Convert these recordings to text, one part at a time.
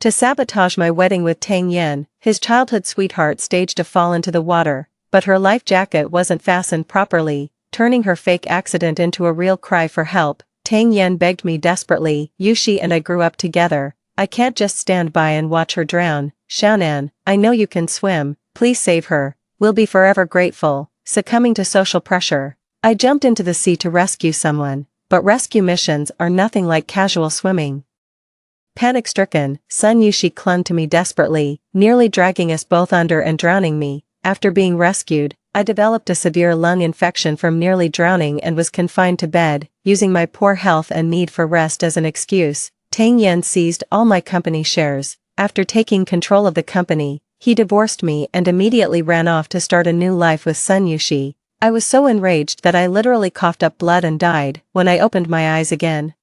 To sabotage my wedding with Tang Yen, his childhood sweetheart staged a fall into the water, but her life jacket wasn't fastened properly, turning her fake accident into a real cry for help. Tang Yen begged me desperately, "Yushi and I grew up together. I can't just stand by and watch her drown. Xiaonan, I know you can swim, please save her. We'll be forever grateful." Succumbing to social pressure, I jumped into the sea to rescue someone, but rescue missions are nothing like casual swimming. Panic-stricken, Sun Yushi clung to me desperately, nearly dragging us both under and drowning me. After being rescued, I developed a severe lung infection from nearly drowning and was confined to bed. Using my poor health and need for rest as an excuse, Tang Yen seized all my company shares. After taking control of the company, he divorced me and immediately ran off to start a new life with Sun Yushi. I was so enraged that I literally coughed up blood and died. When I opened my eyes again,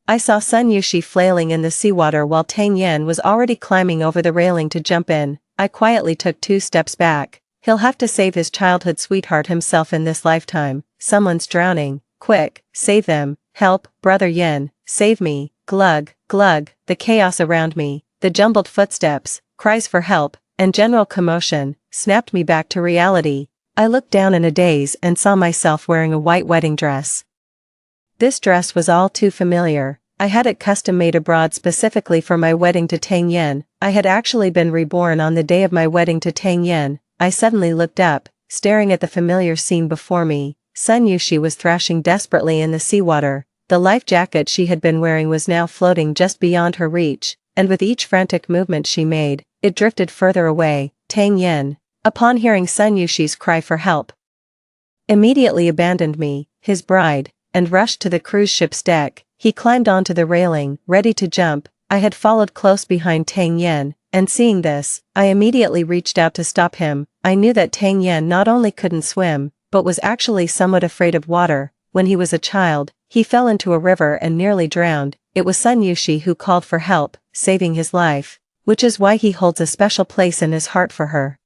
I saw Sun Yushi flailing in the seawater while Tang Yen was already climbing over the railing to jump in. I quietly took 2 steps back. He'll have to save his childhood sweetheart himself in this lifetime. Someone's drowning. Quick, save them. Help, Brother Yen, save me. Glug, glug. The chaos around me, the jumbled footsteps, cries for help, and general commotion, snapped me back to reality. I looked down in a daze and saw myself wearing a white wedding dress. This dress was all too familiar. I had it custom-made abroad specifically for my wedding to Tang Yen. I had actually been reborn on the day of my wedding to Tang Yen. I suddenly looked up, staring at the familiar scene before me. Sun Yushi was thrashing desperately in the seawater. The life jacket she had been wearing was now floating just beyond her reach, and with each frantic movement she made, it drifted further away. Tang Yen, upon hearing Sun Yushi's cry for help, immediately abandoned me, his bride, and rushed to the cruise ship's deck. He climbed onto the railing, ready to jump. I had followed close behind Tang Yen, and seeing this, I immediately reached out to stop him. I knew that Tang Yen not only couldn't swim, but was actually somewhat afraid of water. When he was a child, he fell into a river and nearly drowned. It was Sun Yushi who called for help, saving his life, which is why he holds a special place in his heart for her.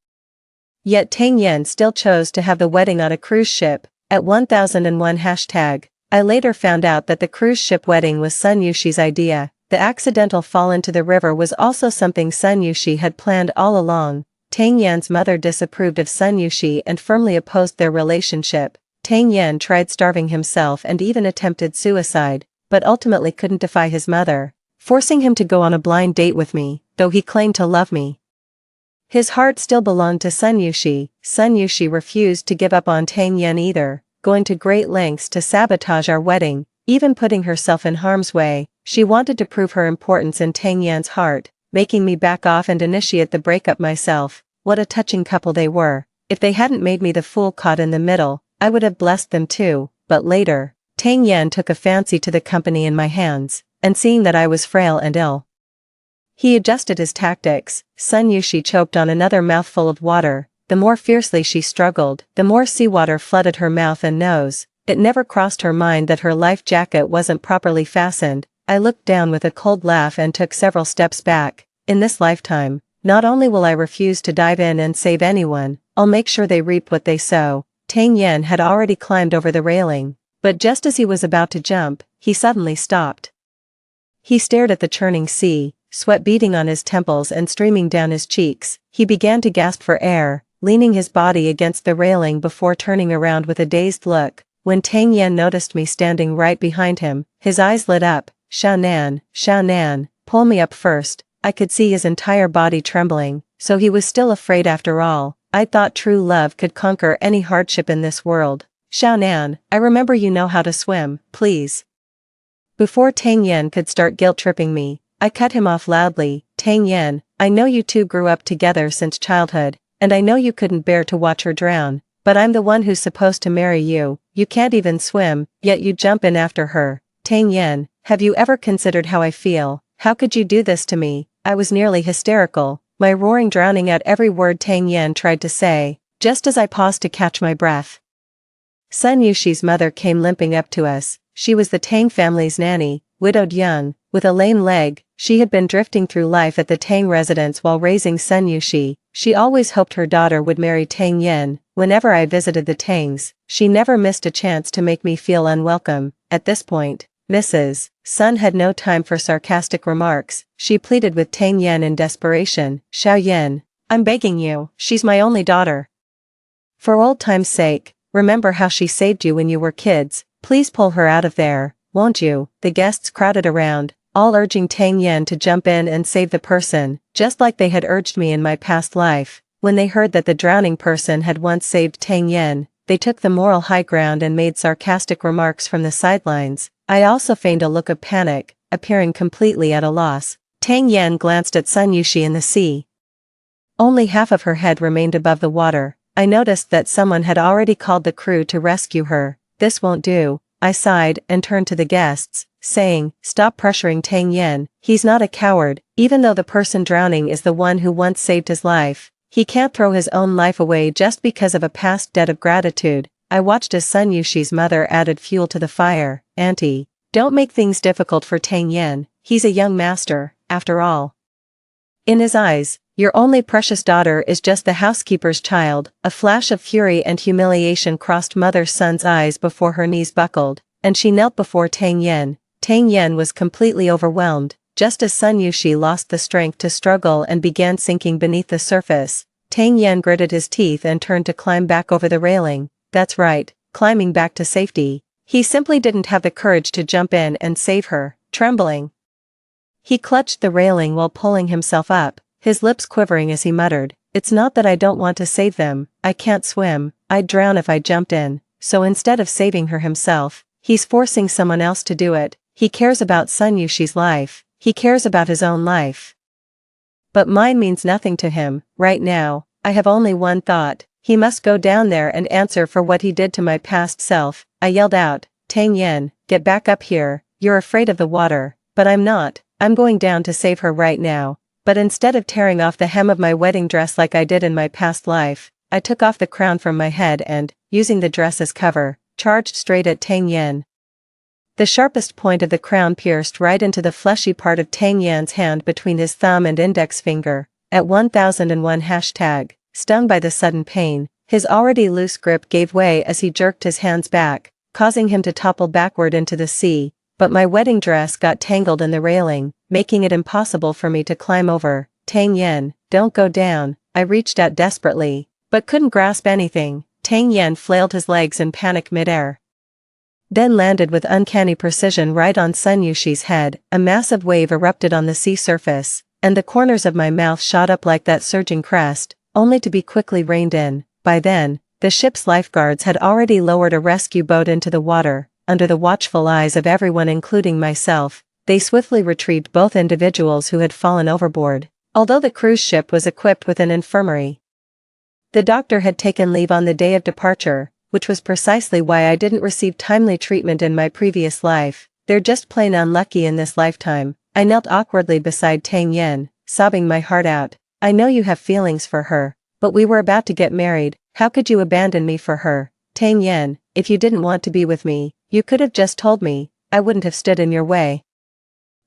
Yet Tang Yen still chose to have the wedding on a cruise ship. At 1001 hashtag, I later found out that the cruise ship wedding was Sun Yushi's idea. The accidental fall into the river was also something Sun Yushi had planned all along. Tang Yen's mother disapproved of Sun Yushi and firmly opposed their relationship. Tang Yen tried starving himself and even attempted suicide, but ultimately couldn't defy his mother, forcing him to go on a blind date with me, though he claimed to love me. His heart still belonged to Sun Yushi. Sun Yushi refused to give up on Tang Yen either, going to great lengths to sabotage our wedding, even putting herself in harm's way. She wanted to prove her importance in Tang Yan's heart, making me back off and initiate the breakup myself. What a touching couple they were. If they hadn't made me the fool caught in the middle, I would have blessed them too. But later, Tang Yen took a fancy to the company in my hands, and seeing that I was frail and ill, he adjusted his tactics. Sun Yushi choked on another mouthful of water. The more fiercely she struggled, the more seawater flooded her mouth and nose. It never crossed her mind that her life jacket wasn't properly fastened. I looked down with a cold laugh and took several steps back. In this lifetime, not only will I refuse to dive in and save anyone, I'll make sure they reap what they sow. Tang Yen had already climbed over the railing, but just as he was about to jump, he suddenly stopped. He stared at the churning sea, sweat beading on his temples and streaming down his cheeks. He began to gasp for air, leaning his body against the railing before turning around with a dazed look. When Tang Yen noticed me standing right behind him, his eyes lit up. Xiaonan, pull me up first." I could see his entire body trembling, so he was still afraid after all. I thought true love could conquer any hardship in this world. "Xiaonan, I remember you know how to swim, please." Before Tang Yen could start guilt-tripping me, I cut him off loudly. "Tang Yen, I know you two grew up together since childhood, and I know you couldn't bear to watch her drown, but I'm the one who's supposed to marry you. You can't even swim, yet you jump in after her. Tang Yen, have you ever considered how I feel? How could you do this to me?" I was nearly hysterical, my roaring drowning out every word Tang Yen tried to say. Just as I paused to catch my breath, Sun Yushi's mother came limping up to us. She was the Tang family's nanny, widowed young, with a lame leg. She had been drifting through life at the Tang residence while raising Sun Yushi. She always hoped her daughter would marry Tang Yen. Whenever I visited the Tangs, she never missed a chance to make me feel unwelcome. At this point, Mrs. Sun had no time for sarcastic remarks. She pleaded with Tang Yan in desperation. Xiao Yan, I'm begging you, she's my only daughter. For old time's sake, remember how she saved you when you were kids. Please pull her out of there, won't you? The guests crowded around, all urging Tang Yan to jump in and save the person, just like they had urged me in my past life. When they heard that the drowning person had once saved Tang Yan, they took the moral high ground and made sarcastic remarks from the sidelines. I also feigned a look of panic, appearing completely at a loss. Tang Yan glanced at Sun Yushi in the sea. Only half of her head remained above the water. I noticed that someone had already called the crew to rescue her. This won't do, I sighed and turned to the guests, saying, stop pressuring Tang Yan, he's not a coward, even though the person drowning is the one who once saved his life. He can't throw his own life away just because of a past debt of gratitude. I watched as Sun Yushi's mother added fuel to the fire. Auntie, don't make things difficult for Tang Yan, he's a young master, after all. In his eyes, your only precious daughter is just the housekeeper's child. A flash of fury and humiliation crossed Mother Sun's eyes before her knees buckled, and she knelt before Tang Yan. Tang Yan was completely overwhelmed. Just as Sun Yushi lost the strength to struggle and began sinking beneath the surface, Tang Yan gritted his teeth and turned to climb back over the railing. That's right, climbing back to safety. He simply didn't have the courage to jump in and save her. Trembling, he clutched the railing while pulling himself up, his lips quivering as he muttered, it's not that I don't want to save them, I can't swim, I'd drown if I jumped in. So instead of saving her himself, he's forcing someone else to do it. He cares about Sun Yushi's life. He cares about his own life. But mine means nothing to him. Right now, I have only one thought. He must go down there and answer for what he did to my past self. I yelled out, Tang Yan, get back up here. You're afraid of the water. But I'm not. I'm going down to save her right now. But instead of tearing off the hem of my wedding dress like I did in my past life, I took off the crown from my head and, using the dress as cover, charged straight at Tang Yan. The sharpest point of the crown pierced right into the fleshy part of Tang Yan's hand between his thumb and index finger. At 1001 hashtag, stung by the sudden pain, his already loose grip gave way as he jerked his hands back, causing him to topple backward into the sea. But my wedding dress got tangled in the railing, making it impossible for me to climb over. Tang Yan, don't go down. I reached out desperately, but couldn't grasp anything. Tang Yan flailed his legs in panic midair, then landed with uncanny precision right on Sun Yushi's head. A massive wave erupted on the sea surface, and the corners of my mouth shot up like that surging crest, only to be quickly reined in. By then, the ship's lifeguards had already lowered a rescue boat into the water. Under the watchful eyes of everyone including myself, they swiftly retrieved both individuals who had fallen overboard. Although the cruise ship was equipped with an infirmary, the doctor had taken leave on the day of departure, which was precisely why I didn't receive timely treatment in my previous life. They're just plain unlucky in this lifetime. I knelt awkwardly beside Tang Yan, sobbing my heart out. I know you have feelings for her, but we were about to get married. How could you abandon me for her? Tang Yan, if you didn't want to be with me, you could have just told me. I wouldn't have stood in your way.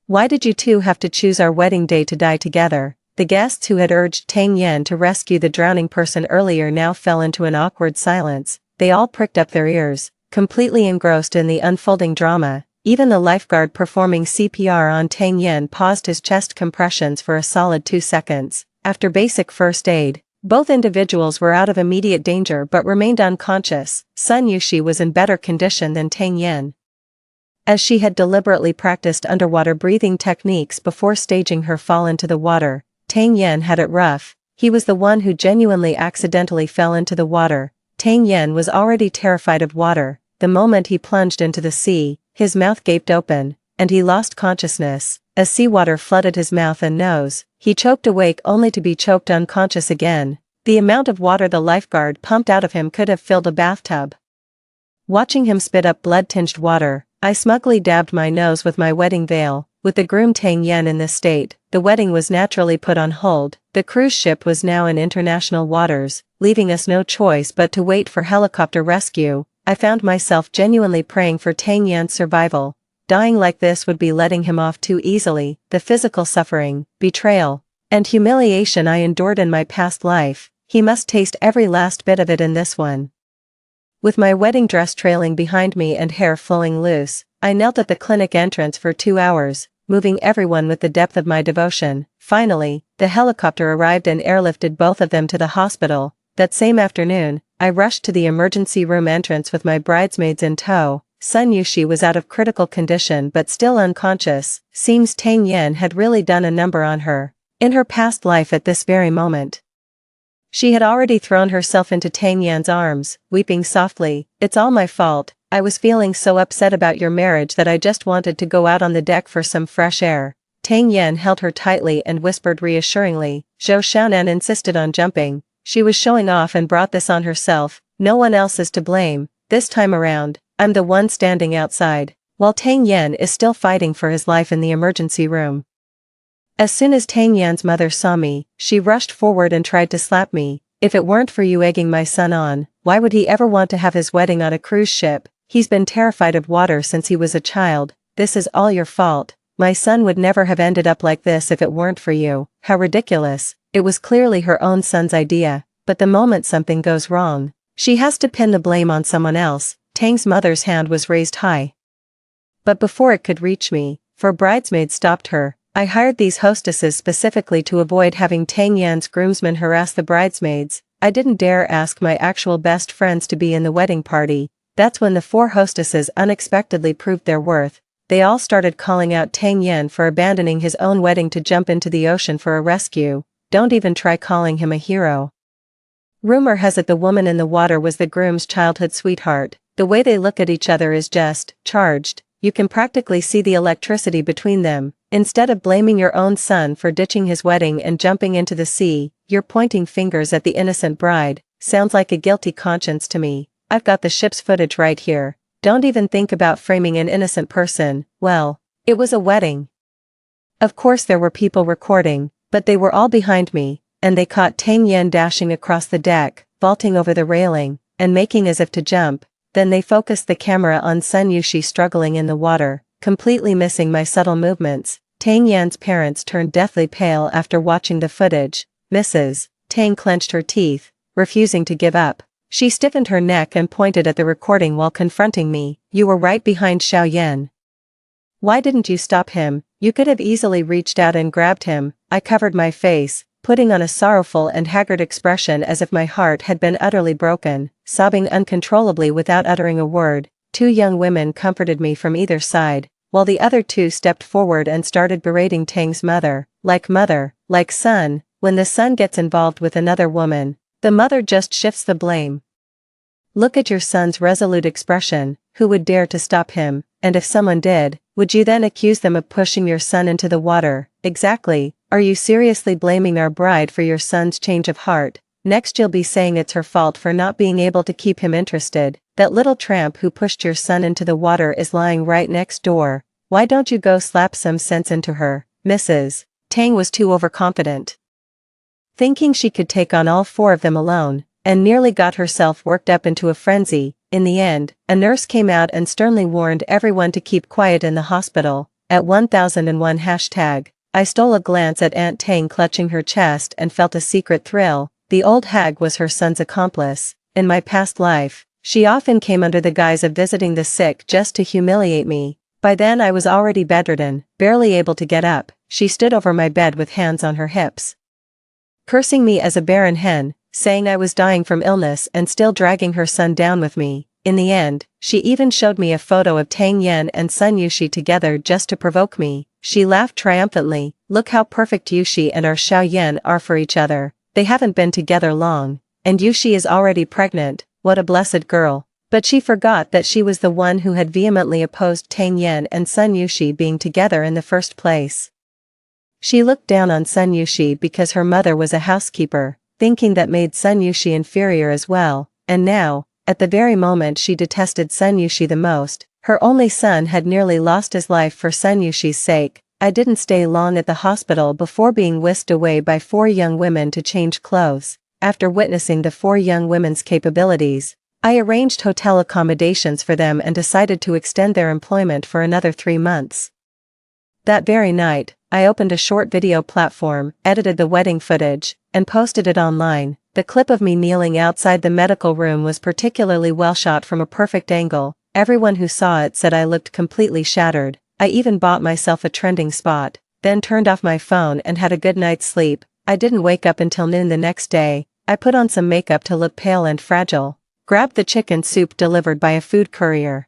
Why did you two have to choose our wedding day to die together? The guests who had urged Tang Yan to rescue the drowning person earlier now fell into an awkward silence. They all pricked up their ears, completely engrossed in the unfolding drama. Even the lifeguard performing CPR on Tang Yan paused his chest compressions for a solid 2 seconds. After basic first aid, both individuals were out of immediate danger but remained unconscious. Sun Yushi was in better condition than Tang Yan, as she had deliberately practiced underwater breathing techniques before staging her fall into the water. Tang Yan had it rough. He was the one who genuinely accidentally fell into the water. Tang Yan was already terrified of water. The moment he plunged into the sea, his mouth gaped open, and he lost consciousness. As seawater flooded his mouth and nose, he choked awake only to be choked unconscious again. The amount of water the lifeguard pumped out of him could have filled a bathtub. Watching him spit up blood-tinged water, I smugly dabbed my nose with my wedding veil. With the groom Tang Yan in this state, the wedding was naturally put on hold. The cruise ship was now in international waters, leaving us no choice but to wait for helicopter rescue. I found myself genuinely praying for Tang Yan's survival. Dying like this would be letting him off too easily. The physical suffering, betrayal, and humiliation I endured in my past life, he must taste every last bit of it in this one. With my wedding dress trailing behind me and hair flowing loose, I knelt at the clinic entrance for 2 hours, moving everyone with the depth of my devotion. Finally, the helicopter arrived and airlifted both of them to the hospital. That same afternoon, I rushed to the emergency room entrance with my bridesmaids in tow. Sun Yushi was out of critical condition but still unconscious. Seems Tang Yan had really done a number on her. In her past life at this very moment, she had already thrown herself into Tang Yan's arms, weeping softly. "It's all my fault. I was feeling so upset about your marriage that I just wanted to go out on the deck for some fresh air." Tang Yan held her tightly and whispered reassuringly. Zhou Xiaonan insisted on jumping. She was showing off and brought this on herself. No one else is to blame. This time around, I'm the one standing outside, while Tang Yan is still fighting for his life in the emergency room. As soon as Tang Yan's mother saw me, she rushed forward and tried to slap me. "If it weren't for you egging my son on, why would he ever want to have his wedding on a cruise ship? He's been terrified of water since he was a child. This is all your fault. My son would never have ended up like this if it weren't for you." How ridiculous. It was clearly her own son's idea, but the moment something goes wrong, she has to pin the blame on someone else. Tang's mother's hand was raised high, but before it could reach me, four bridesmaids stopped her. I hired these hostesses specifically to avoid having Tang Yan's groomsmen harass the bridesmaids. I didn't dare ask my actual best friends to be in the wedding party. That's when the four hostesses unexpectedly proved their worth. They all started calling out Tang Yan for abandoning his own wedding to jump into the ocean for a rescue. Don't even try calling him a hero. Rumor has it the woman in the water was the groom's childhood sweetheart. The way they look at each other is just charged. You can practically see the electricity between them. Instead of blaming your own son for ditching his wedding and jumping into the sea, you're pointing fingers at the innocent bride. Sounds like a guilty conscience to me. I've got the ship's footage right here. Don't even think about framing an innocent person. Well, it was a wedding. Of course there were people recording, but they were all behind me, and they caught Tang Yan dashing across the deck, vaulting over the railing, and making as if to jump. Then they focused the camera on Sun Yushi struggling in the water, completely missing my subtle movements. Tang Yan's parents turned deathly pale after watching the footage. "Mrs. Tang clenched her teeth, refusing to give up. She stiffened her neck and pointed at the recording while confronting me. "You were right behind Xiao Yan. Why didn't you stop him? You could have easily reached out and grabbed him." I covered my face, putting on a sorrowful and haggard expression as if my heart had been utterly broken, sobbing uncontrollably without uttering a word. Two young women comforted me from either side, while the other two stepped forward and started berating Tang's mother. Mother, like son, when the son gets involved with another woman, the mother just shifts the blame. Look at your son's resolute expression. Who would dare to stop him? And if someone did, would you then accuse them of pushing your son into the water? Exactly. Are you seriously blaming our bride for your son's change of heart? Next you'll be saying it's her fault for not being able to keep him interested. That little tramp who pushed your son into the water is lying right next door. Why don't you go slap some sense into her, Mrs. Tang was too overconfident, thinking she could take on all four of them alone, and nearly got herself worked up into a frenzy. In the end, a nurse came out and sternly warned everyone to keep quiet in the hospital. At 1001 hashtag, I stole a glance at Aunt Tang clutching her chest and felt a secret thrill. The old hag was her son's accomplice. In my past life, she often came under the guise of visiting the sick just to humiliate me. By then I was already bedridden, barely able to get up. She stood over my bed with hands on her hips, cursing me as a barren hen, saying I was dying from illness and still dragging her son down with me. In the end, she even showed me a photo of Tang Yan and Sun Yushi together just to provoke me. She laughed triumphantly. "Look how perfect Yushi and our Xiao Yan are for each other. They haven't been together long, and Yushi is already pregnant. What a blessed girl." But she forgot that she was the one who had vehemently opposed Tang Yan and Sun Yushi being together in the first place. She looked down on Sun Yushi because her mother was a housekeeper, thinking that made Sun Yushi inferior as well, and now, at the very moment she detested Sun Yushi the most, her only son had nearly lost his life for Sun Yushi's sake. I didn't stay long at the hospital before being whisked away by four young women to change clothes. After witnessing the four young women's capabilities, I arranged hotel accommodations for them and decided to extend their employment for another 3 months. That very night, I opened a short video platform, edited the wedding footage, and posted it online. The clip of me kneeling outside the medical room was particularly well shot from a perfect angle. Everyone who saw it said I looked completely shattered. I even bought myself a trending spot, then turned off my phone and had a good night's sleep. I didn't wake up until noon the next day. I put on some makeup to look pale and fragile, grabbed the chicken soup delivered by a food courier,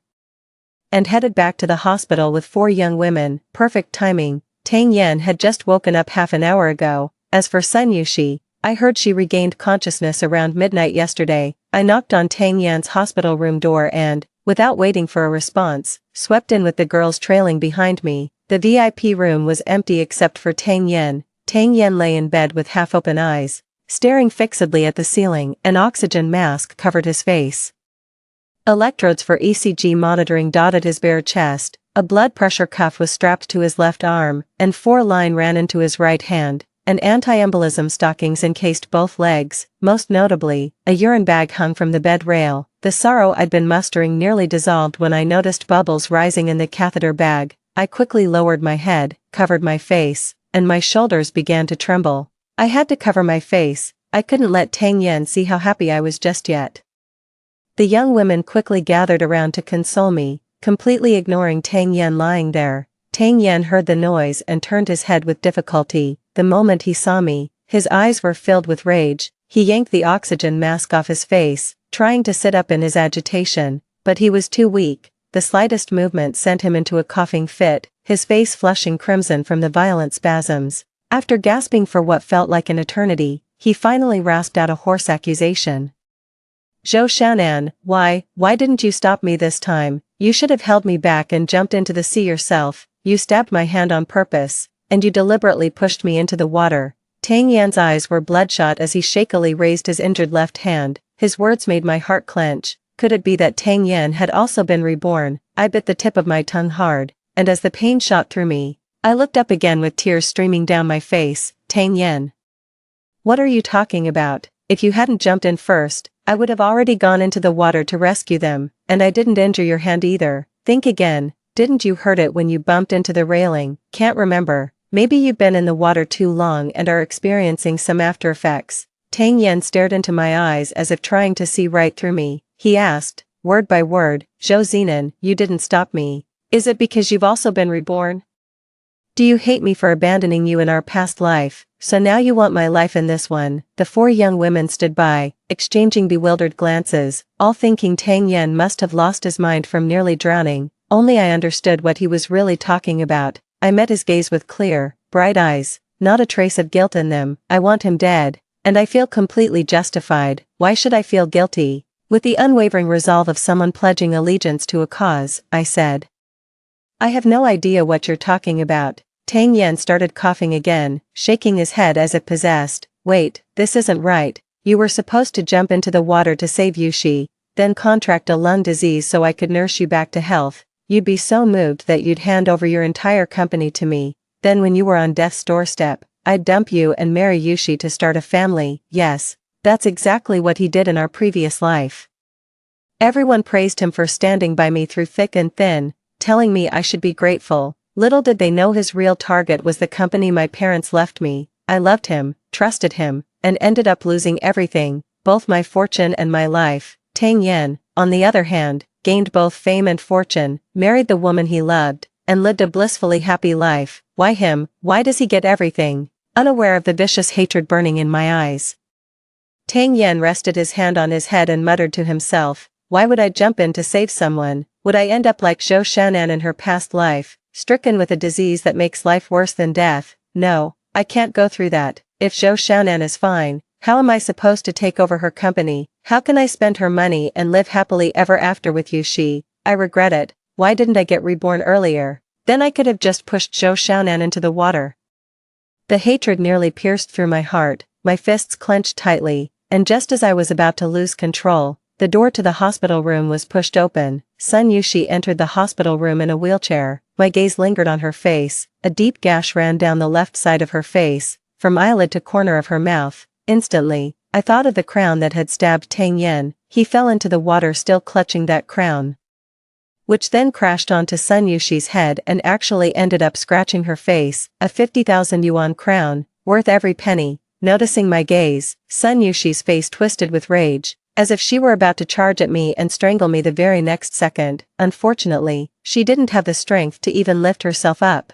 and headed back to the hospital with 4 young women. Perfect timing. Tang Yan had just woken up half an hour ago. As for Sun Yushi, I heard she regained consciousness around midnight yesterday. I knocked on Tang Yan's hospital room door and, without waiting for a response, swept in with the girls trailing behind me. The VIP room was empty except for Tang Yan. Tang Yan lay in bed with half-open eyes, staring fixedly at the ceiling. An oxygen mask covered his face. Electrodes for ECG monitoring dotted his bare chest, a blood pressure cuff was strapped to his left arm, and 4 line ran into his right hand, and anti-embolism stockings encased both legs. Most notably, a urine bag hung from the bed rail. The sorrow I'd been mustering nearly dissolved when I noticed bubbles rising in the catheter bag. I quickly lowered my head, covered my face, and my shoulders began to tremble. I had to cover my face. I couldn't let Tang Yan see how happy I was just yet. The young women quickly gathered around to console me, completely ignoring Tang Yan lying there. Tang Yan heard the noise and turned his head with difficulty. The moment he saw me, his eyes were filled with rage. He yanked the oxygen mask off his face, trying to sit up in his agitation, but he was too weak. The slightest movement sent him into a coughing fit, his face flushing crimson from the violent spasms. After gasping for what felt like an eternity, he finally rasped out a hoarse accusation. "Zhou Shan'an, why didn't you stop me this time? You should have held me back and jumped into the sea yourself. You stabbed my hand on purpose, and you deliberately pushed me into the water." Tang Yan's eyes were bloodshot as he shakily raised his injured left hand. His words made my heart clench. Could it be that Tang Yan had also been reborn? I bit the tip of my tongue hard, and as the pain shot through me, I looked up again with tears streaming down my face. "Tang Yan, what are you talking about? If you hadn't jumped in first, I would have already gone into the water to rescue them, and I didn't injure your hand either. Think again, didn't you hurt it when you bumped into the railing? Can't remember. Maybe you've been in the water too long and are experiencing some after effects." Tang Yan stared into my eyes as if trying to see right through me. He asked, word by word, "Zhou Zinan, you didn't stop me. Is it because you've also been reborn? Do you hate me for abandoning you in our past life, so now you want my life in this one?" The 4 young women stood by, exchanging bewildered glances, all thinking Tang Yan must have lost his mind from nearly drowning. Only I understood what he was really talking about. I met his gaze with clear, bright eyes, not a trace of guilt in them. "I want him dead, and I feel completely justified. Why should I feel guilty?" With the unwavering resolve of someone pledging allegiance to a cause, I said. "I have no idea what you're talking about." Tang Yan started coughing again, shaking his head as if possessed. "Wait, this isn't right. You were supposed to jump into the water to save Yushi, then contract a lung disease so I could nurse you back to health. You'd be so moved that you'd hand over your entire company to me. Then when you were on death's doorstep, I'd dump you and marry Yushi to start a family." Yes, that's exactly what he did in our previous life. Everyone praised him for standing by me through thick and thin, telling me I should be grateful. Little did they know his real target was the company my parents left me. I loved him, trusted him, and ended up losing everything, both my fortune and my life. Tang Yan, on the other hand, gained both fame and fortune, married the woman he loved, and lived a blissfully happy life. Why him? Why does he get everything? Unaware of the vicious hatred burning in my eyes, Tang Yan rested his hand on his head and muttered to himself, "Why would I jump in to save someone? Would I end up like Zhou Shan'an in her past life, stricken with a disease that makes life worse than death? No, I can't go through that. If Zhou Shan'an is fine, how am I supposed to take over her company? How can I spend her money and live happily ever after with Yushi? I regret it. Why didn't I get reborn earlier? Then I could have just pushed Zhou Shan'an into the water." The hatred nearly pierced through my heart, my fists clenched tightly, and just as I was about to lose control, the door to the hospital room was pushed open. Sun Yushi entered the hospital room in a wheelchair. My gaze lingered on her face. A deep gash ran down the left side of her face, from eyelid to corner of her mouth. Instantly, I thought of the crown that had stabbed Tang Yan. He fell into the water still clutching that crown, which then crashed onto Sun Yushi's head and actually ended up scratching her face. A 50,000 yuan crown, worth every penny. Noticing my gaze, Sun Yushi's face twisted with rage. as if she were about to charge at me and strangle me the very next second. Unfortunately, she didn't have the strength to even lift herself up.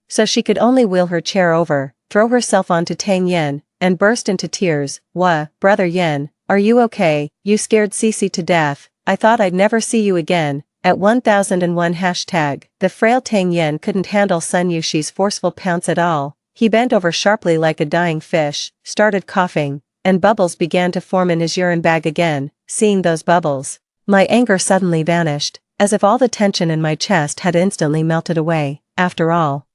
So she could only wheel her chair over, throw herself onto Tang Yen, and burst into tears. "Wha, Brother Yen, are you okay? You scared Cece to death. I thought I'd never see you again." At 1001 hashtag, the frail Tang Yen couldn't handle Sun Yushi's forceful pounce at all. He bent over sharply like a dying fish, started coughing, and bubbles began to form in his urine bag again. Seeing those bubbles, my anger suddenly vanished, as if all the tension in my chest had instantly melted away. After all,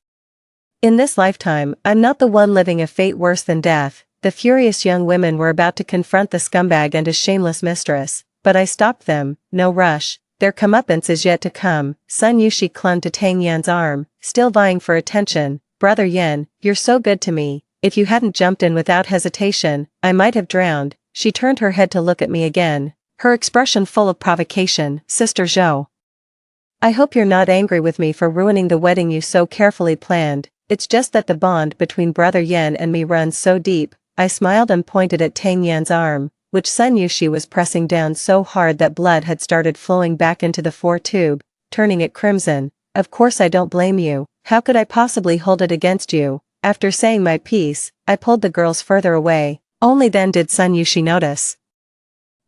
in this lifetime, I'm not the one living a fate worse than death. The furious young women were about to confront the scumbag and his shameless mistress, but I stopped them. No rush. Their comeuppance is yet to come. Sun Yushi clung to Tang Yan's arm, still vying for attention. "Brother Yen, you're so good to me. If you hadn't jumped in without hesitation, I might have drowned." She turned her head to look at me again, her expression full of provocation. "Sister Zhou, I hope you're not angry with me for ruining the wedding you so carefully planned. It's just that the bond between Brother Yen and me runs so deep." I smiled and pointed at Tang Yan's arm, which Sun Yushi was pressing down so hard that blood had started flowing back into the foretube, turning it crimson. "Of course I don't blame you. How could I possibly hold it against you?" After saying my piece, I pulled the girls further away. Only then did Sun Yushi notice,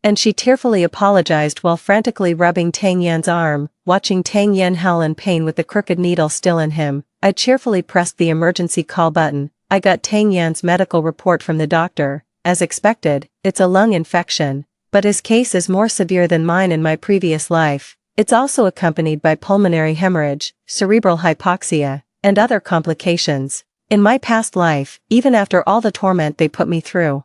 and she tearfully apologized while frantically rubbing Tang Yan's arm. Watching Tang Yan howl in pain with the crooked needle still in him, I cheerfully pressed the emergency call button. I got Tang Yan's medical report from the doctor. As expected, it's a lung infection, but his case is more severe than mine in my previous life. It's also accompanied by pulmonary hemorrhage, cerebral hypoxia, and other complications. In my past life, even after all the torment they put me through,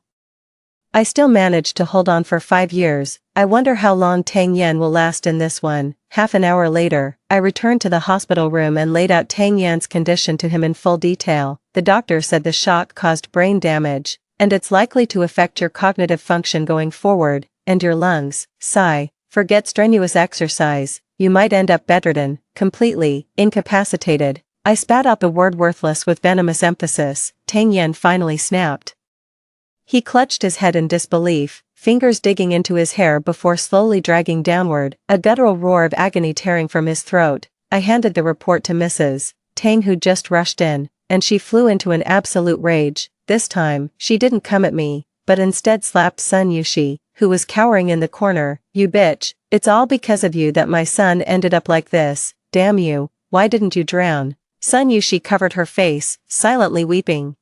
I still managed to hold on for 5 years. I wonder how long Tang Yan will last in this one. Half an hour later, I returned to the hospital room and laid out Tang Yan's condition to him in full detail. The doctor said the shock caused brain damage, and it's likely to affect your cognitive function going forward, and your lungs. Sigh. Forget strenuous exercise. You might end up bedridden, completely incapacitated. I spat out the word worthless with venomous emphasis. Tang Yan finally snapped. He clutched his head in disbelief, fingers digging into his hair before slowly dragging downward, a guttural roar of agony tearing from his throat. I handed the report to Mrs. Tang, who just rushed in, and she flew into an absolute rage. This time, she didn't come at me, but instead slapped Sun Yushi, who was cowering in the corner. "You bitch, it's all because of you that my son ended up like this. Damn you, why didn't you drown?" Sun Yushi covered her face, silently weeping,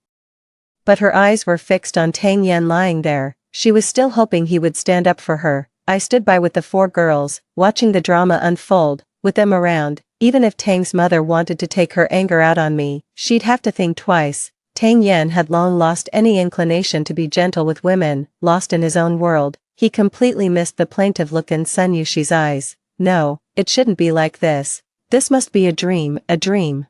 but her eyes were fixed on Tang Yan lying there. She was still hoping he would stand up for her. I stood by with the 4 girls, watching the drama unfold. With them around, even if Tang's mother wanted to take her anger out on me, she'd have to think twice. Tang Yan had long lost any inclination to be gentle with women. Lost in his own world, he completely missed the plaintive look in Sun Yushi's eyes. "No, it shouldn't be like this. This must be a dream, a dream.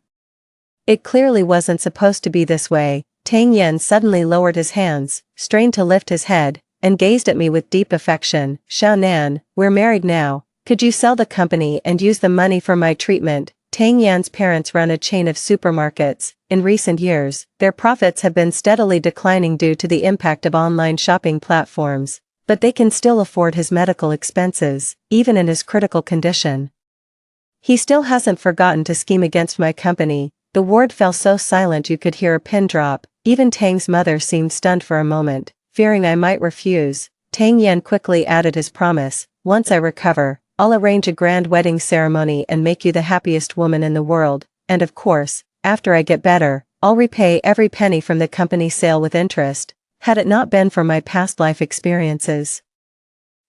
It clearly wasn't supposed to be this way." Tang Yan suddenly lowered his hands, strained to lift his head, and gazed at me with deep affection. "Xiao Nan, we're married now. Could you sell the company and use the money for my treatment?" Tang Yan's parents run a chain of supermarkets. In recent years, their profits have been steadily declining due to the impact of online shopping platforms, but they can still afford his medical expenses, even in his critical condition. He still hasn't forgotten to scheme against my company. The ward fell so silent you could hear a pin drop. Even Tang's mother seemed stunned for a moment, fearing I might refuse. Tang Yan quickly added his promise. "Once I recover, I'll arrange a grand wedding ceremony and make you the happiest woman in the world. And of course, after I get better, I'll repay every penny from the company sale with interest." Had it not been for my past life experiences,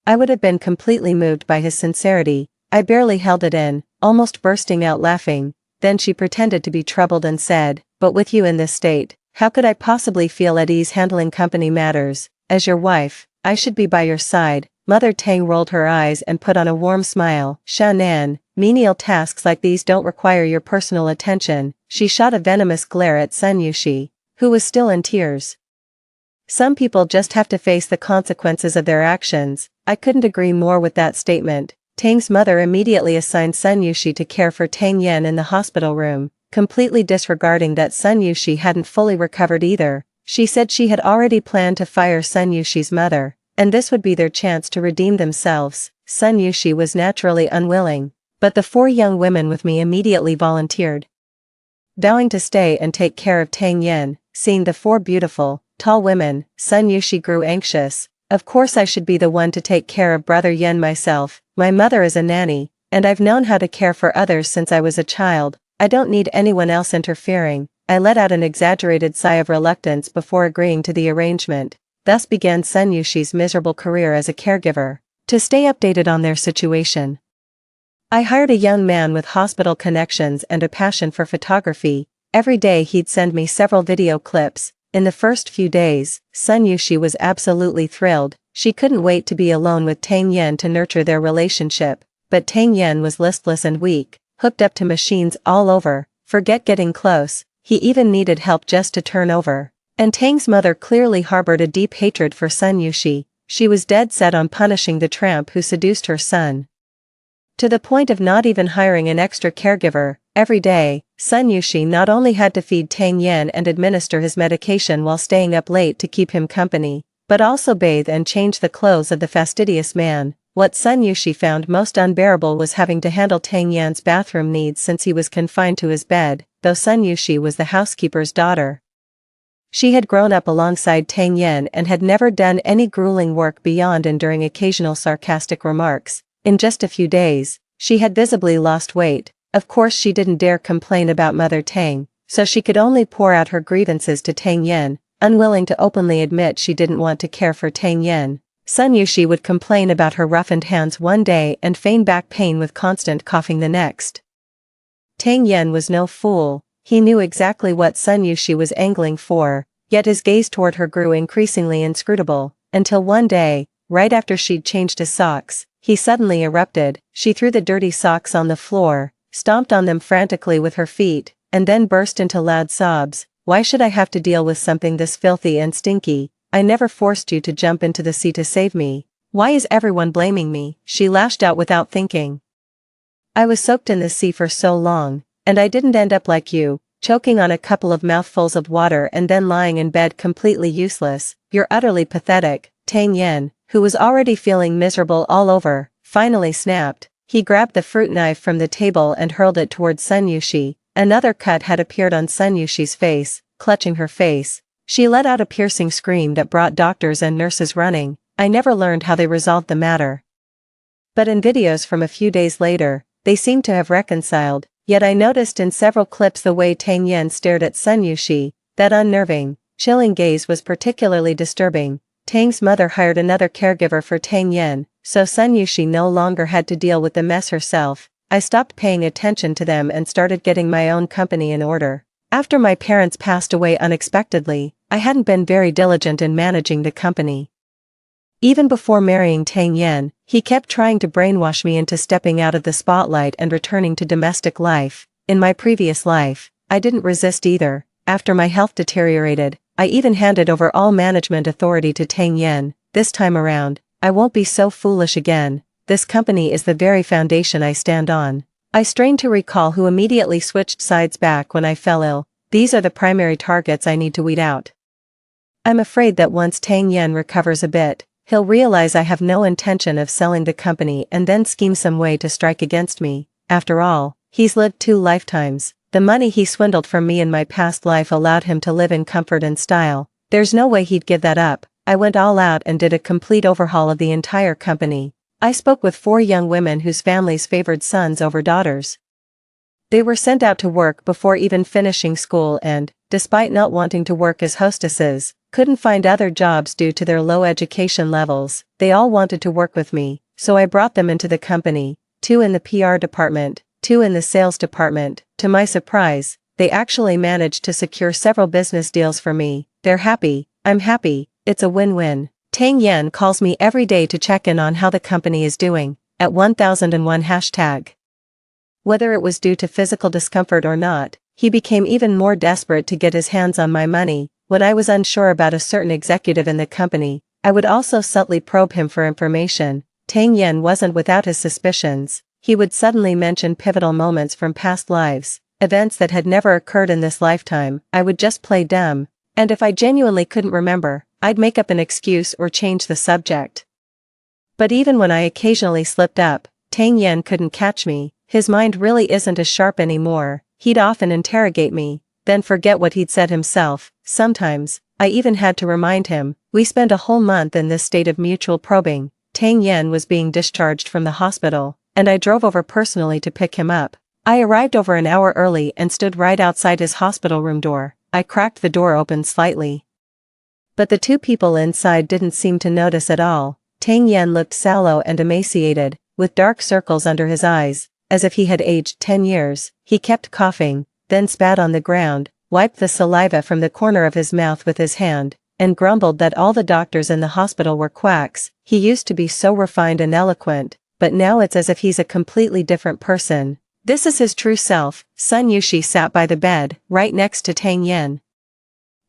I would have been completely moved by his sincerity. I barely held it in, almost bursting out laughing. Then she pretended to be troubled and said, "But with you in this state, how could I possibly feel at ease handling company matters? As your wife, I should be by your side." Mother Tang rolled her eyes and put on a warm smile. "Xiao Nan, menial tasks like these don't require your personal attention." She shot a venomous glare at Sun Yushi, who was still in tears. "Some people just have to face the consequences of their actions." I couldn't agree more with that statement. Tang's mother immediately assigned Sun Yushi to care for Tang Yan in the hospital room, completely disregarding that Sun Yushi hadn't fully recovered either. She said she had already planned to fire Sun Yushi's mother, and this would be their chance to redeem themselves. Sun Yushi was naturally unwilling, but the 4 young women with me immediately volunteered, vowing to stay and take care of Tang Yen. Seeing the 4 beautiful, tall women, Sun Yushi grew anxious. Of course I should be the one to take care of brother Yen myself. My mother is a nanny, and I've known how to care for others since I was a child. I don't need anyone else interfering. I let out an exaggerated sigh of reluctance before agreeing to the arrangement. Thus began Sun Yushi's miserable career as a caregiver. To stay updated on their situation, I hired a young man with hospital connections and a passion for photography. Every day he'd send me several video clips. In the first few days, Sun Yushi was absolutely thrilled. She couldn't wait to be alone with Tang Yen to nurture their relationship. But Tang Yen was listless and weak, hooked up to machines all over. Forget getting close, he even needed help just to turn over. And Tang's mother clearly harbored a deep hatred for Sun Yushi. She was dead set on punishing the tramp who seduced her son, to the point of not even hiring an extra caregiver. Every day, Sun Yushi not only had to feed Tang Yen and administer his medication while staying up late to keep him company, but also bathe and change the clothes of the fastidious man. What Sun Yushi found most unbearable was having to handle Tang Yan's bathroom needs since he was confined to his bed. Though Sun Yushi was the housekeeper's daughter, she had grown up alongside Tang Yen and had never done any grueling work beyond enduring occasional sarcastic remarks. In just a few days, she had visibly lost weight. Of course she didn't dare complain about Mother Tang, so she could only pour out her grievances to Tang Yen, unwilling to openly admit she didn't want to care for Tang Yen. Sun Yushi would complain about her roughened hands one day and feign back pain with constant coughing the next. Tang Yen was no fool. He knew exactly what Sun Yushi was angling for, yet his gaze toward her grew increasingly inscrutable, until one day, right after she'd changed his socks, he suddenly erupted. She threw the dirty socks on the floor, stomped on them frantically with her feet, and then burst into loud sobs. Why should I have to deal with something this filthy and stinky? I never forced you to jump into the sea to save me. Why is everyone blaming me? She lashed out without thinking. I was soaked in the sea for so long, and I didn't end up like you, choking on a couple of mouthfuls of water and then lying in bed completely useless. You're utterly pathetic. Tang Yen, who was already feeling miserable all over, finally snapped. He grabbed the fruit knife from the table and hurled it towards Sun Yushi. Another cut had appeared on Sun Yushi's face. Clutching her face, she let out a piercing scream that brought doctors and nurses running. I never learned how they resolved the matter, but in videos from a few days later, they seemed to have reconciled. Yet I noticed in several clips the way Tang Yen stared at Sun Yushi. That unnerving, chilling gaze was particularly disturbing. Tang's mother hired another caregiver for Tang Yen, so Sun Yushi no longer had to deal with the mess herself. I stopped paying attention to them and started getting my own company in order. After my parents passed away unexpectedly, I hadn't been very diligent in managing the company. Even before marrying Tang Yen, he kept trying to brainwash me into stepping out of the spotlight and returning to domestic life. In my previous life, I didn't resist either. After my health deteriorated, I even handed over all management authority to Tang Yen. This time around, I won't be so foolish again. This company is the very foundation I stand on. I strained to recall who immediately switched sides back when I fell ill. These are the primary targets I need to weed out. I'm afraid that once Tang Yen recovers a bit, he'll realize I have no intention of selling the company and then scheme some way to strike against me. After all, he's lived 2 lifetimes. The money he swindled from me in my past life allowed him to live in comfort and style. There's no way he'd give that up. I went all out and did a complete overhaul of the entire company. I spoke with 4 young women whose families favored sons over daughters. They were sent out to work before even finishing school and, despite not wanting to work as hostesses, couldn't find other jobs due to their low education levels. They all wanted to work with me, so I brought them into the company, 2 in the PR department, 2 in the sales department. To my surprise, they actually managed to secure several business deals for me. They're happy, I'm happy, it's a win-win. Tang Yen calls me every day to check in on how the company is doing, at 1001 hashtag. Whether it was due to physical discomfort or not, he became even more desperate to get his hands on my money. When I was unsure about a certain executive in the company, I would also subtly probe him for information. Tang Yen wasn't without his suspicions. He would suddenly mention pivotal moments from past lives, events that had never occurred in this lifetime. I would just play dumb, and if I genuinely couldn't remember, I'd make up an excuse or change the subject. But even when I occasionally slipped up, Tang Yen couldn't catch me. His mind really isn't as sharp anymore. He'd often interrogate me, then forget what he'd said himself. Sometimes, I even had to remind him. We spent a whole month in this state of mutual probing. Tang Yen was being discharged from the hospital, and I drove over personally to pick him up. I arrived over an hour early and stood right outside his hospital room door. I cracked the door open slightly. But the two people inside didn't seem to notice at all. Tang Yen looked sallow and emaciated, with dark circles under his eyes, as if he had aged 10 years. He kept coughing, then spat on the ground, wiped the saliva from the corner of his mouth with his hand, and grumbled that all the doctors in the hospital were quacks. He used to be so refined and eloquent, but now it's as if he's a completely different person. This is his true self. Sun Yushi sat by the bed, right next to Tang Yen,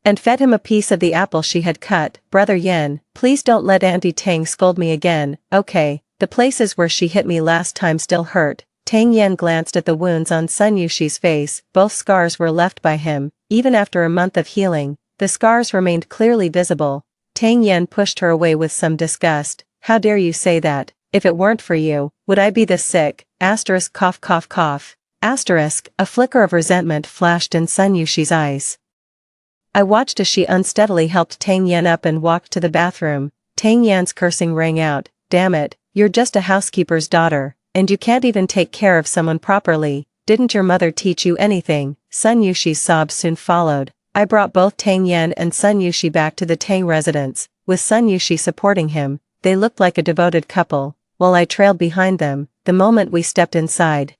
and fed him a piece of the apple she had cut. Brother Yen, please don't let Auntie Tang scold me again, okay? The places where she hit me last time still hurt. Tang Yen glanced at the wounds on Sun Yushi's face. Both scars were left by him. Even after a month of healing, the scars remained clearly visible. Tang Yen pushed her away with some disgust. How dare you say that? If it weren't for you, would I be this sick? Asterisk cough cough cough. Asterisk, a flicker of resentment flashed in Sun Yushi's eyes. I watched as she unsteadily helped Tang Yen up and walked to the bathroom. Tang Yan's cursing rang out. Damn it, you're just a housekeeper's daughter, and you can't even take care of someone properly. Didn't your mother teach you anything? Sun Yushi's sobs soon followed. I brought both Tang Yen and Sun Yushi back to the Tang residence, with Sun Yushi supporting him. They looked like a devoted couple, while I trailed behind them. The moment we stepped inside,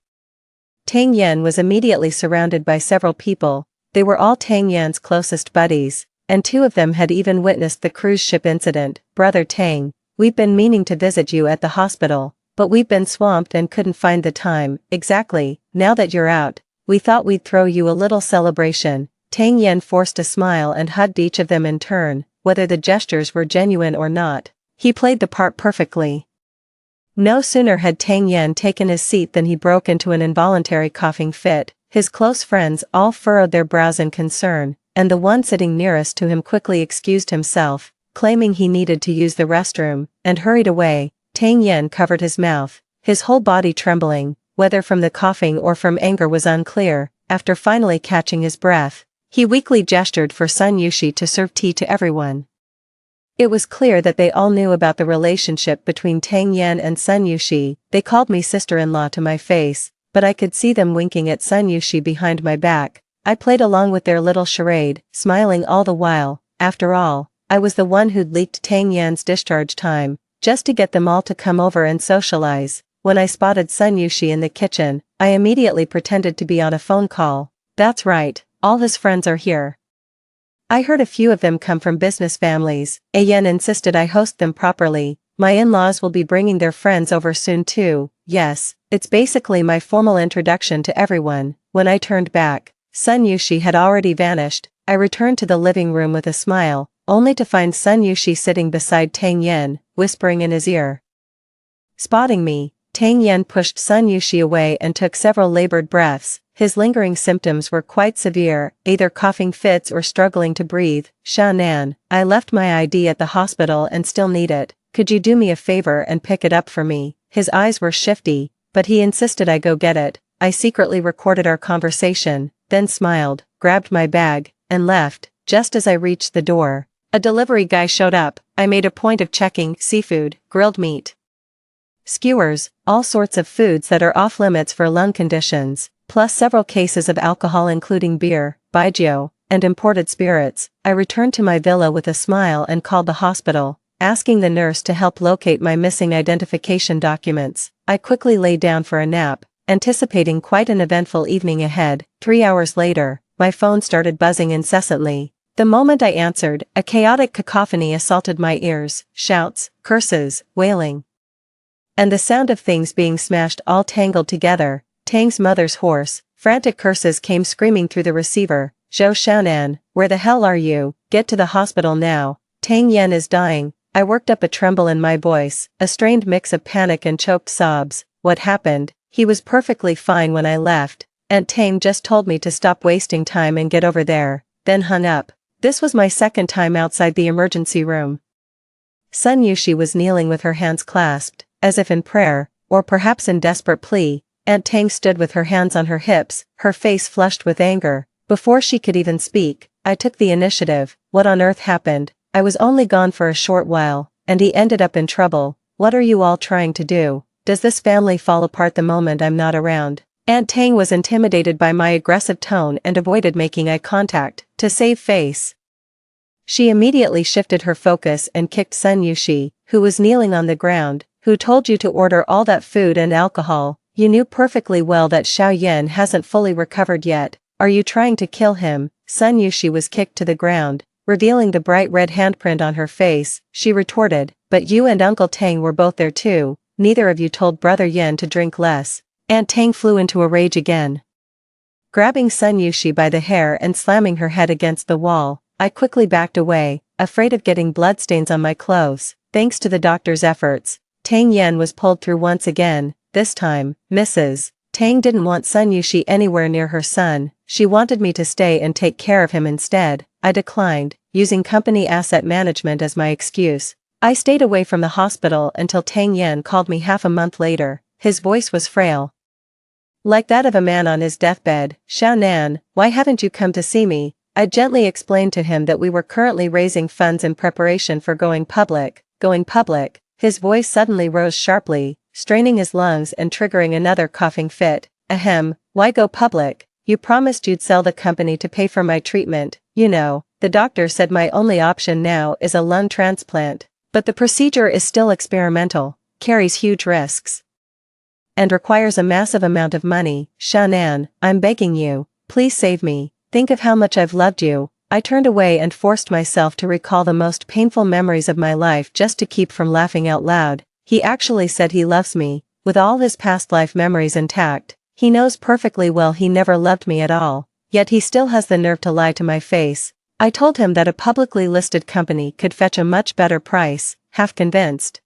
Tang Yen was immediately surrounded by several people. They were all Tang Yan's closest buddies, and two of them had even witnessed the cruise ship incident. Brother Tang, we've been meaning to visit you at the hospital, but we've been swamped and couldn't find the time. Exactly, now that you're out, we thought we'd throw you a little celebration. Tang Yen forced a smile and hugged each of them in turn. Whether the gestures were genuine or not, he played the part perfectly. No sooner had Tang Yen taken his seat than he broke into an involuntary coughing fit. His close friends all furrowed their brows in concern, and the one sitting nearest to him quickly excused himself, claiming he needed to use the restroom, and hurried away. Tang Yen covered his mouth, his whole body trembling, whether from the coughing or from anger was unclear. After finally catching his breath, he weakly gestured for Sun Yushi to serve tea to everyone. It was clear that they all knew about the relationship between Tang Yen and Sun Yushi. They called me sister-in-law to my face, but I could see them winking at Sun Yushi behind my back. I played along with their little charade, smiling all the while. After all, I was the one who'd leaked Tang Yan's discharge time, just to get them all to come over and socialize. When I spotted Sun Yushi in the kitchen, I immediately pretended to be on a phone call. That's right, all his friends are here. I heard a few of them come from business families. Yen insisted I host them properly. My in-laws will be bringing their friends over soon too. Yes, it's basically my formal introduction to everyone. When I turned back, Sun Yushi had already vanished. I returned to the living room with a smile, only to find Sun Yushi sitting beside Tang Yen, whispering in his ear. Spotting me, Tang Yen pushed Sun Yushi away and took several labored breaths. His lingering symptoms were quite severe, either coughing fits or struggling to breathe. Shannan, I left my ID at the hospital and still need it. Could you do me a favor and pick it up for me? His eyes were shifty, but he insisted I go get it. I secretly recorded our conversation, then smiled, grabbed my bag, and left. Just as I reached the door, a delivery guy showed up. I made a point of checking seafood, grilled meat, skewers, all sorts of foods that are off limits for lung conditions, plus several cases of alcohol including beer, baijiu, and imported spirits. I returned to my villa with a smile and called the hospital, asking the nurse to help locate my missing identification documents. I quickly lay down for a nap, anticipating quite an eventful evening ahead. 3 hours later, my phone started buzzing incessantly. The moment I answered, a chaotic cacophony assaulted my ears: shouts, curses, wailing, and the sound of things being smashed all tangled together. Tang's mother's hoarse, frantic curses came screaming through the receiver. Zhou Xiaonan, where the hell are you? Get to the hospital now. Tang Yen is dying. I worked up a tremble in my voice, a strained mix of panic and choked sobs. What happened? He was perfectly fine when I left. Aunt Tang just told me to stop wasting time and get over there, then hung up. This was my second time outside the emergency room. Sun Yushi was kneeling with her hands clasped, as if in prayer, or perhaps in desperate plea. Aunt Tang stood with her hands on her hips, her face flushed with anger. Before she could even speak, I took the initiative. What on earth happened? I was only gone for a short while, and he ended up in trouble. What are you all trying to do? Does this family fall apart the moment I'm not around? Aunt Tang was intimidated by my aggressive tone and avoided making eye contact, to save face. She immediately shifted her focus and kicked Sun Yushi, who was kneeling on the ground. Who told you to order all that food and alcohol? You knew perfectly well that Xiao Yan hasn't fully recovered yet. Are you trying to kill him? Sun Yushi was kicked to the ground, revealing the bright red handprint on her face. She retorted, but you and Uncle Tang were both there too. Neither of you told Brother Yan to drink less. Aunt Tang flew into a rage again. Grabbing Sun Yushi by the hair and slamming her head against the wall, I quickly backed away, afraid of getting bloodstains on my clothes. Thanks to the doctor's efforts, Tang Yan was pulled through once again. This time, Mrs. Tang didn't want Sun Yushi anywhere near her son. She wanted me to stay and take care of him instead. I declined, using company asset management as my excuse. I stayed away from the hospital until Tang Yan called me half a month later. His voice was frail, like that of a man on his deathbed. Xiao Nan, why haven't you come to see me? I gently explained to him that we were currently raising funds in preparation for going public. Going public? His voice suddenly rose sharply, straining his lungs and triggering another coughing fit. Ahem, why go public? You promised you'd sell the company to pay for my treatment. You know, the doctor said my only option now is a lung transplant. But the procedure is still experimental, carries huge risks, and requires a massive amount of money. Shannan, I'm begging you, please save me. Think of how much I've loved you. I turned away and forced myself to recall the most painful memories of my life just to keep from laughing out loud. He actually said he loves me, with all his past life memories intact. He knows perfectly well he never loved me at all, yet he still has the nerve to lie to my face. I told him that a publicly listed company could fetch a much better price, half convinced.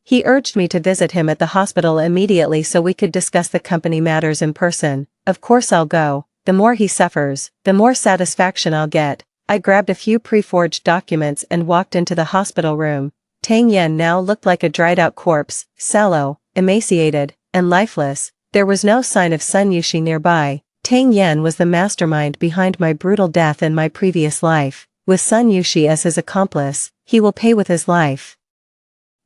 He urged me to visit him at the hospital immediately so we could discuss the company matters in person. Of course I'll go. The more he suffers, the more satisfaction I'll get. I grabbed a few pre-forged documents and walked into the hospital room. Tang Yan now looked like a dried-out corpse, sallow, emaciated, and lifeless. There was no sign of Sun Yushi nearby. Tang Yan was the mastermind behind my brutal death in my previous life. With Sun Yushi as his accomplice, he will pay with his life.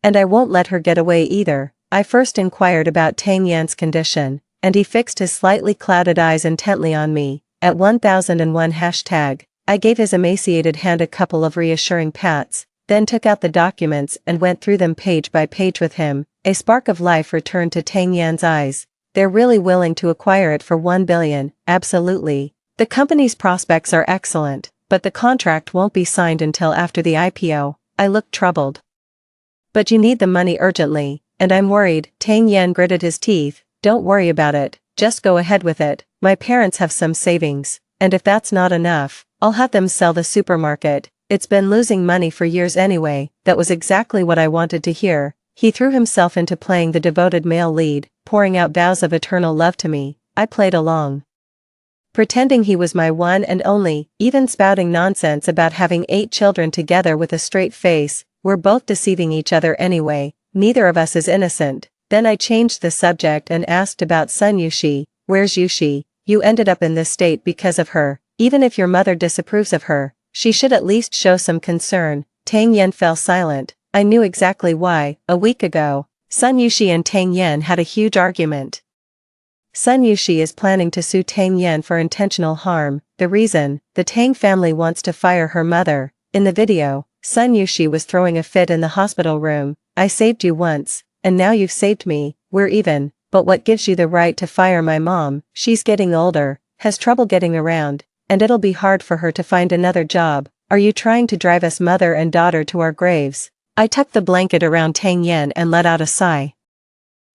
And I won't let her get away either. I first inquired about Tang Yan's condition, and he fixed his slightly clouded eyes intently on me. At 1001 hashtag, I gave his emaciated hand a couple of reassuring pats, then took out the documents and went through them page by page with him. A spark of life returned to Tang Yan's eyes. They're really willing to acquire it for 1 billion, absolutely. The company's prospects are excellent, but the contract won't be signed until after the IPO. I looked troubled. But you need the money urgently, and I'm worried. Tang Yan gritted his teeth. Don't worry about it, just go ahead with it. My parents have some savings, and if that's not enough, I'll have them sell the supermarket. It's been losing money for years anyway. That was exactly what I wanted to hear. He threw himself into playing the devoted male lead, pouring out vows of eternal love to me. I played along, pretending he was my one and only, even spouting nonsense about having 8 children together with a straight face. We're both deceiving each other anyway. Neither of us is innocent. Then I changed the subject and asked about Sun Yushi. Where's Yushi? You ended up in this state because of her. Even if your mother disapproves of her, she should at least show some concern. Tang Yan fell silent. I knew exactly why. A week ago, Sun Yushi and Tang Yan had a huge argument. Sun Yushi is planning to sue Tang Yan for intentional harm. The reason? The Tang family wants to fire her mother. In the video, Sun Yushi was throwing a fit in the hospital room. I saved you once, and now you've saved me. We're even, but what gives you the right to fire my mom? She's getting older, has trouble getting around, and it'll be hard for her to find another job. Are you trying to drive us mother and daughter to our graves? I tucked the blanket around Tang Yan and let out a sigh.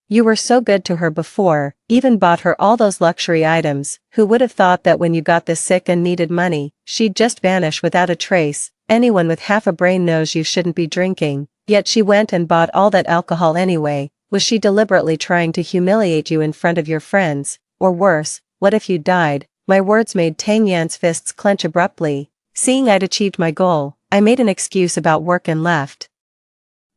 You were so good to her before, even bought her all those luxury items. Who would have thought that when you got this sick and needed money, she'd just vanish without a trace? Anyone with half a brain knows you shouldn't be drinking, yet she went and bought all that alcohol anyway. Was she deliberately trying to humiliate you in front of your friends? Or worse, what if you died? My words made Tang Yan's fists clench abruptly. Seeing I'd achieved my goal, I made an excuse about work and left.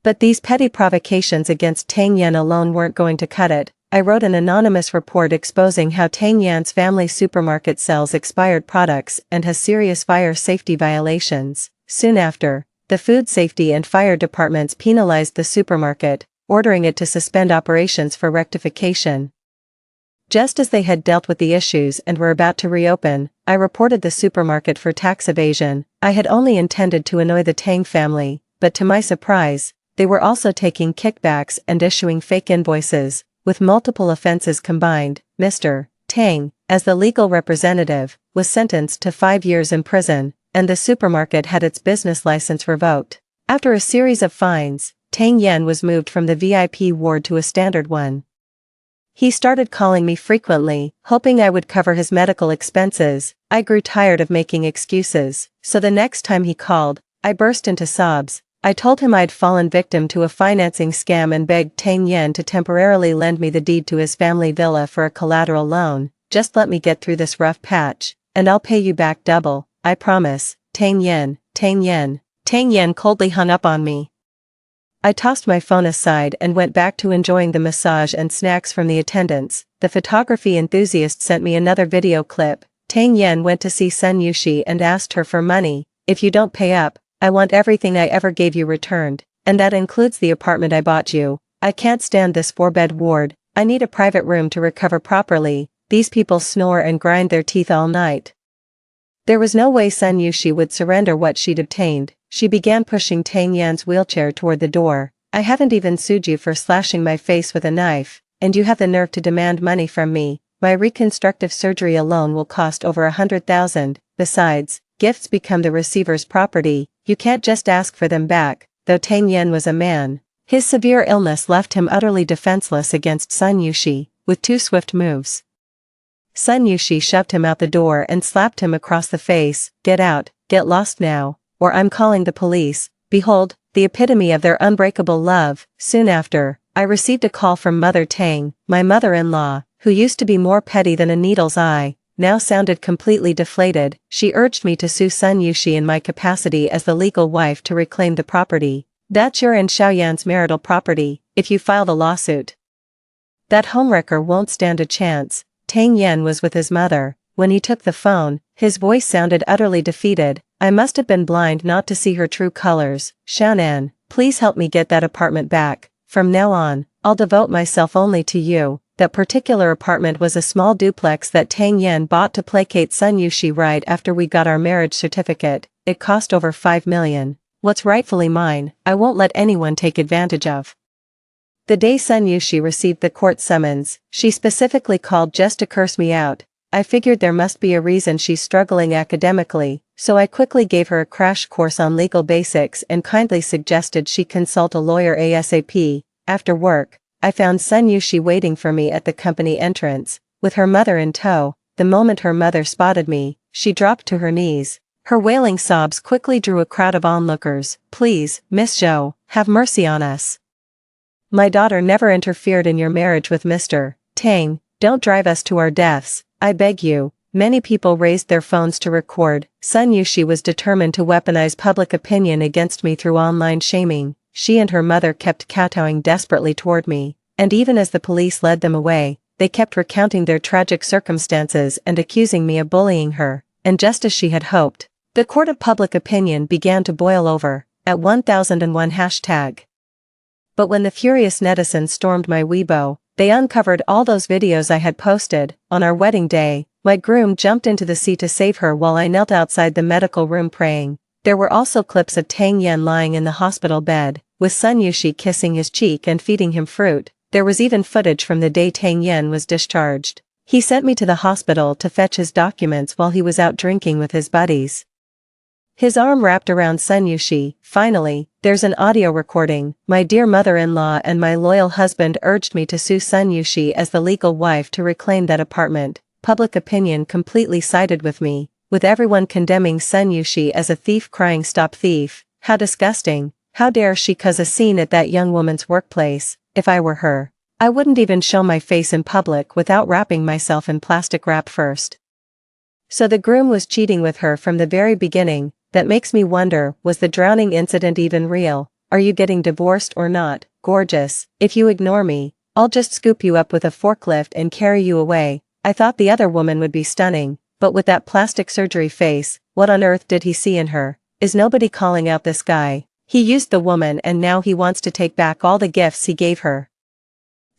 But these petty provocations against Tang Yan alone weren't going to cut it. I wrote an anonymous report exposing how Tang Yan's family supermarket sells expired products and has serious fire safety violations. Soon after, the food safety and fire departments penalized the supermarket, ordering it to suspend operations for rectification. Just as they had dealt with the issues and were about to reopen, I reported the supermarket for tax evasion. I had only intended to annoy the Tang family, but to my surprise, they were also taking kickbacks and issuing fake invoices. With multiple offenses combined, Mr. Tang, as the legal representative, was sentenced to 5 years in prison, and the supermarket had its business license revoked. After a series of fines, Tang Yan was moved from the VIP ward to a standard one. He started calling me frequently, hoping I would cover his medical expenses. I grew tired of making excuses, so the next time he called, I burst into sobs. I told him I'd fallen victim to a financing scam and begged Tang Yan to temporarily lend me the deed to his family villa for a collateral loan. Just let me get through this rough patch, and I'll pay you back double, I promise. Tang Yan, Tang Yan. Tang Yan coldly hung up on me. I tossed my phone aside and went back to enjoying the massage and snacks from the attendants. The photography enthusiast sent me another video clip. Tang Yan went to see Sun Yushi and asked her for money. If you don't pay up, I want everything I ever gave you returned, and that includes the apartment I bought you. I can't stand this 4-bed ward. I need a private room to recover properly. These people snore and grind their teeth all night. There was no way Sun Yushi would surrender what she'd obtained. She began pushing Tang Yan's wheelchair toward the door. I haven't even sued you for slashing my face with a knife, and you have the nerve to demand money from me. My reconstructive surgery alone will cost over 100,000. Besides, gifts become the receiver's property. You can't just ask for them back. Though Tang Yan was a man, his severe illness left him utterly defenseless against Sun Yushi. With 2 swift moves, Sun Yushi shoved him out the door and slapped him across the face. Get out, get lost now, or I'm calling the police. Behold, the epitome of their unbreakable love. Soon after, I received a call from Mother Tang, my mother-in-law, who used to be more petty than a needle's eye, now sounded completely deflated. She urged me to sue Sun Yushi in my capacity as the legal wife to reclaim the property. That's your and Xiaoyan's marital property, if you file the lawsuit. That homewrecker won't stand a chance. Tang Yan was with his mother. When he took the phone, his voice sounded utterly defeated. I must have been blind not to see her true colors. Xiaonan, please help me get that apartment back. From now on, I'll devote myself only to you. That particular apartment was a small duplex that Tang Yan bought to placate Sun Yushi right after we got our marriage certificate. It cost over 5 million. What's rightfully mine, I won't let anyone take advantage of. The day Sun Yushi received the court summons, she specifically called just to curse me out. I figured there must be a reason she's struggling academically, so I quickly gave her a crash course on legal basics and kindly suggested she consult a lawyer ASAP. After work, I found Sun Yushi waiting for me at the company entrance, with her mother in tow. The moment her mother spotted me, she dropped to her knees. Her wailing sobs quickly drew a crowd of onlookers. Please, Miss Zhou, have mercy on us. My daughter never interfered in your marriage with Mr. Tang. Don't drive us to our deaths, I beg you. Many people raised their phones to record. Sun Yushi was determined to weaponize public opinion against me through online shaming. She and her mother kept kowtowing desperately toward me, and even as the police led them away, they kept recounting their tragic circumstances and accusing me of bullying her. And just as she had hoped, the court of public opinion began to boil over. At 1001 hashtag. But when the furious netizens stormed my Weibo, they uncovered all those videos I had posted. On our wedding day, my groom jumped into the sea to save her while I knelt outside the medical room praying. There were also clips of Tang Yan lying in the hospital bed, with Sun Yushi kissing his cheek and feeding him fruit. There was even footage from the day Tang Yan was discharged. He sent me to the hospital to fetch his documents while he was out drinking with his buddies. His arm wrapped around Sun Yushi. Finally, there's an audio recording. My dear mother-in-law and my loyal husband urged me to sue Sun Yushi as the legal wife to reclaim that apartment. Public opinion completely sided with me, with everyone condemning Sun Yushi as a thief crying stop thief. How disgusting. How dare she cause a scene at that young woman's workplace. If I were her, I wouldn't even show my face in public without wrapping myself in plastic wrap first. So the groom was cheating with her from the very beginning. That makes me wonder, was the drowning incident even real? Are you getting divorced or not? Gorgeous. If you ignore me, I'll just scoop you up with a forklift and carry you away. I thought the other woman would be stunning, but with that plastic surgery face, what on earth did he see in her? Is nobody calling out this guy? He used the woman and now he wants to take back all the gifts he gave her.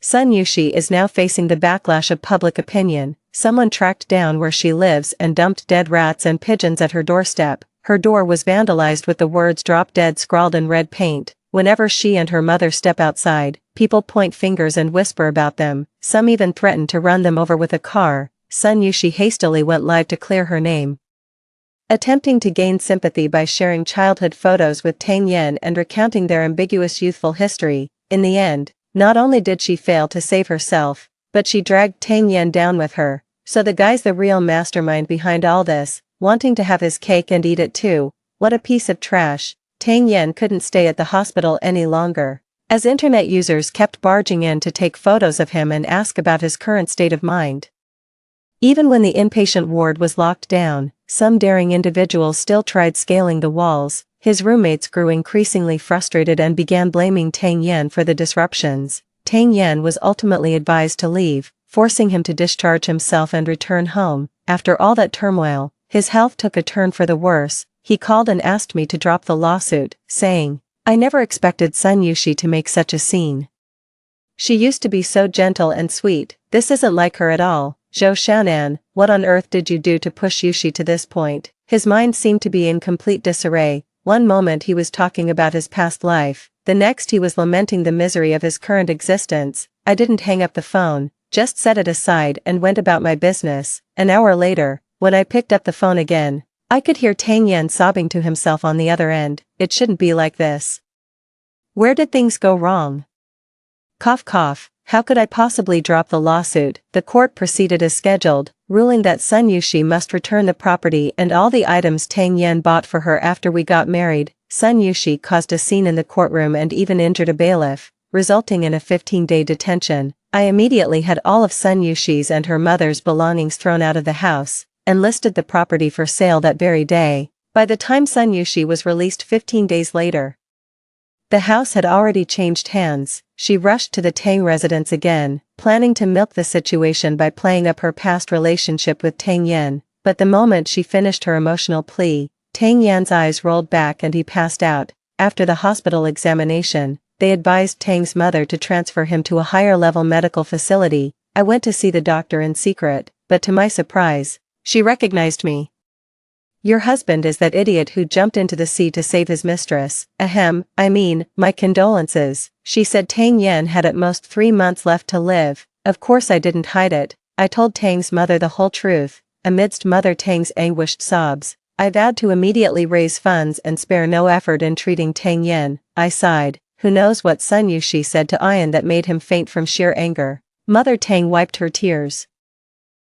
Sun Yushi is now facing the backlash of public opinion. Someone tracked down where she lives and dumped dead rats and pigeons at her doorstep. Her door was vandalized with the words "Drop Dead" scrawled in red paint. Whenever she and her mother step outside, people point fingers and whisper about them. Some even threaten to run them over with a car. Sun Yushi hastily went live to clear her name, attempting to gain sympathy by sharing childhood photos with Tang Yen and recounting their ambiguous youthful history. In the end, not only did she fail to save herself, but she dragged Tang Yen down with her. So the guy's the real mastermind behind all this, wanting to have his cake and eat it too. What a piece of trash. Tang Yen couldn't stay at the hospital any longer, as internet users kept barging in to take photos of him and ask about his current state of mind. Even when the inpatient ward was locked down, some daring individuals still tried scaling the walls. His roommates grew increasingly frustrated and began blaming Tang Yen for the disruptions. Tang Yen was ultimately advised to leave, forcing him to discharge himself and return home. After all that turmoil, his health took a turn for the worse. He called and asked me to drop the lawsuit, saying, "I never expected Sun Yushi to make such a scene. She used to be so gentle and sweet. This isn't like her at all. Zhou Xiaonan, what on earth did you do to push Yushi to this point?" His mind seemed to be in complete disarray. One moment he was talking about his past life, the next he was lamenting the misery of his current existence. I didn't hang up the phone, just set it aside and went about my business. An hour later, when I picked up the phone again, I could hear Tang Yen sobbing to himself on the other end. It shouldn't be like this. Where did things go wrong? Cough cough. How could I possibly drop the lawsuit? The court proceeded as scheduled, ruling that Sun Yushi must return the property and all the items Tang Yen bought for her after we got married. Sun Yushi caused a scene in the courtroom and even injured a bailiff, resulting in a 15-day detention. I immediately had all of Sun Yushi's and her mother's belongings thrown out of the house, and listed the property for sale that very day. By the time Sun Yushi was released 15 days later, the house had already changed hands. She rushed to the Tang residence again, planning to milk the situation by playing up her past relationship with Tang Yen. But the moment she finished her emotional plea, Tang Yan's eyes rolled back and he passed out. After the hospital examination, they advised Tang's mother to transfer him to a higher-level medical facility. I went to see the doctor in secret, but to my surprise, she recognized me. "Your husband is that idiot who jumped into the sea to save his mistress." "Ahem, I mean, my condolences." She said Tang Yen had at most 3 months left to live. Of course I didn't hide it. I told Tang's mother the whole truth. Amidst Mother Tang's anguished sobs, I vowed to immediately raise funds and spare no effort in treating Tang Yen. I sighed. Who knows what Sun Yushi said to Ian that made him faint from sheer anger. Mother Tang wiped her tears,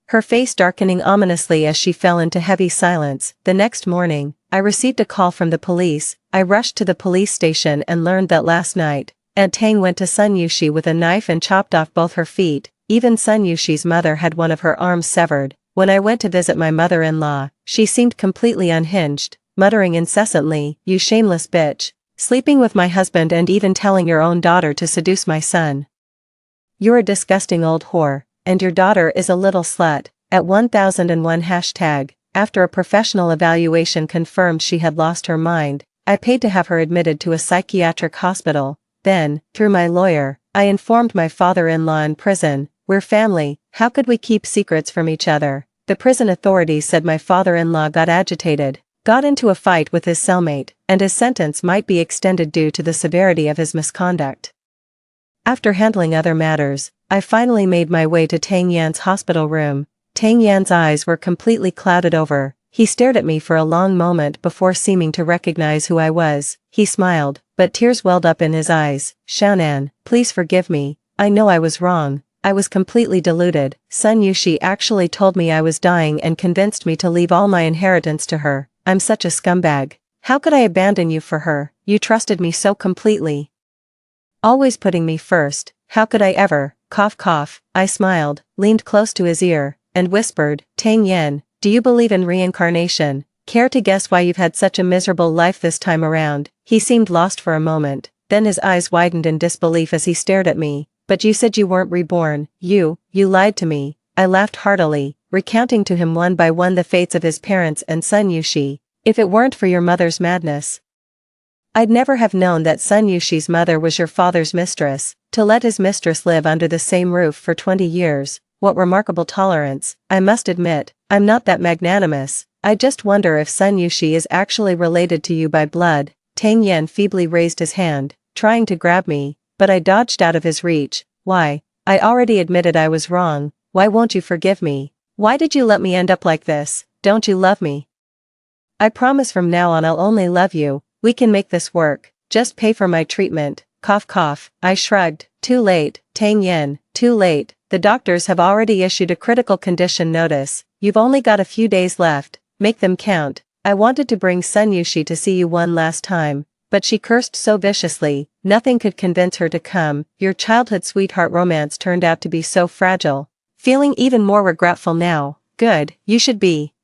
her face darkening ominously as she fell into heavy silence. The next morning, I received a call from the police. I rushed to the police station and learned that last night, Aunt Tang went to Sun Yushi with a knife and chopped off both her feet. Even Sun Yushi's mother had one of her arms severed. When I went to visit my mother-in-law, she seemed completely unhinged, muttering incessantly, "You shameless bitch, sleeping with my husband and even telling your own daughter to seduce my son. You're a disgusting old whore. And your daughter is a little slut." At 1001 hashtag, after a professional evaluation confirmed she had lost her mind, I paid to have her admitted to a psychiatric hospital. Then, through my lawyer, I informed my father-in-law in prison. "We're family, how could we keep secrets from each other?" The prison authorities said my father-in-law got agitated, got into a fight with his cellmate, and his sentence might be extended due to the severity of his misconduct. After handling other matters, I finally made my way to Tang Yan's hospital room. Tang Yan's eyes were completely clouded over. He stared at me for a long moment before seeming to recognize who I was. He smiled, but tears welled up in his eyes. "Xiaonan, please forgive me. I know I was wrong. I was completely deluded. Sun Yushi actually told me I was dying and convinced me to leave all my inheritance to her. I'm such a scumbag. How could I abandon you for her? You trusted me so completely, always putting me first. How could I ever?" Cough cough. I smiled, leaned close to his ear, and whispered, "Tang Yen, Do you believe in reincarnation? Care to guess why you've had such a miserable life this time around? He seemed lost for a moment, then his eyes widened in disbelief as he stared at me. But you said you weren't reborn. You lied to me. I laughed heartily, recounting to him one by one the fates of his parents and son Yushi. If it weren't for your mother's madness, I'd never have known that son Yushi's mother was your father's mistress. To let his mistress live under the same roof for 20 years, what remarkable tolerance. I must admit, I'm not that magnanimous. I just wonder if son Yushi is actually related to you by blood. Tang Yan feebly raised his hand, trying to grab me, but I dodged out of his reach. Why? I already admitted I was wrong. Why won't you forgive me? Why did you let me end up like this? Don't you love me? I promise from now on I'll only love you. We can make this work. Just pay for my treatment. Cough cough. I shrugged. Too late, Tang Yan. Too late. The doctors have already issued a critical condition notice. You've only got a few days left. Make them count. I wanted to bring Sun Yushi to see you one last time, but she cursed so viciously, nothing could convince her to come. Your childhood sweetheart romance turned out to be so fragile. Feeling even more regretful now. Good, you should be.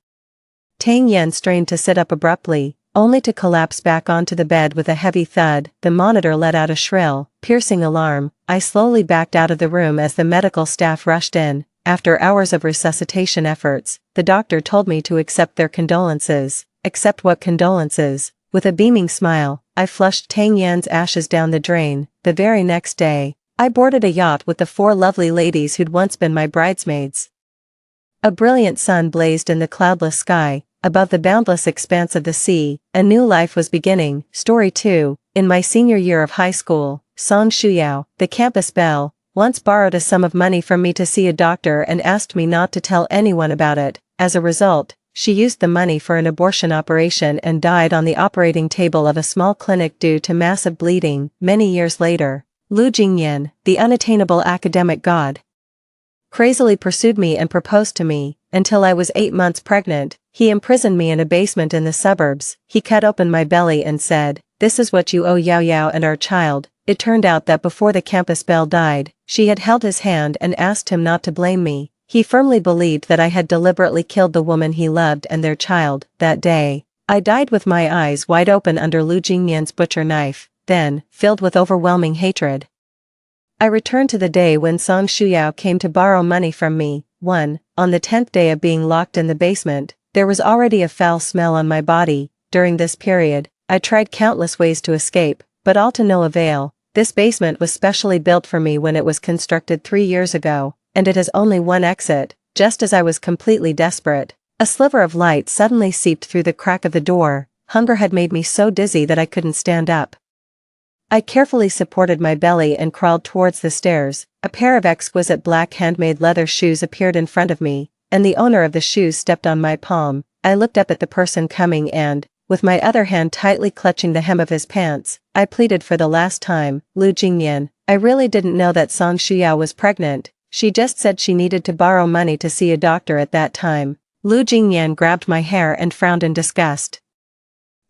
Tang Yan strained to sit up abruptly, only to collapse back onto the bed with a heavy thud. The monitor let out a shrill, piercing alarm. I slowly backed out of the room as the medical staff rushed in. After hours of resuscitation efforts, the doctor told me to accept their condolences. Accept what condolences? With a beaming smile, I flushed Tang Yan's ashes down the drain. The very next day, I boarded a yacht with the 4 lovely ladies who'd once been my bridesmaids. A brilliant sun blazed in the cloudless sky. Above the boundless expanse of the sea, a new life was beginning. Story 2. In my senior year of high school, Song Shuyao, the campus belle, once borrowed a sum of money from me to see a doctor and asked me not to tell anyone about it. As a result, she used the money for an abortion operation and died on the operating table of a small clinic due to massive bleeding. Many years later, Lu Jingyan, the unattainable academic god, crazily pursued me and proposed to me. Until I was 8 months pregnant, he imprisoned me in a basement in the suburbs. He cut open my belly and said, "This is what you owe Yao Yao and our child." It turned out that before the campus belle died, she had held his hand and asked him not to blame me. He firmly believed that I had deliberately killed the woman he loved and their child. That day, I died with my eyes wide open under Lu Jingyan's butcher knife. Then, filled with overwhelming hatred, I returned to the day when Song Shuyao came to borrow money from me. 1. On the 10th day of being locked in the basement, there was already a foul smell on my body. During this period, I tried countless ways to escape, but all to no avail. This basement was specially built for me when it was constructed 3 years ago, and it has only one exit. Just as I was completely desperate, a sliver of light suddenly seeped through the crack of the door. Hunger had made me so dizzy that I couldn't stand up. I carefully supported my belly and crawled towards the stairs. A pair of exquisite black handmade leather shoes appeared in front of me, and the owner of the shoes stepped on my palm. I looked up at the person coming and, with my other hand tightly clutching the hem of his pants, I pleaded for the last time, "Lu Jingyan, I really didn't know that Song Shuyao was pregnant. She just said she needed to borrow money to see a doctor at that time." Lu Jingyan grabbed my hair and frowned in disgust,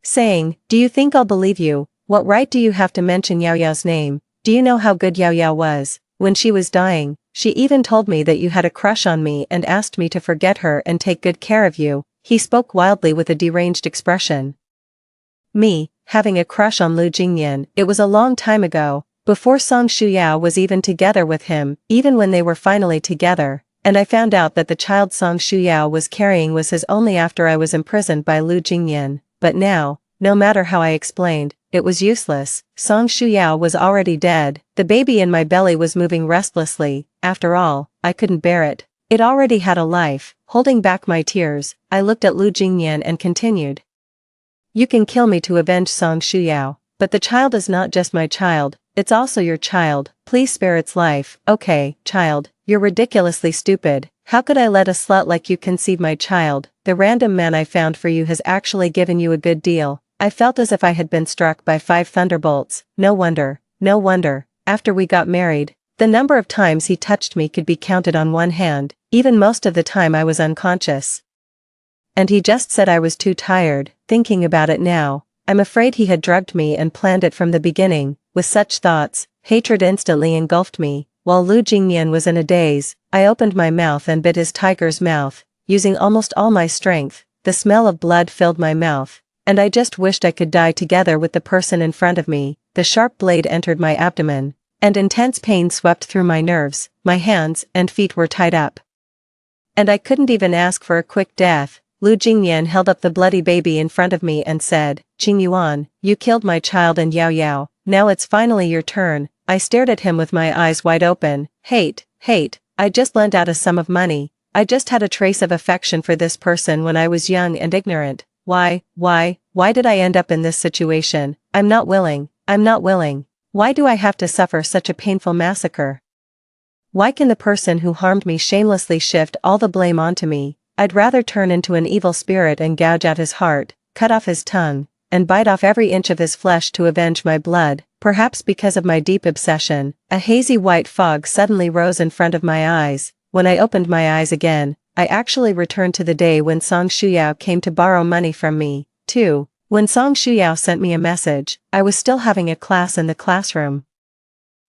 saying, "Do you think I'll believe you? What right do you have to mention Yao Yao's name? Do you know how good Yao Yao was? When she was dying, she even told me that you had a crush on me and asked me to forget her and take good care of you." He spoke wildly with a deranged expression. Me, having a crush on Lu Jingyan, it was a long time ago, before Song Shuyao was even together with him, even when they were finally together, and I found out that the child Song Shuyao was carrying was his only after I was imprisoned by Lu Jingyan. But now, no matter how I explained, it was useless. Song Shuyao was already dead. The baby in my belly was moving restlessly. After all, I couldn't bear it. It already had a life. Holding back my tears, I looked at Lu Jingyan and continued. "You can kill me to avenge Song Shuyao, but the child is not just my child, it's also your child. Please spare its life." "Okay, child, you're ridiculously stupid. How could I let a slut like you conceive my child? The random man I found for you has actually given you a good deal." I felt as if I had been struck by 5 thunderbolts. No wonder. After we got married, the number of times he touched me could be counted on one hand, even most of the time I was unconscious. And he just said I was too tired. Thinking about it now, I'm afraid he had drugged me and planned it from the beginning. With such thoughts, hatred instantly engulfed me. While Lu Jingyan was in a daze, I opened my mouth and bit his tiger's mouth. using almost all my strength. The smell of blood filled my mouth, and I just wished I could die together with the person in front of me. The sharp blade entered my abdomen, and intense pain swept through my nerves. My hands and feet were tied up, and I couldn't even ask for a quick death. Lu Jingyan held up the bloody baby in front of me and said, "Qingyuan, you killed my child and Yao Yao, now it's finally your turn." I stared at him with my eyes wide open. Hate. I just lent out a sum of money. I just had a trace of affection for this person when I was young and ignorant. Why did I end up in this situation? I'm not willing. Why do I have to suffer such a painful massacre? Why can the person who harmed me shamelessly shift all the blame onto me? I'd rather turn into an evil spirit and gouge out his heart, cut off his tongue, and bite off every inch of his flesh to avenge my blood. Perhaps because of my deep obsession, a hazy white fog suddenly rose in front of my eyes. When I opened my eyes again, I actually returned to the day when Song Shuyao came to borrow money from me. 2. When Song Shuyao sent me a message, I was still having a class in the classroom.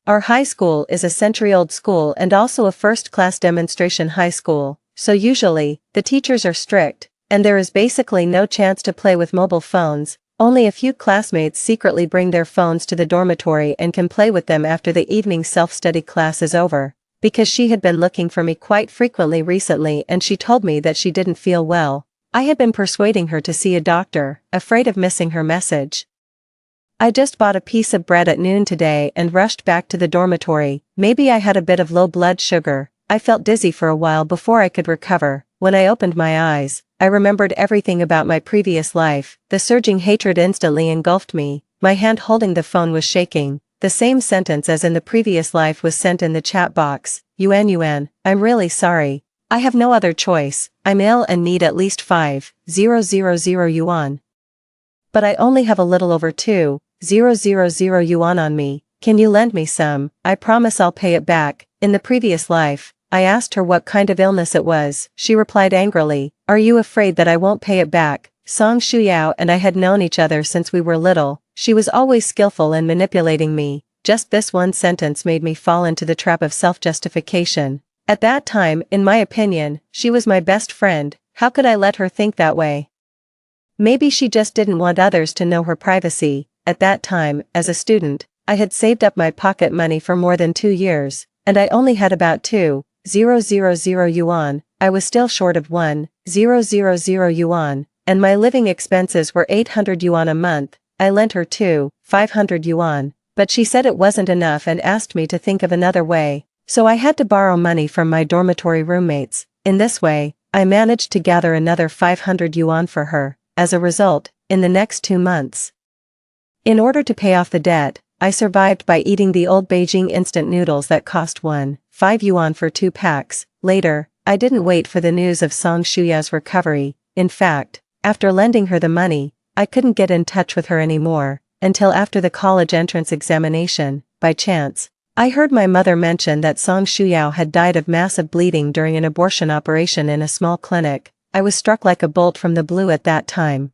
Our high school is a century-old school and also a first-class demonstration high school, so usually, the teachers are strict, and there is basically no chance to play with mobile phones. Only a few classmates secretly bring their phones to the dormitory and can play with them after the evening self-study class is over. Because she had been looking for me quite frequently recently and she told me that she didn't feel well. I had been persuading her to see a doctor, afraid of missing her message. I just bought a piece of bread at noon today and rushed back to the dormitory. Maybe I had a bit of low blood sugar. I felt dizzy for a while before I could recover. When I opened my eyes, I remembered everything about my previous life. The surging hatred instantly engulfed me. My hand holding the phone was shaking. The same sentence as in the previous life was sent in the chat box. Yuan, I'm really sorry. I have no other choice. I'm ill and need at least 5,000 yuan. But I only have a little over 2,000 yuan on me. Can you lend me some? I promise I'll pay it back. In the previous life, I asked her what kind of illness it was. She replied angrily, "Are you afraid that I won't pay it back?" Song Shuyao and I had known each other since we were little. She was always skillful in manipulating me. Just this one sentence made me fall into the trap of self-justification. At that time, in my opinion, she was my best friend. How could I let her think that way? Maybe she just didn't want others to know her privacy. At that time, as a student, I had saved up my pocket money for more than 2 years, and I only had about 2,000 yuan. I was still short of 1,000 yuan, and my living expenses were 800 yuan a month. I lent her 500 yuan, but she said it wasn't enough and asked me to think of another way, so I had to borrow money from my dormitory roommates. In this way, I managed to gather another 500 yuan for her. As a result, in the next 2 months, in order to pay off the debt, I survived by eating the old Beijing instant noodles that cost 5 yuan for 2 packs. Later, I didn't wait for the news of Song Shuya's recovery. In fact, after lending her the money, I couldn't get in touch with her anymore, until after the college entrance examination. By chance, I heard my mother mention that Song Shuyao had died of massive bleeding during an abortion operation in a small clinic. I was struck like a bolt from the blue at that time.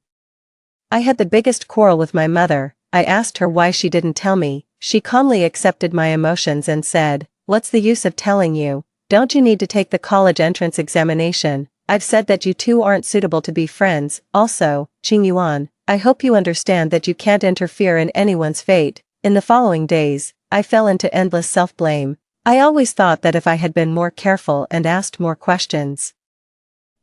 I had the biggest quarrel with my mother. I asked her why she didn't tell me. She calmly accepted my emotions and said, "What's the use of telling you? Don't you need to take the college entrance examination? I've said that you two aren't suitable to be friends. Also, Qingyuan, I hope you understand that you can't interfere in anyone's fate." In the following days, I fell into endless self-blame. I always thought that if I had been more careful and asked more questions,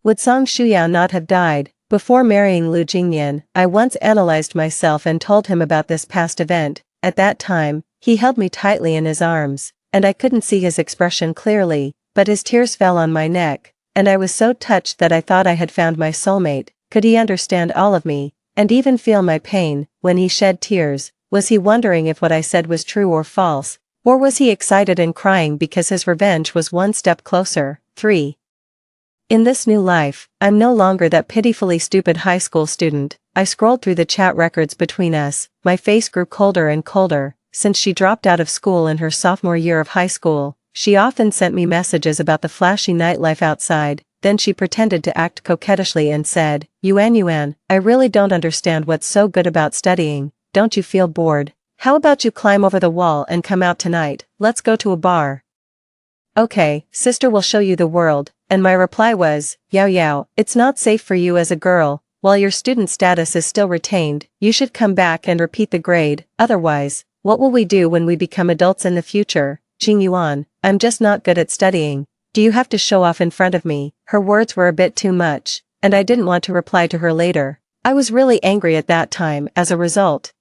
would Song Shuyao not have died? Before marrying Lu Jingyan, I once analyzed myself and told him about this past event. At that time, he held me tightly in his arms, and I couldn't see his expression clearly, but his tears fell on my neck, and I was so touched that I thought I had found my soulmate. Could he understand all of me, and even feel my pain? When he shed tears, was he wondering if what I said was true or false, or was he excited and crying because his revenge was one step closer? 3. In this new life, I'm no longer that pitifully stupid high school student. I scrolled through the chat records between us. My face grew colder and colder. Since she dropped out of school in her sophomore year of high school, she often sent me messages about the flashy nightlife outside. Then she pretended to act coquettishly and said, Yuan, I really don't understand what's so good about studying. Don't you feel bored? How about you climb over the wall and come out tonight? Let's go to a bar. Okay, sister will show you the world. and my reply was, Yao Yao, it's not safe for you as a girl, while your student status is still retained, you should come back and repeat the grade, otherwise, what will we do when we become adults in the future? Jing Yuan, I'm just not good at studying. Do you have to show off in front of me? Her words were a bit too much, and I didn't want to reply to her later. I was really angry at that time as a result.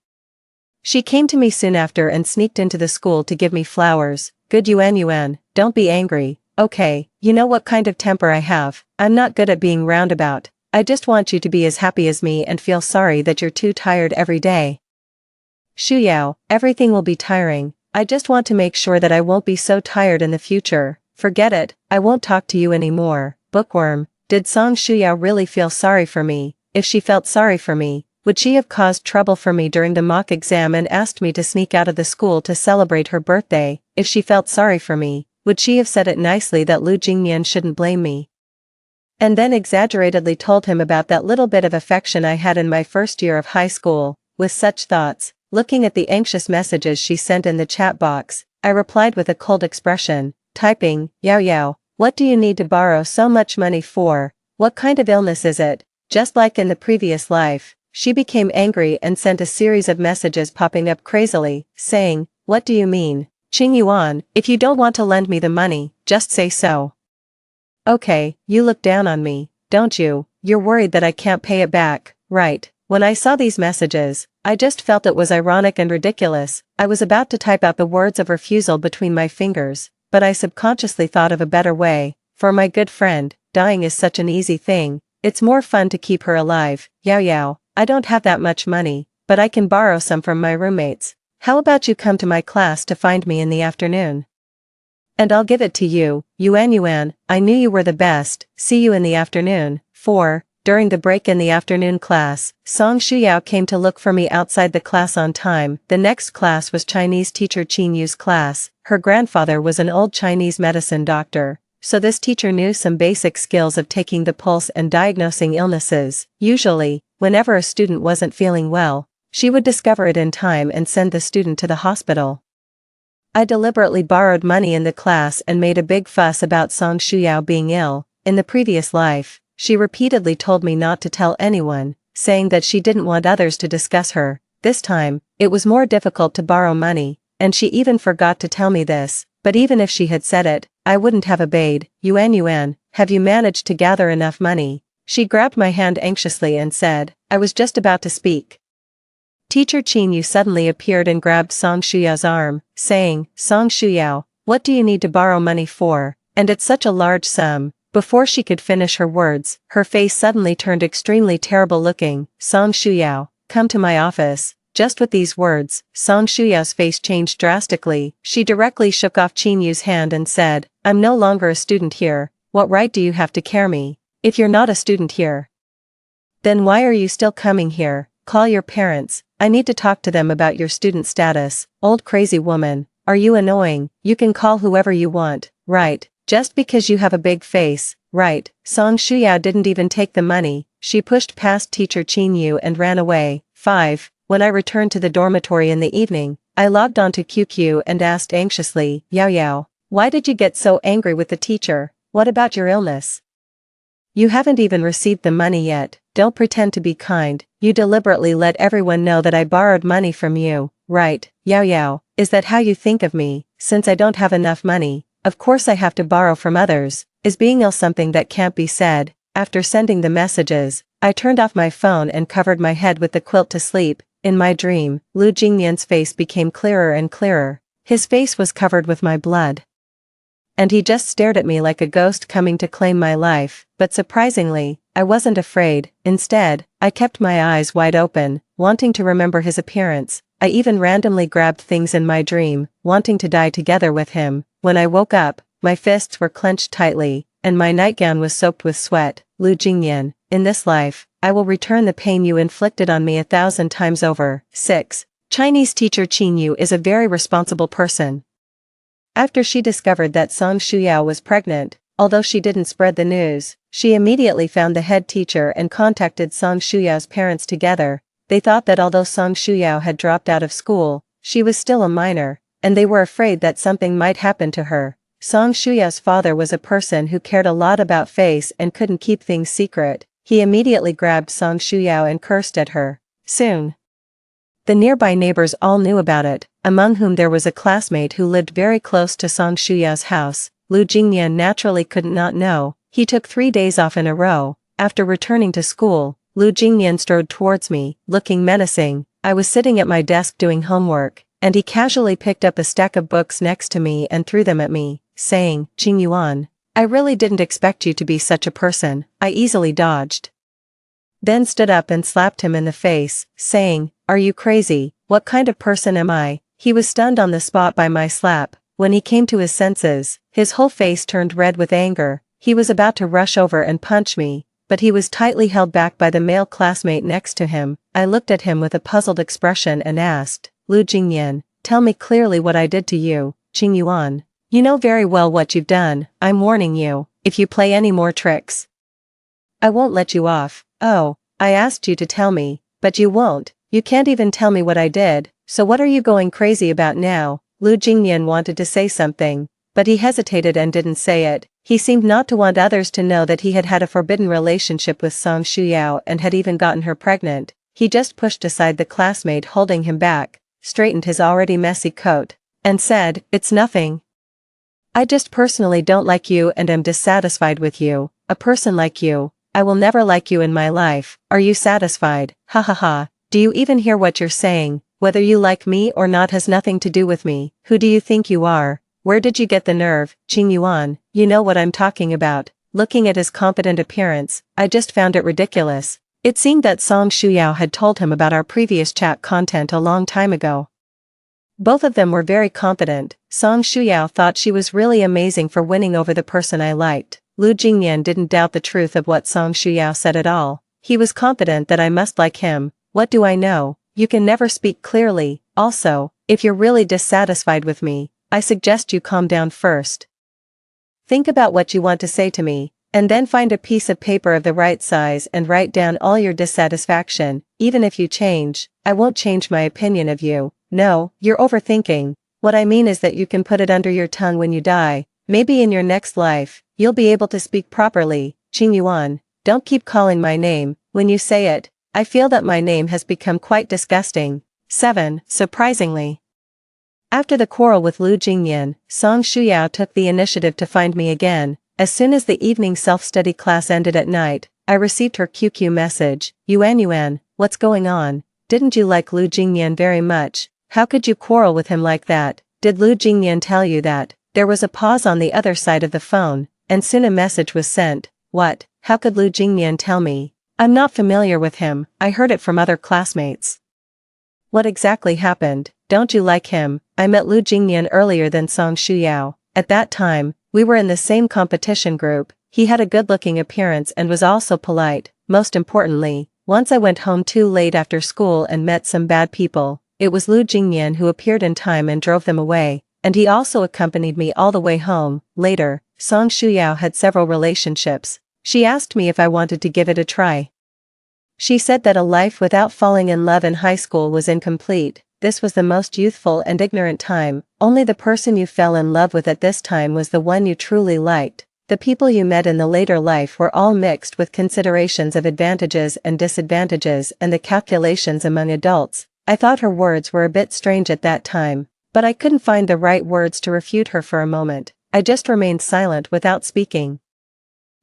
She came to me soon after and sneaked into the school to give me flowers. Good Yuan, don't be angry, okay, you know what kind of temper I have, I'm not good at being roundabout. I just want you to be as happy as me and feel sorry that you're too tired every day. Shu Yao, everything will be tiring, I just want to make sure that I won't be so tired in the future. Forget it, I won't talk to you anymore. Bookworm, did Song Shu Yao really feel sorry for me? If she felt sorry for me, would she have caused trouble for me during the mock exam and asked me to sneak out of the school to celebrate her birthday? If she felt sorry for me, would she have said it nicely that Lu Jingyan shouldn't blame me? And then exaggeratedly told him about that little bit of affection I had in my first year of high school. With such thoughts, looking at the anxious messages she sent in the chat box, I replied with a cold expression, typing, Yao Yao, what do you need to borrow so much money for? What kind of illness is it? Just like in the previous life, she became angry and sent a series of messages popping up crazily, saying, what do you mean? Qing Yuan, if you don't want to lend me the money, just say so. Okay, you look down on me, don't you? You're worried that I can't pay it back, right? When I saw these messages, I just felt it was ironic and ridiculous. I was about to type out the words of refusal between my fingers, but I subconsciously thought of a better way. For my good friend, dying is such an easy thing, it's more fun to keep her alive. Yao Yao, I don't have that much money, but I can borrow some from my roommates. How about you come to my class to find me in the afternoon? And I'll give it to you. Yuan, I knew you were the best. See you in the afternoon. 4. During the break in the afternoon class, Song Shuyao came to look for me outside the class on time. The next class was Chinese teacher Qin Yu's class. Her grandfather was an old Chinese medicine doctor, so this teacher knew some basic skills of taking the pulse and diagnosing illnesses. Usually, whenever a student wasn't feeling well, she would discover it in time and send the student to the hospital. I deliberately borrowed money in the class and made a big fuss about Song Shuyao being ill. In the previous life, she repeatedly told me not to tell anyone, saying that she didn't want others to discuss her. This time, it was more difficult to borrow money, and she even forgot to tell me this, but even if she had said it, I wouldn't have obeyed. Yuan, have you managed to gather enough money? She grabbed my hand anxiously and said, I was just about to speak. Teacher Qin Yu suddenly appeared and grabbed Song Shuyao's arm, saying, Song Shuyao, what do you need to borrow money for? And it's such a large sum. Before she could finish her words, her face suddenly turned extremely terrible looking. Song Shuyao, come to my office. Just with these words, Song Shuyao's face changed drastically. She directly shook off Qin Yu's hand and said, I'm no longer a student here. What right do you have to care me? If you're not a student here, then why are you still coming here? Call your parents. I need to talk to them about your student status. Old crazy woman, are you annoying? You can call whoever you want, right? Just because you have a big face, right? Song Shuyao didn't even take the money. She pushed past teacher Qin Yu and ran away. 5. When I returned to the dormitory in the evening, I logged onto QQ and asked anxiously, Yao Yao, why did you get so angry with the teacher? What about your illness? You haven't even received the money yet. Don't pretend to be kind. You deliberately let everyone know that I borrowed money from you, right? Yao Yao, is that how you think of me? Since I don't have enough money, of course I have to borrow from others. Is being ill something that can't be said? After sending the messages, I turned off my phone and covered my head with the quilt to sleep. In my dream, Lu Jingyan's face became clearer and clearer. His face was covered with my blood, and he just stared at me like a ghost coming to claim my life. But surprisingly, I wasn't afraid. Instead, I kept my eyes wide open, wanting to remember his appearance. I even randomly grabbed things in my dream, wanting to die together with him. When I woke up, my fists were clenched tightly, and my nightgown was soaked with sweat. Lu Jingyan, in this life, I will return the pain you inflicted on me 1,000 times over. 6. Chinese teacher Qin Yu is a very responsible person. After she discovered that Song Shuyao was pregnant, although she didn't spread the news, she immediately found the head teacher and contacted Song Shuyao's parents together. They thought that although Song Shuyao had dropped out of school, she was still a minor, and they were afraid that something might happen to her. Song Shuya's father was a person who cared a lot about face and couldn't keep things secret. He immediately grabbed Song Shuya and cursed at her. Soon, the nearby neighbors all knew about it, among whom there was a classmate who lived very close to Song Shuya's house. Lu Jingyan naturally couldn't not know. He took 3 days off in a row. After returning to school, Lu Jingyan strode towards me, looking menacing. I was sitting at my desk doing homework, and he casually picked up a stack of books next to me and threw them at me, saying, "Jing Yuan, I really didn't expect you to be such a person." I easily dodged, then stood up and slapped him in the face, saying, "Are you crazy? What kind of person am I?" He was stunned on the spot by my slap. When he came to his senses, his whole face turned red with anger. He was about to rush over and punch me, but he was tightly held back by the male classmate next to him. I looked at him with a puzzled expression and asked, "Lu Jingyan, tell me clearly what I did to you." "Jing Yuan, you know very well what you've done. I'm warning you, if you play any more tricks, I won't let you off." "Oh, I asked you to tell me, but you won't. You can't even tell me what I did, so what are you going crazy about now?" Lu Jingyan wanted to say something, but he hesitated and didn't say it. He seemed not to want others to know that he had had a forbidden relationship with Song Shuyao and had even gotten her pregnant. He just pushed aside the classmate holding him back, straightened his already messy coat, and said, "It's nothing. I just personally don't like you and am dissatisfied with you. A person like you, I will never like you in my life. Are you satisfied? Ha ha ha. Do you even hear what you're saying? Whether you like me or not has nothing to do with me. Who do you think you are? Where did you get the nerve? Jing Yuan, you know what I'm talking about." Looking at his confident appearance, I just found it ridiculous. It seemed that Song Shuyao had told him about our previous chat content a long time ago. Both of them were very confident. Song Shuyao thought she was really amazing for winning over the person I liked. Lu Jingyan didn't doubt the truth of what Song Shuyao said at all. He was confident that I must like him. What do I know? You can never speak clearly. Also, if you're really dissatisfied with me, I suggest you calm down first. Think about what you want to say to me, and then find a piece of paper of the right size and write down all your dissatisfaction. Even if you change, I won't change my opinion of you. No, you're overthinking. What I mean is that you can put it under your tongue when you die. Maybe in your next life, you'll be able to speak properly. Jing Yuan, don't keep calling my name. When you say it, I feel that my name has become quite disgusting." 7. Surprisingly, after the quarrel with Lu Jingyan, Song Shuyao took the initiative to find me again. As soon as the evening self-study class ended at night, I received her QQ message. Yuan, what's going on? Didn't you like Lu Jingyan very much? How could you quarrel with him like that? Did Lu Jingyan tell you that?" There was a pause on the other side of the phone, and soon a message was sent. "What? How could Lu Jingyan tell me? I'm not familiar with him. I heard it from other classmates." "What exactly happened? Don't you like him?" "I met Lu Jingyan earlier than Song Shuyao. At that time, we were in the same competition group. He had a good-looking appearance and was also polite. Most importantly, once I went home too late after school and met some bad people. It was Lu Jingyan who appeared in time and drove them away, and he also accompanied me all the way home." Later, Song Shuyao had several relationships. She asked me if I wanted to give it a try. She said that a life without falling in love in high school was incomplete. This was the most youthful and ignorant time. Only the person you fell in love with at this time was the one you truly liked. The people you met in the later life were all mixed with considerations of advantages and disadvantages and the calculations among adults. I thought her words were a bit strange at that time, but I couldn't find the right words to refute her for a moment. I just remained silent without speaking.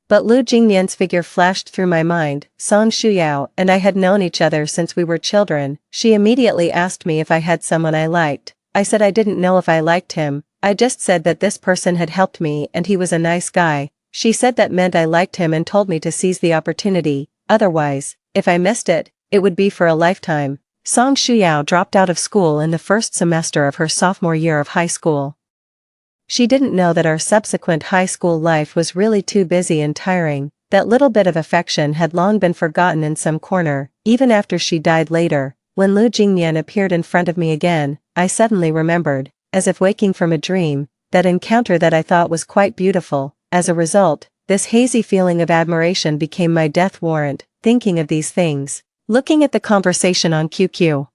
But Lu Jingyan's figure flashed through my mind. Song Shuyao and I had known each other since we were children. She immediately asked me if I had someone I liked. I said I didn't know if I liked him. I just said that this person had helped me and he was a nice guy. She said that meant I liked him and told me to seize the opportunity. Otherwise, if I missed it, it would be for a lifetime. Song Shuyao dropped out of school in the first semester of her sophomore year of high school. She didn't know that our subsequent high school life was really too busy and tiring. That little bit of affection had long been forgotten in some corner, even after she died later. When Lu Jingyan appeared in front of me again, I suddenly remembered, as if waking from a dream, that encounter that I thought was quite beautiful. As a result, this hazy feeling of admiration became my death warrant. Thinking of these things, looking at the conversation on QQ,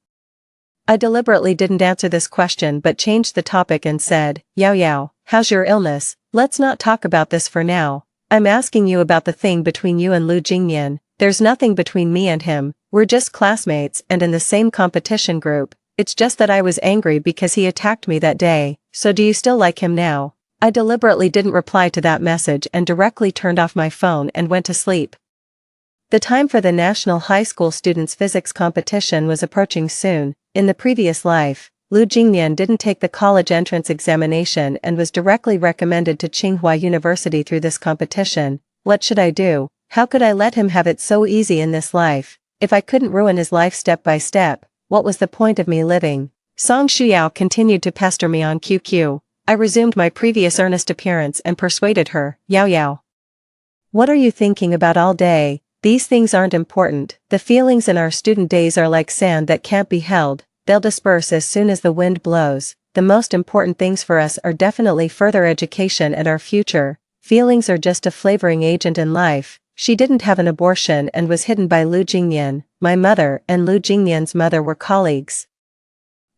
I deliberately didn't answer this question but changed the topic and said, "Yao Yao, how's your illness? Let's not talk about this for now. I'm asking you about the thing between you and Lu Jingyan. There's nothing between me and him, we're just classmates and in the same competition group. It's just that I was angry because he attacked me that day, so do you still like him now? I deliberately didn't reply to that message and directly turned off my phone and went to sleep. The time for the National High School Students' Physics competition was approaching soon. In the previous life, Lu Jingyan didn't take the college entrance examination and was directly recommended to Tsinghua University through this competition. What should I do? How could I let him have it so easy in this life? If I couldn't ruin his life step by step, what was the point of me living? Song Shuyao continued to pester me on QQ. I resumed my previous earnest appearance and persuaded her, Yao Yao. What are you thinking about all day? These things aren't important. The feelings in our student days are like sand that can't be held. They'll disperse as soon as the wind blows. The most important things for us are definitely further education and our future. Feelings are just a flavoring agent in life. She didn't have an abortion and was hidden by Lu Jingyan. My mother and Lu Jingyan's mother were colleagues.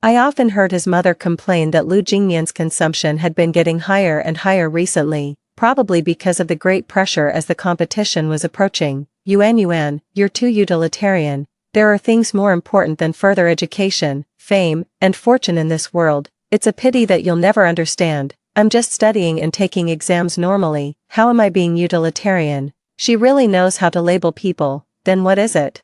I often heard his mother complain that Lu Jingyan's consumption had been getting higher and higher recently, probably because of the great pressure as the competition was approaching. Yuan, you're too utilitarian. There are things more important than further education, fame, and fortune in this world. It's a pity that you'll never understand. I'm just studying and taking exams normally. How am I being utilitarian? She really knows how to label people. Then what is it?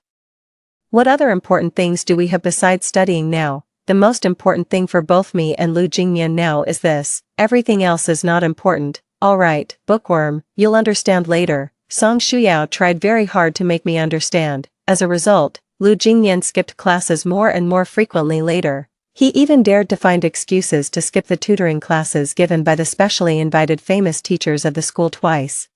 What other important things do we have besides studying now? The most important thing for both me and Lu Jingyan now is this. Everything else is not important. Alright, bookworm, you'll understand later. Song Shuyao tried very hard to make me understand. As a result, Lu Jingyan skipped classes more and more frequently later. He even dared to find excuses to skip the tutoring classes given by the specially invited famous teachers of the school twice.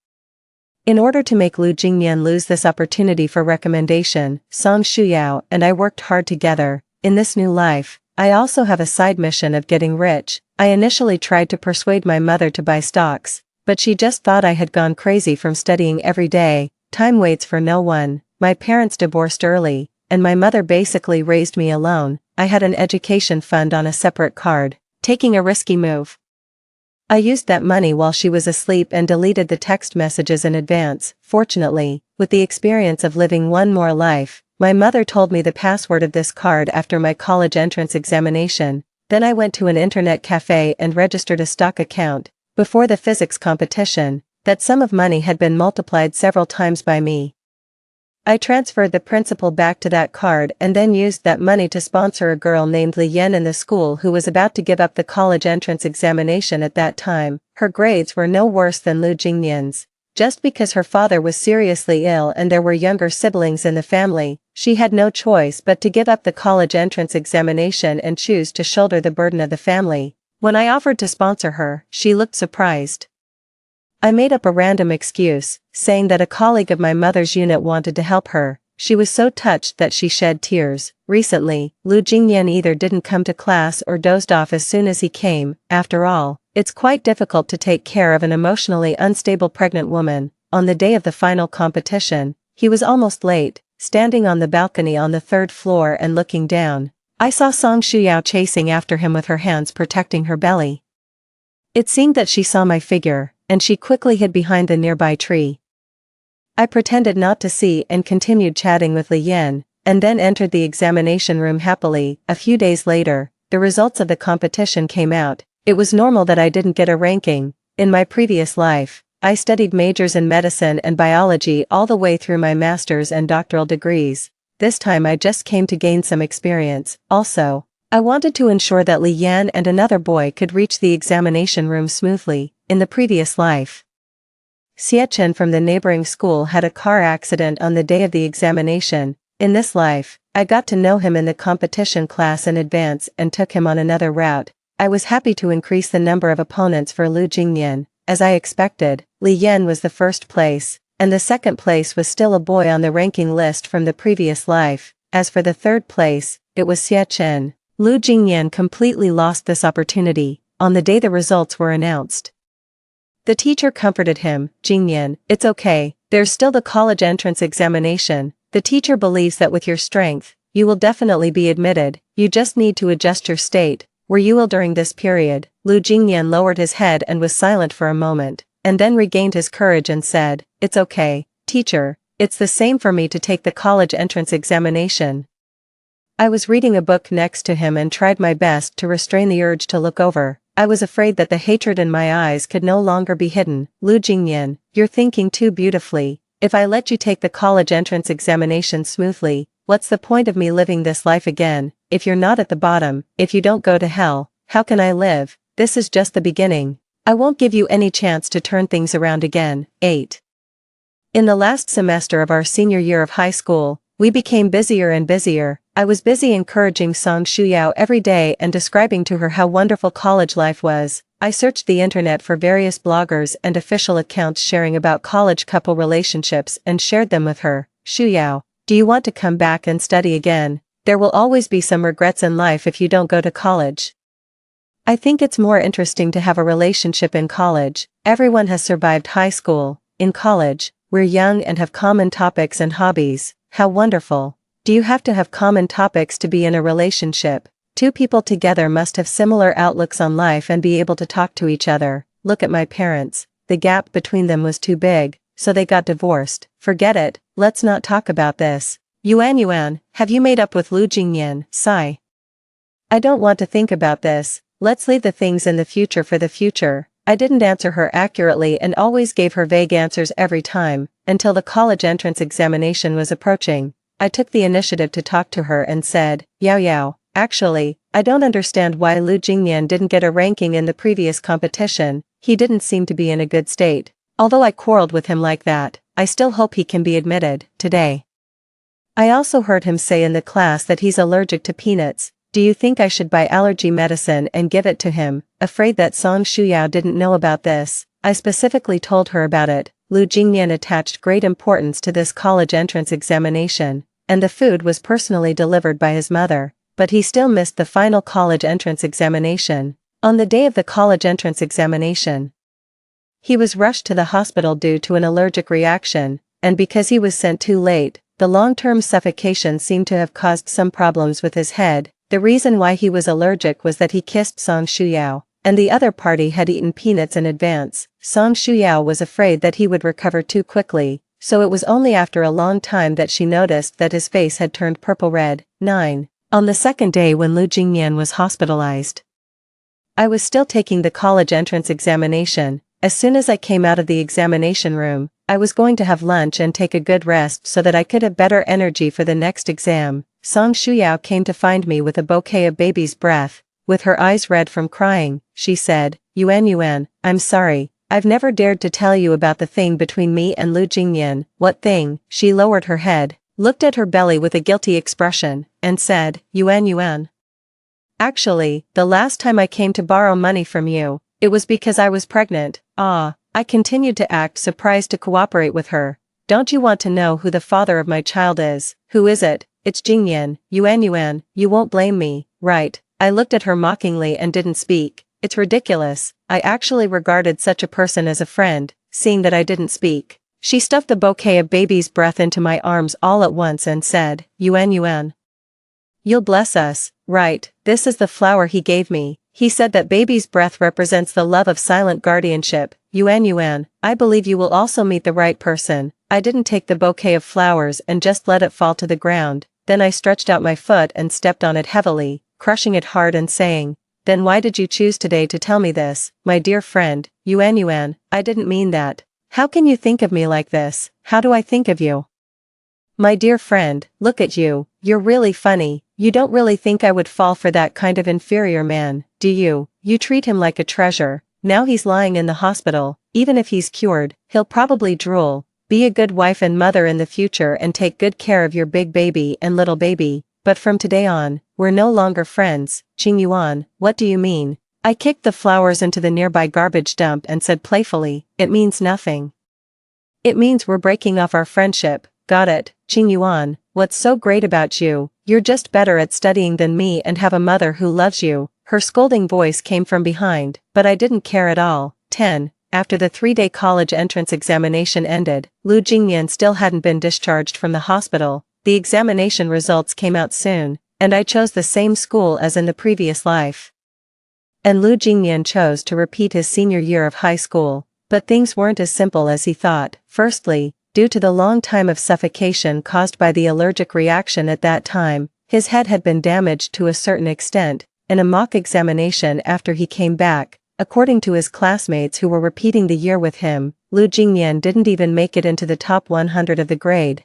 In order to make Lu Jingyan lose this opportunity for recommendation, Song Shuyao and I worked hard together. In this new life, I also have a side mission of getting rich. I initially tried to persuade my mother to buy stocks, but she just thought I had gone crazy from studying every day. Time waits for no one. My parents divorced early, and my mother basically raised me alone. I had an education fund on a separate card, taking a risky move. I used that money while she was asleep and deleted the text messages in advance. Fortunately, with the experience of living one more life, my mother told me the password of this card after my college entrance examination. Then I went to an internet cafe and registered a stock account. Before the physics competition, that sum of money had been multiplied several times by me. I transferred the principal back to that card and then used that money to sponsor a girl named Li Yan in the school who was about to give up the college entrance examination at that time. Her grades were no worse than Lu Jingyan's. Just because her father was seriously ill and there were younger siblings in the family, she had no choice but to give up the college entrance examination and choose to shoulder the burden of the family. When I offered to sponsor her, she looked surprised. I made up a random excuse, saying that a colleague of my mother's unit wanted to help her. She was so touched that she shed tears. Recently, Lu Jingyan either didn't come to class or dozed off as soon as he came. After all, it's quite difficult to take care of an emotionally unstable pregnant woman. On the day of the final competition, he was almost late, standing on the balcony on the third floor and looking down. I saw Song Shuyao chasing after him with her hands protecting her belly. It seemed that she saw my figure, and she quickly hid behind the nearby tree. I pretended not to see and continued chatting with Li Yan, and then entered the examination room happily. A few days later, the results of the competition came out. It was normal that I didn't get a ranking. In my previous life, I studied majors in medicine and biology all the way through my master's and doctoral degrees. This time I just came to gain some experience. Also, I wanted to ensure that Li Yan and another boy could reach the examination room smoothly. In the previous life, Xie Chen from the neighboring school had a car accident on the day of the examination. In this life, I got to know him in the competition class in advance and took him on another route. I was happy to increase the number of opponents for Lu Jingyan. As I expected, Li Yan was the first place, and the second place was still a boy on the ranking list from the previous life. As for the third place, it was Xie Chen. Lu Jingyan completely lost this opportunity. On the day the results were announced, the teacher comforted him. Jingyan, it's okay, there's still the college entrance examination. The teacher believes that with your strength, you will definitely be admitted. You just need to adjust your state. Were you ill during this period? Lu Jingyan lowered his head and was silent for a moment, and then regained his courage and said, "It's okay, teacher. It's the same for me to take the college entrance examination." I was reading a book next to him and tried my best to restrain the urge to look over. I was afraid that the hatred in my eyes could no longer be hidden. Lu Jingyan, you're thinking too beautifully. If I let you take the college entrance examination smoothly, what's the point of me living this life again? If you're not at the bottom, if you don't go to hell, how can I live? This is just the beginning. I won't give you any chance to turn things around again. 8. In the last semester of our senior year of high school, we became busier and busier. I was busy encouraging Song Shuyao every day and describing to her how wonderful college life was. I searched the internet for various bloggers and official accounts sharing about college couple relationships and shared them with her. "Shuyao, do you want to come back and study again? There will always be some regrets in life if you don't go to college. I think it's more interesting to have a relationship in college. Everyone has survived high school. In college, we're young and have common topics and hobbies. How wonderful. Do you have to have common topics to be in a relationship? Two people together must have similar outlooks on life and be able to talk to each other. Look at my parents. The gap between them was too big, so they got divorced. Forget it, let's not talk about this. Yuan, have you made up with Lu Jingyan? Sigh. I don't want to think about this. Let's leave the things in the future for the future. I didn't answer her accurately and always gave her vague answers every time, until the college entrance examination was approaching. I took the initiative to talk to her and said, Yao, actually, I don't understand why Lu Jingyan didn't get a ranking in the previous competition. He didn't seem to be in a good state. Although I quarreled with him like that, I still hope he can be admitted, today. I also heard him say in the class that he's allergic to peanuts. Do you think I should buy allergy medicine and give it to him? Afraid that Song Shuyao didn't know about this, I specifically told her about it. Lu Jingyan attached great importance to this college entrance examination, and the food was personally delivered by his mother, but he still missed the final college entrance examination. On the day of the college entrance examination, he was rushed to the hospital due to an allergic reaction, and because he was sent too late, the long-term suffocation seemed to have caused some problems with his head. The reason why he was allergic was that he kissed Song Shuyao, and the other party had eaten peanuts in advance. Song Shuyao was afraid that he would recover too quickly, so it was only after a long time that she noticed that his face had turned purple-red. 9. On the second day when Lu Jingyan was hospitalized, I was still taking the college entrance examination. As soon as I came out of the examination room, I was going to have lunch and take a good rest so that I could have better energy for the next exam. Song Shuyao came to find me with a bouquet of baby's breath. With her eyes red from crying, she said, Yuan, I'm sorry, I've never dared to tell you about the thing between me and Lu Jingyan. What thing? She lowered her head, looked at her belly with a guilty expression, and said, Yuan. Actually, the last time I came to borrow money from you, it was because I was pregnant. I continued to act surprised to cooperate with her. Don't you want to know who the father of my child is? Who is it? It's Jingyan. Yuan, you won't blame me, right? I looked at her mockingly and didn't speak. It's ridiculous. I actually regarded such a person as a friend, seeing that I didn't speak. She stuffed the bouquet of baby's breath into my arms all at once and said, Yuan. You'll bless us, right? This is the flower he gave me. He said that baby's breath represents the love of silent guardianship. Yuan, I believe you will also meet the right person. I didn't take the bouquet of flowers and just let it fall to the ground. Then I stretched out my foot and stepped on it heavily, crushing it hard and saying, Then why did you choose today to tell me this, my dear friend? Yuan, I didn't mean that. How can you think of me like this? How do I think of you? My dear friend, look at you, you're really funny. You don't really think I would fall for that kind of inferior man, do you? You treat him like a treasure. Now he's lying in the hospital. Even if he's cured, he'll probably drool. Be a good wife and mother in the future and take good care of your big baby and little baby. But from today on, we're no longer friends. Yuan, what do you mean? I kicked the flowers into the nearby garbage dump and said playfully, It means nothing. It means we're breaking off our friendship. Got it, Yuan. What's so great about you? You're just better at studying than me and have a mother who loves you. Her scolding voice came from behind, but I didn't care at all. 10. After the 3-day college entrance examination ended, Lu Jingyan still hadn't been discharged from the hospital. The examination results came out soon, and I chose the same school as in the previous life. and Lu Jingyan chose to repeat his senior year of high school. But things weren't as simple as he thought. Firstly, due to the long time of suffocation caused by the allergic reaction at that time, his head had been damaged to a certain extent. In a mock examination after he came back, according to his classmates who were repeating the year with him, Lu Jingyan didn't even make it into the top 100 of the grade.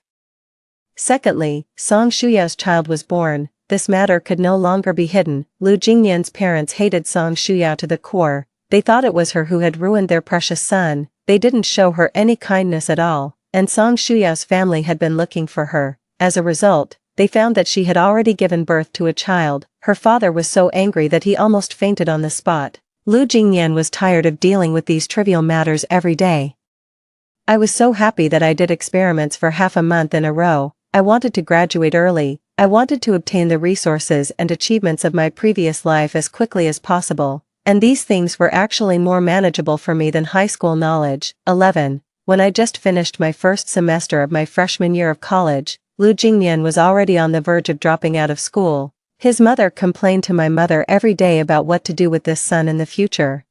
Secondly, Song Shuyao's child was born. This matter could no longer be hidden. Lu Jingyan's parents hated Song Shuyao to the core. They thought it was her who had ruined their precious son. They didn't show her any kindness at all, and Song Shuyao's family had been looking for her. As a result, they found that she had already given birth to a child. Her father was so angry that he almost fainted on the spot. Lu Jingyan was tired of dealing with these trivial matters every day. I was so happy that I did experiments for half a month in a row. I wanted to graduate early. I wanted to obtain the resources and achievements of my previous life as quickly as possible, and these things were actually more manageable for me than high school knowledge. 11. When I just finished my first semester of my freshman year of college, Lu Jingyan was already on the verge of dropping out of school. His mother complained to my mother every day about what to do with this son in the future.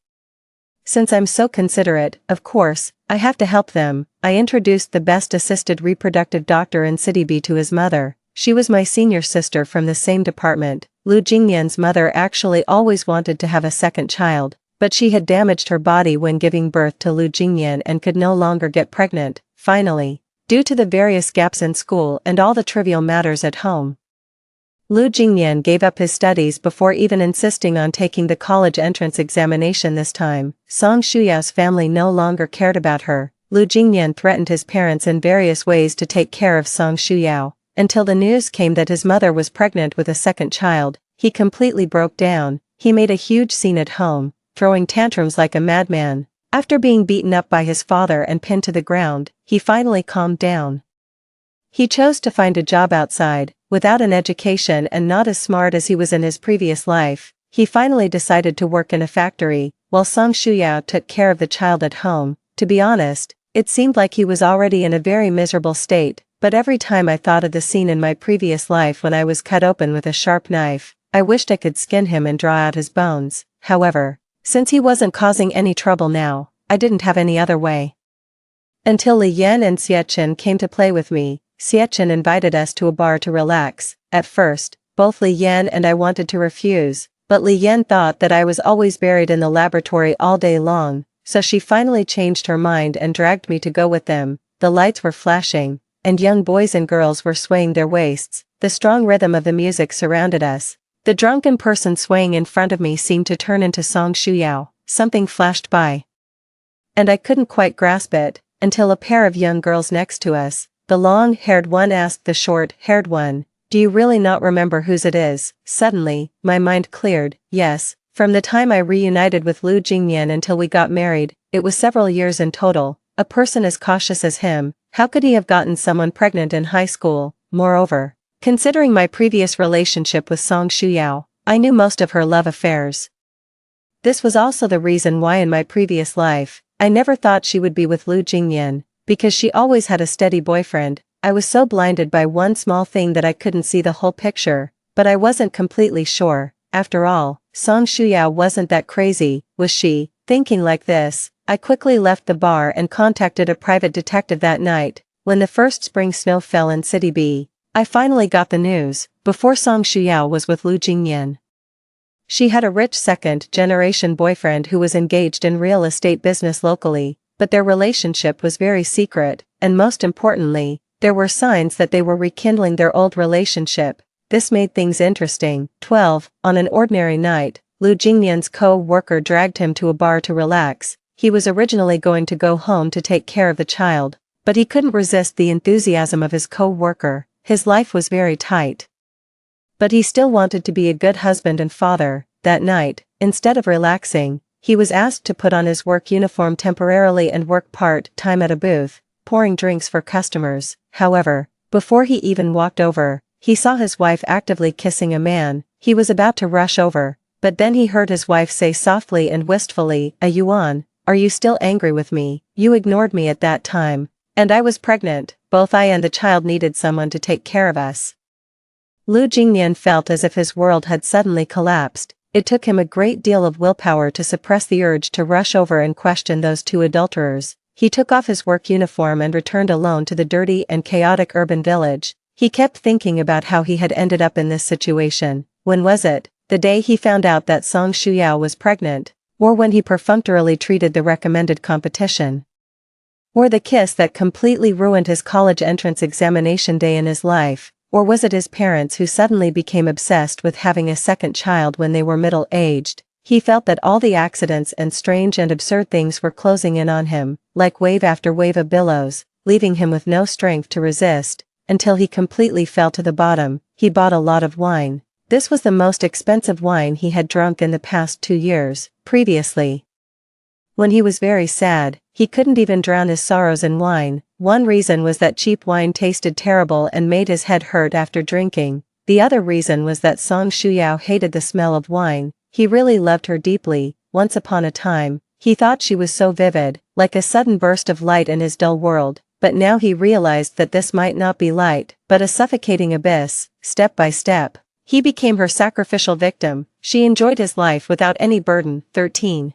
Since I'm so considerate, of course, I have to help them. I introduced the best assisted reproductive doctor in City B to his mother. She was my senior sister from the same department. Lu Jingyan's mother actually always wanted to have a second child, but she had damaged her body when giving birth to Lu Jingyan and could no longer get pregnant. Finally, due to the various gaps in school and all the trivial matters at home, Lu Jingyan gave up his studies before even insisting on taking the college entrance examination this time. Song Shuyao's family no longer cared about her. Lu Jingyan threatened his parents in various ways to take care of Song Shuyao. Until the news came that his mother was pregnant with a second child, he completely broke down. He made a huge scene at home, throwing tantrums like a madman. After being beaten up by his father and pinned to the ground, he finally calmed down. He chose to find a job outside. Without an education and not as smart as he was in his previous life, he finally decided to work in a factory, while Song Shuyao took care of the child at home. To be honest, it seemed like he was already in a very miserable state, but every time I thought of the scene in my previous life when I was cut open with a sharp knife, I wished I could skin him and draw out his bones. However, since he wasn't causing any trouble now, I didn't have any other way. Until Li Yan and Xiechen came to play with me. Xiechen invited us to a bar to relax. At first, both Li Yan and I wanted to refuse, but Li Yan thought that I was always buried in the laboratory all day long, so she finally changed her mind and dragged me to go with them. The lights were flashing, and young boys and girls were swaying their waists. The strong rhythm of the music surrounded us. The drunken person swaying in front of me seemed to turn into Song Shuyao. Something flashed by, and I couldn't quite grasp it, until a pair of young girls next to us, the long-haired one asked the short-haired one, "Do you really not remember whose it is?" Suddenly, my mind cleared. Yes, from the time I reunited with Lu Jingyan until we got married, it was several years in total. A person as cautious as him, how could he have gotten someone pregnant in high school? Moreover, considering my previous relationship with Song Shuyao, I knew most of her love affairs. This was also the reason why in my previous life, I never thought she would be with Lu Jingyan. Because she always had a steady boyfriend. I was so blinded by one small thing that I couldn't see the whole picture, but I wasn't completely sure. After all, Song Shuyao wasn't that crazy, was she? Thinking like this, I quickly left the bar and contacted a private detective that night. When the first spring snow fell in City B, I finally got the news. Before Song Shuyao was with Lu Jingyan, she had a rich second-generation boyfriend who was engaged in real estate business locally. But their relationship was very secret, and most importantly, there were signs that they were rekindling their old relationship. This made things interesting. 12. On an ordinary night, Lu Jingyan's co-worker dragged him to a bar to relax. He was originally going to go home to take care of the child, but he couldn't resist the enthusiasm of his co-worker. His life was very tight, but he still wanted to be a good husband and father. That night, instead of relaxing, he was asked to put on his work uniform temporarily and work part-time at a booth, pouring drinks for customers. However, before he even walked over, he saw his wife actively kissing a man. He was about to rush over, but then he heard his wife say softly and wistfully, "Yuan, are you still angry with me? You ignored me at that time, and I was pregnant. Both I and the child needed someone to take care of us." Lu Jingyan felt as if his world had suddenly collapsed. It took him a great deal of willpower to suppress the urge to rush over and question those two adulterers. He took off his work uniform and returned alone to the dirty and chaotic urban village. He kept thinking about how he had ended up in this situation. When was it? The day he found out that Song Shuyao was pregnant? Or when he perfunctorily treated the recommended competition? Or the kiss that completely ruined his college entrance examination day in his life? Or was it his parents who suddenly became obsessed with having a second child when they were middle-aged? He felt that all the accidents and strange and absurd things were closing in on him, like wave after wave of billows, leaving him with no strength to resist, until he completely fell to the bottom. He bought a lot of wine. This was the most expensive wine he had drunk in the past 2 years. Previously, when he was very sad, he couldn't even drown his sorrows in wine. One reason was that cheap wine tasted terrible and made his head hurt after drinking. The other reason was that Song Shuyao hated the smell of wine. He really loved her deeply. Once upon a time, he thought she was so vivid, like a sudden burst of light in his dull world, but now he realized that this might not be light, but a suffocating abyss. Step by step, he became her sacrificial victim. She enjoyed his life without any burden. 13.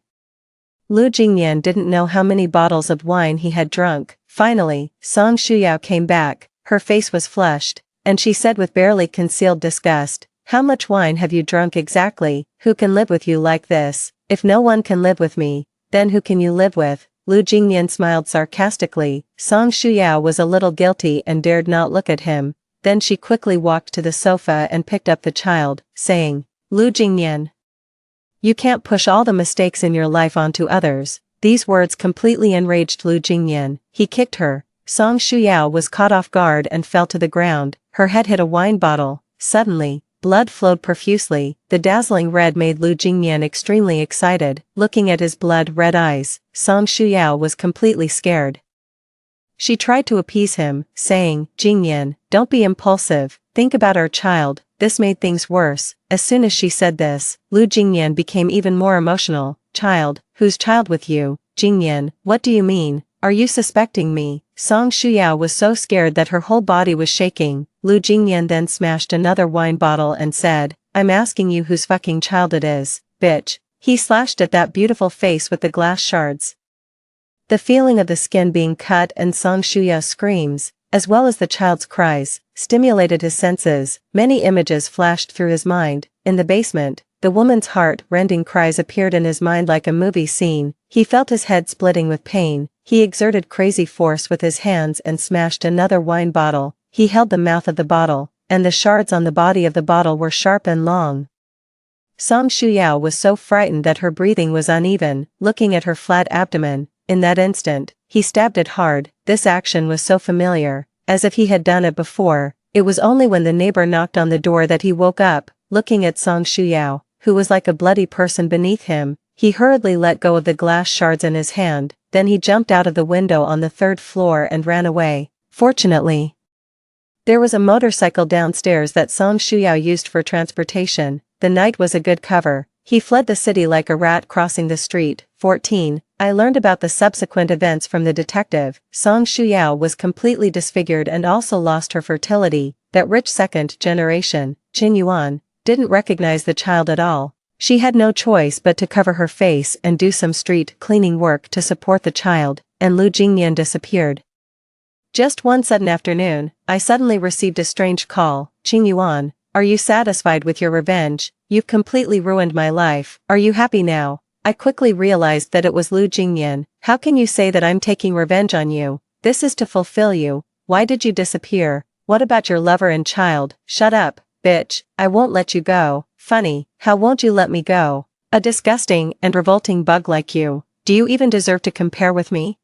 Lu Jingyan didn't know how many bottles of wine he had drunk. Finally, Song Shuyao came back. Her face was flushed, and she said with barely concealed disgust, "How much wine have you drunk exactly? Who can live with you like this? If no one can live with me, then who can you live with?" Lu Jingyan smiled sarcastically. Song Shuyao was a little guilty and dared not look at him. Then she quickly walked to the sofa and picked up the child, saying, "Lu Jingyan, you can't push all the mistakes in your life onto others." These words completely enraged Lu Jingyan. He kicked her. Song Shuyao was caught off guard and fell to the ground. Her head hit a wine bottle. Suddenly, blood flowed profusely. The dazzling red made Lu Jingyan extremely excited. Looking at his blood-red eyes, Song Shuyao was completely scared. She tried to appease him, saying, "Jingyan, don't be impulsive. Think about our child." This made things worse. As soon as she said this, Lu Jingyan became even more emotional. "Child? Whose child with you? Jingyan, what do you mean? Are you suspecting me?" Song Shuyao was so scared that her whole body was shaking. Lu Jingyan then smashed another wine bottle and said, "I'm asking you whose fucking child it is, bitch." He slashed at that beautiful face with the glass shards. The feeling of the skin being cut and Song Shuyao's screams, as well as the child's cries, stimulated his senses. Many images flashed through his mind. In the basement, the woman's heart-rending cries appeared in his mind like a movie scene. He felt his head splitting with pain. He exerted crazy force with his hands and smashed another wine bottle. He held the mouth of the bottle, and the shards on the body of the bottle were sharp and long. Song Shuyao was so frightened that her breathing was uneven. Looking at her flat abdomen, in that instant, he stabbed it hard. This action was so familiar, as if he had done it before. It was only when the neighbor knocked on the door that he woke up. Looking at Song Shuyao, who was like a bloody person beneath him, he hurriedly let go of the glass shards in his hand. Then he jumped out of the window on the 3rd floor and ran away. Fortunately, there was a motorcycle downstairs that Song Shuyao used for transportation. The night was a good cover. He fled the city like a rat crossing the street. 14. I learned about the subsequent events from the detective. Song Shuyao was completely disfigured and also lost her fertility. That rich second generation, Qin Yuan, didn't recognize the child at all. She had no choice but to cover her face and do some street cleaning work to support the child, and Lu Jingyan disappeared. Just one sudden afternoon, I suddenly received a strange call. "Qin Yuan, are you satisfied with your revenge? You've completely ruined my life. Are you happy now?" I quickly realized that it was Lu Jingyan. "How can you say that I'm taking revenge on you? This is to fulfill you. Why did you disappear? What about your lover and child?" "Shut up, bitch, I won't let you go." "Funny, how won't you let me go? A disgusting and revolting bug like you. Do you even deserve to compare with me?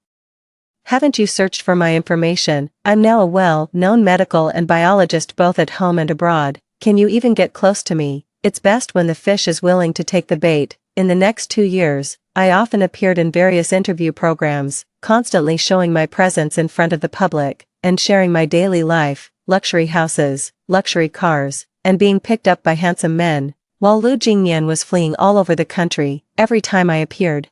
Haven't you searched for my information? I'm now a well-known medical and biologist both at home and abroad. Can you even get close to me? It's best when the fish is willing to take the bait." In the next 2 years, I often appeared in various interview programs, constantly showing my presence in front of the public, and sharing my daily life, luxury houses, luxury cars, and being picked up by handsome men, while Lu Jingyan was fleeing all over the country. Every time I appeared,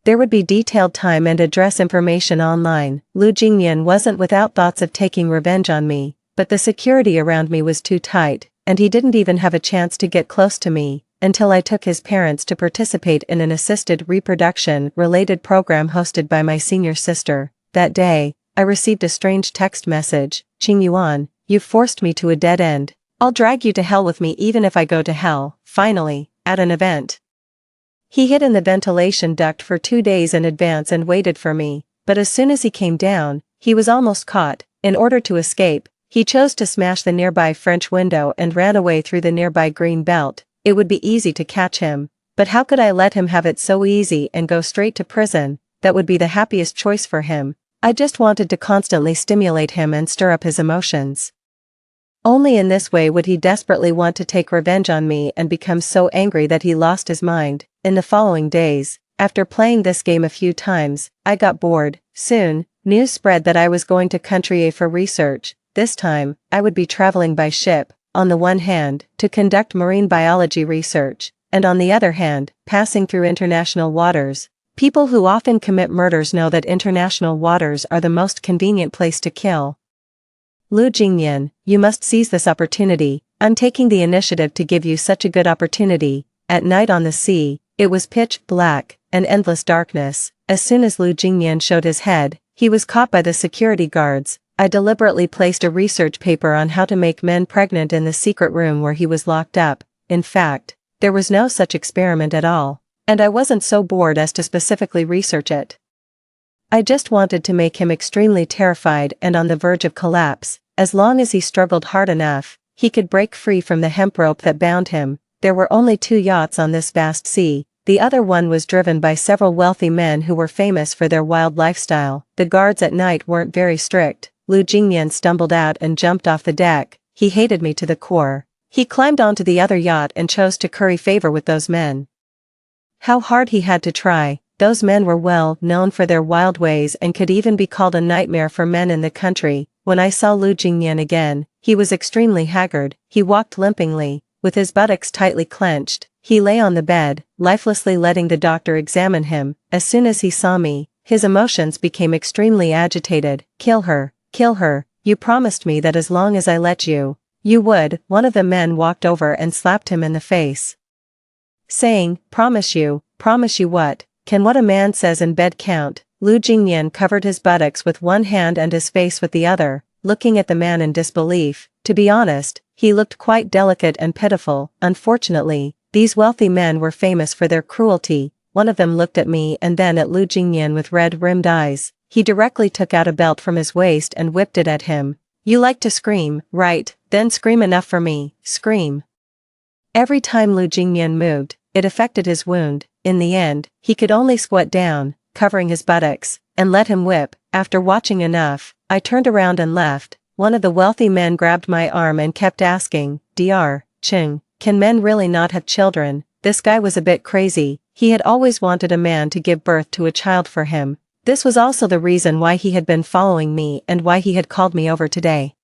there would be detailed time and address information online. Lu Jingyan wasn't without thoughts of taking revenge on me, but the security around me was too tight, and he didn't even have a chance to get close to me. until I took his parents to participate in an assisted reproduction-related program hosted by my senior sister. That day, I received a strange text message. "Qing Yuan, you've forced me to a dead end. I'll drag you to hell with me even if I go to hell." Finally, at an event. He hid in the ventilation duct for 2 days in advance and waited for me, but as soon as he came down, he was almost caught. In order to escape, he chose to smash the nearby French window and ran away through the nearby green belt. It would be easy to catch him, but how could I let him have it so easy and go straight to prison? That would be the happiest choice for him. I just wanted to constantly stimulate him and stir up his emotions. Only in this way would he desperately want to take revenge on me and become so angry that he lost his mind. In the following days, after playing this game a few times, I got bored. Soon, news spread that I was going to Country A for research. This time, I would be traveling by ship, on the one hand, to conduct marine biology research, and on the other hand, passing through international waters. People who often commit murders know that international waters are the most convenient place to kill. Lu Jingyan, you must seize this opportunity. I'm taking the initiative to give you such a good opportunity. At night on the sea, it was pitch black, and endless darkness. As soon as Lu Jingyan showed his head, he was caught by the security guards. I deliberately placed a research paper on how to make men pregnant in the secret room where he was locked up. In fact, there was no such experiment at all, and I wasn't so bored as to specifically research it. I just wanted to make him extremely terrified and on the verge of collapse. As long as he struggled hard enough, he could break free from the hemp rope that bound him. There were only 2 yachts on this vast sea. The other one was driven by several wealthy men who were famous for their wild lifestyle. The guards at night weren't very strict. Lu Jingyan stumbled out and jumped off the deck. He hated me to the core. He climbed onto the other yacht and chose to curry favor with those men. How hard he had to try. Those men were well known for their wild ways and could even be called a nightmare for men in the country. When I saw Lu Jingyan again, he was extremely haggard. He walked limpingly, with his buttocks tightly clenched. He lay on the bed, lifelessly letting the doctor examine him. As soon as he saw me, his emotions became extremely agitated. "Kill her, kill her. You promised me that as long as I let you, you would." One of the men walked over and slapped him in the face, saying, promise you what? Can what a man says in bed count?" Lu Jingyan covered his buttocks with one hand and his face with the other, looking at the man in disbelief. To be honest, he looked quite delicate and pitiful. Unfortunately, these wealthy men were famous for their cruelty. One of them looked at me and then at Lu Jingyan with red-rimmed eyes. He directly took out a belt from his waist and whipped it at him. "You like to scream, right? Then scream enough for me. Scream." Every time Lu Jingyan moved, it affected his wound. In the end, he could only squat down, covering his buttocks, and let him whip. After watching enough, I turned around and left. One of the wealthy men grabbed my arm and kept asking, "Dr. Cheng, can men really not have children?" This guy was a bit crazy. He had always wanted a man to give birth to a child for him. This was also the reason why he had been following me and why he had called me over today.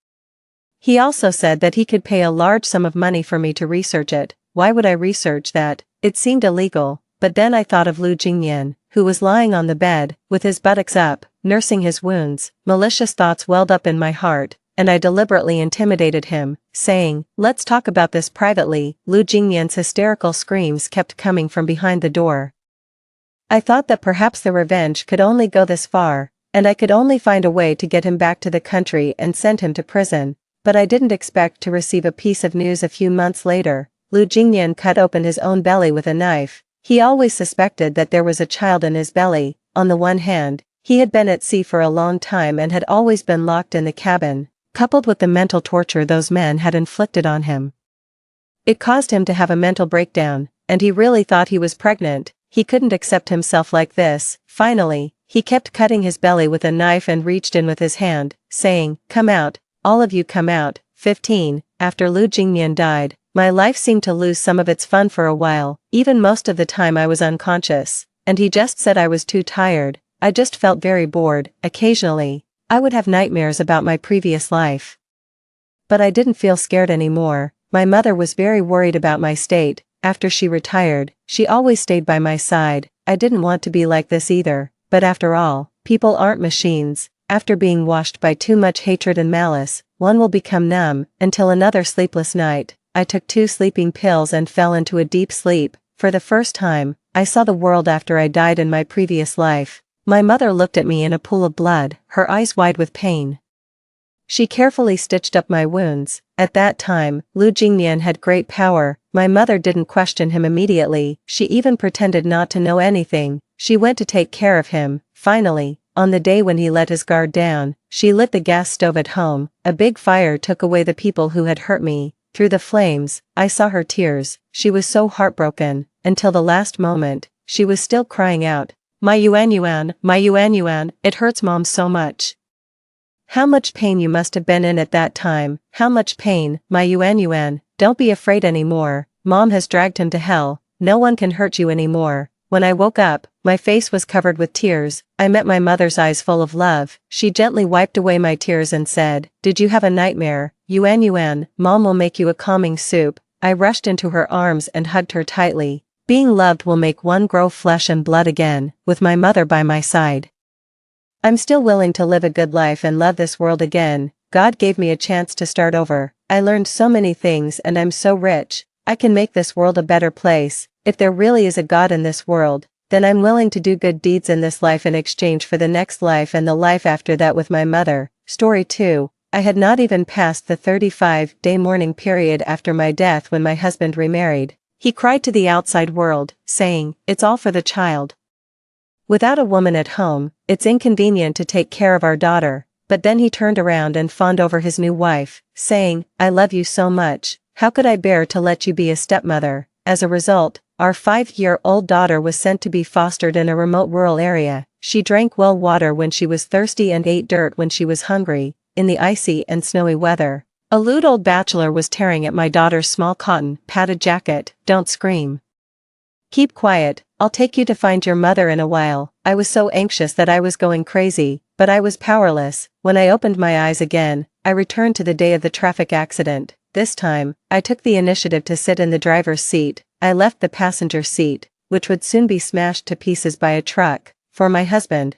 He also said that he could pay a large sum of money for me to research it. Why would I research that? It seemed illegal. But then I thought of Lu Jingyan, who was lying on the bed, with his buttocks up, nursing his wounds. Malicious thoughts welled up in my heart, and I deliberately intimidated him, saying, "Let's talk about this privately." Lu Jingyan's hysterical screams kept coming from behind the door. I thought that perhaps the revenge could only go this far, and I could only find a way to get him back to the country and send him to prison. But I didn't expect to receive a piece of news a few months later. Lu Jingyan cut open his own belly with a knife. He always suspected that there was a child in his belly. On the one hand, he had been at sea for a long time and had always been locked in the cabin, coupled with the mental torture those men had inflicted on him. It caused him to have a mental breakdown, and he really thought he was pregnant. He couldn't accept himself like this. Finally, he kept cutting his belly with a knife and reached in with his hand, saying, "Come out, all of you come out." 15. After Lu Jingyan died, my life seemed to lose some of its fun for a while. Even most of the time I was unconscious, and he just said I was too tired. I just felt very bored. Occasionally, I would have nightmares about my previous life. But I didn't feel scared anymore. My mother was very worried about my state. After she retired, she always stayed by my side. I didn't want to be like this either. But after all, people aren't machines. After being washed by too much hatred and malice, one will become numb, until another sleepless night. I took 2 sleeping pills and fell into a deep sleep. For the first time, I saw the world after I died in my previous life. My mother looked at me in a pool of blood, her eyes wide with pain. She carefully stitched up my wounds. At that time, Lu Jingnian had great power. My mother didn't question him immediately, she even pretended not to know anything. She went to take care of him. Finally, on the day when he let his guard down, she lit the gas stove at home. A big fire took away the people who had hurt me. Through the flames, I saw her tears. She was so heartbroken. Until the last moment, she was still crying out, "My Yuan Yuan, my Yuan Yuan, it hurts Mom so much." How much pain you must have been in at that time, how much pain, my Yuan Yuan, don't be afraid anymore, Mom has dragged him to hell, no one can hurt you anymore. When I woke up, my face was covered with tears. I met my mother's eyes full of love. She gently wiped away my tears and said, "Did you have a nightmare? Yuan Yuan, Mom will make you a calming soup." I rushed into her arms and hugged her tightly. Being loved will make one grow flesh and blood again, with my mother by my side. I'm still willing to live a good life and love this world again. God gave me a chance to start over. I learned so many things and I'm so rich. I can make this world a better place. If there really is a God in this world, then I'm willing to do good deeds in this life in exchange for the next life and the life after that with my mother. Story 2. I had not even passed the 35-day mourning period after my death when my husband remarried. He cried to the outside world, saying, "It's all for the child. Without a woman at home, it's inconvenient to take care of our daughter." But then he turned around and fawned over his new wife, saying, "I love you so much. How could I bear to let you be a stepmother?" As a result, our 5-year-old daughter was sent to be fostered in a remote rural area. She drank well water when she was thirsty and ate dirt when she was hungry, in the icy and snowy weather. A lewd old bachelor was tearing at my daughter's small cotton, padded jacket. "Don't scream. Keep quiet, I'll take you to find your mother in a while." I was so anxious that I was going crazy, but I was powerless. When I opened my eyes again, I returned to the day of the traffic accident. This time, I took the initiative to sit in the driver's seat. I left the passenger seat, which would soon be smashed to pieces by a truck, for my husband.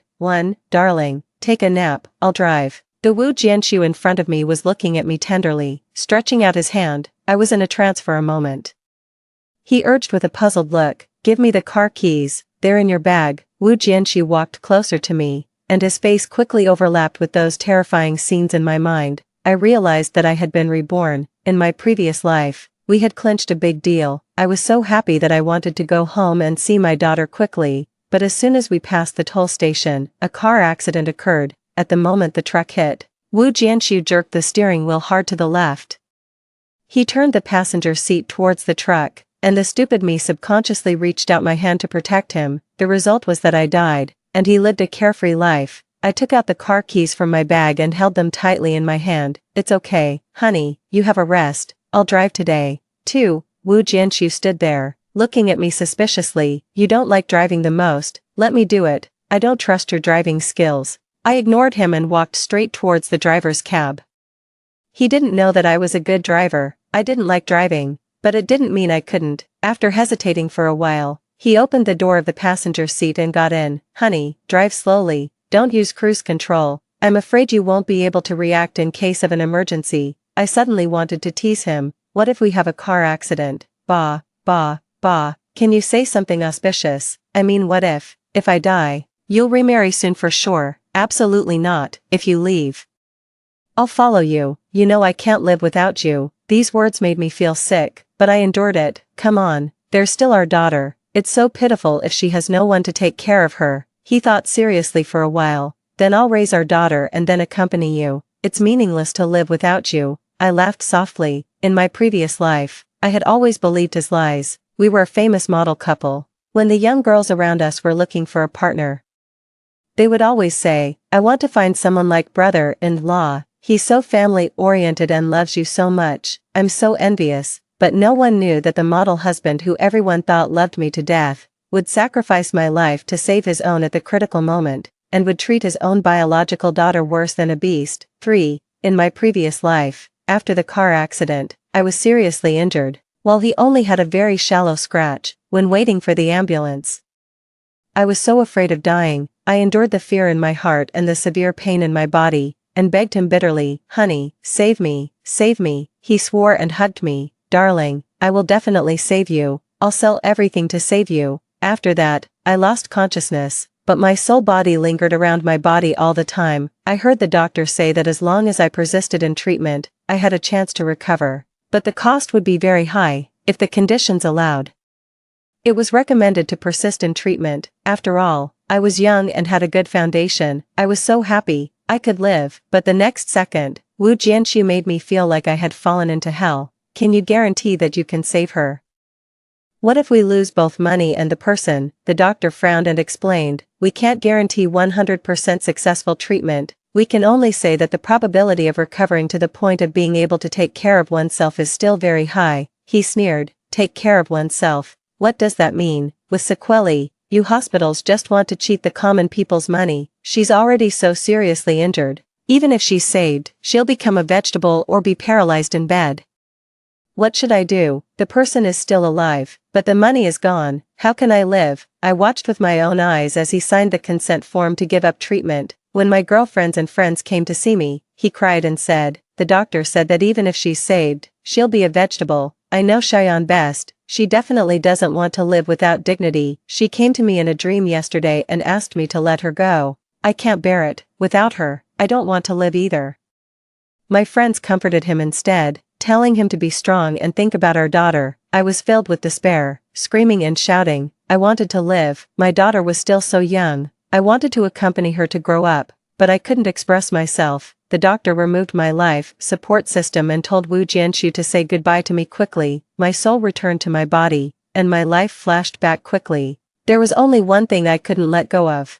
Darling, take a nap, I'll drive." The Wu Jianshu in front of me was looking at me tenderly, stretching out his hand. I was in a trance for a moment. He urged with a puzzled look, "Give me the car keys, they're in your bag." Wu Jianshu walked closer to me, and his face quickly overlapped with those terrifying scenes in my mind. I realized that I had been reborn. In my previous life, we had clinched a big deal. I was so happy that I wanted to go home and see my daughter quickly, but as soon as we passed the toll station, a car accident occurred. At the moment the truck hit, Wu Jianshu jerked the steering wheel hard to the left. He turned the passenger seat towards the truck, and the stupid me subconsciously reached out my hand to protect him. The result was that I died, and he lived a carefree life. I took out the car keys from my bag and held them tightly in my hand. "It's okay, honey, you have a rest, I'll drive today." 2. Wu Jianshu stood there, looking at me suspiciously. "You don't like driving the most, let me do it. I don't trust your driving skills." I ignored him and walked straight towards the driver's cab. He didn't know that I was a good driver. I didn't like driving, but it didn't mean I couldn't. After hesitating for a while, he opened the door of the passenger seat and got in. "Honey, drive slowly, don't use cruise control. I'm afraid you won't be able to react in case of an emergency." I suddenly wanted to tease him. "What if we have a car accident? Bah, bah, bah. Can you say something auspicious? I mean, what if I die? You'll remarry soon for sure." "Absolutely not, if you leave. I'll follow you, you know I can't live without you." These words made me feel sick, but I endured it. "Come on, there's still our daughter. It's so pitiful if she has no one to take care of her." He thought seriously for a while. "Then I'll raise our daughter and then accompany you. It's meaningless to live without you." I laughed softly. In my previous life, I had always believed his lies. We were a famous model couple. When the young girls around us were looking for a partner, they would always say, "I want to find someone like brother-in-law. He's so family-oriented and loves you so much." I'm so envious, but no one knew that the model husband who everyone thought loved me to death, would sacrifice my life to save his own at the critical moment, and would treat his own biological daughter worse than a beast. 3. In my previous life, after the car accident, I was seriously injured, while he only had a very shallow scratch. When waiting for the ambulance, I was so afraid of dying. I endured the fear in my heart and the severe pain in my body, and begged him bitterly, "Honey, save me, save me." He swore and hugged me, darling, I will definitely save you, I'll sell everything to save you. After that, I lost consciousness, but my soul body lingered around my body all the time. I heard the doctor say that as long as I persisted in treatment, I had a chance to recover. But the cost would be very high, if the conditions allowed. It was recommended to persist in treatment. After all, I was young and had a good foundation. I was so happy, I could live. But the next second, Wu Jianxu made me feel like I had fallen into hell. Can you guarantee that you can save her? What if we lose both money and the person? The doctor frowned and explained, we can't guarantee 100% successful treatment. We can only say that the probability of recovering to the point of being able to take care of oneself is still very high. He sneered, take care of oneself. What does that mean? With sequelae, you hospitals just want to cheat the common people's money. She's already so seriously injured. Even if she's saved, she'll become a vegetable or be paralyzed in bed. What should I do? The person is still alive, but the money is gone. How can I live? I watched with my own eyes as he signed the consent form to give up treatment. When my girlfriends and friends came to see me, he cried and said, the doctor said that even if she's saved, she'll be a vegetable. I know Cheyenne best. She definitely doesn't want to live without dignity. She came to me in a dream yesterday and asked me to let her go. I can't bear it. Without her, I don't want to live either. My friends comforted him instead, telling him to be strong and think about our daughter. I was filled with despair, screaming and shouting. I wanted to live. My daughter was still so young. I wanted to accompany her to grow up, but I couldn't express myself. The doctor removed my life support system and told Wu Jianxu to say goodbye to me quickly. My soul returned to my body, and my life flashed back quickly. There was only one thing I couldn't let go of.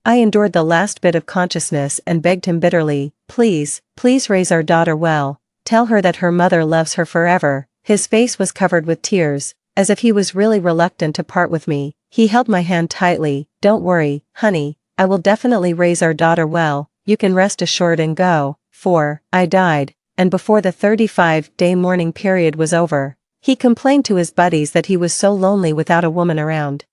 I endured the last bit of consciousness and begged him bitterly, please, please raise our daughter well. Tell her that her mother loves her forever. His face was covered with tears, as if he was really reluctant to part with me. He held my hand tightly. Don't worry, honey, I will definitely raise our daughter well. You can rest assured and go. I died, and before the 35-day mourning period was over, he complained to his buddies that he was so lonely without a woman around.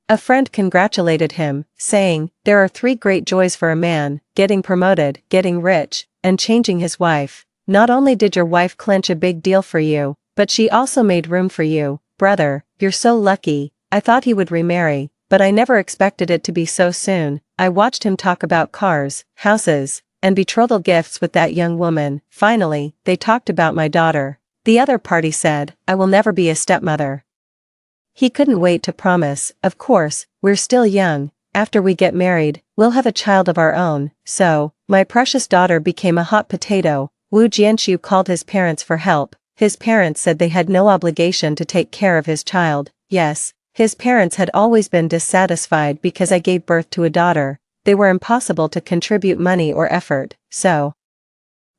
A friend congratulated him, saying, there are 3 great joys for a man: getting promoted, getting rich, and changing his wife. Not only did your wife clinch a big deal for you, but she also made room for you. Brother, you're so lucky. I thought he would remarry, but I never expected it to be so soon. I watched him talk about cars, houses, and betrothal gifts with that young woman. Finally, they talked about my daughter. The other party said, I will never be a stepmother. He couldn't wait to promise. Of course, we're still young. After we get married, we'll have a child of our own. So, my precious daughter became a hot potato. Wu Jianxu called his parents for help. His parents said they had no obligation to take care of his child. Yes, his parents had always been dissatisfied because I gave birth to a daughter. They were impossible to contribute money or effort, so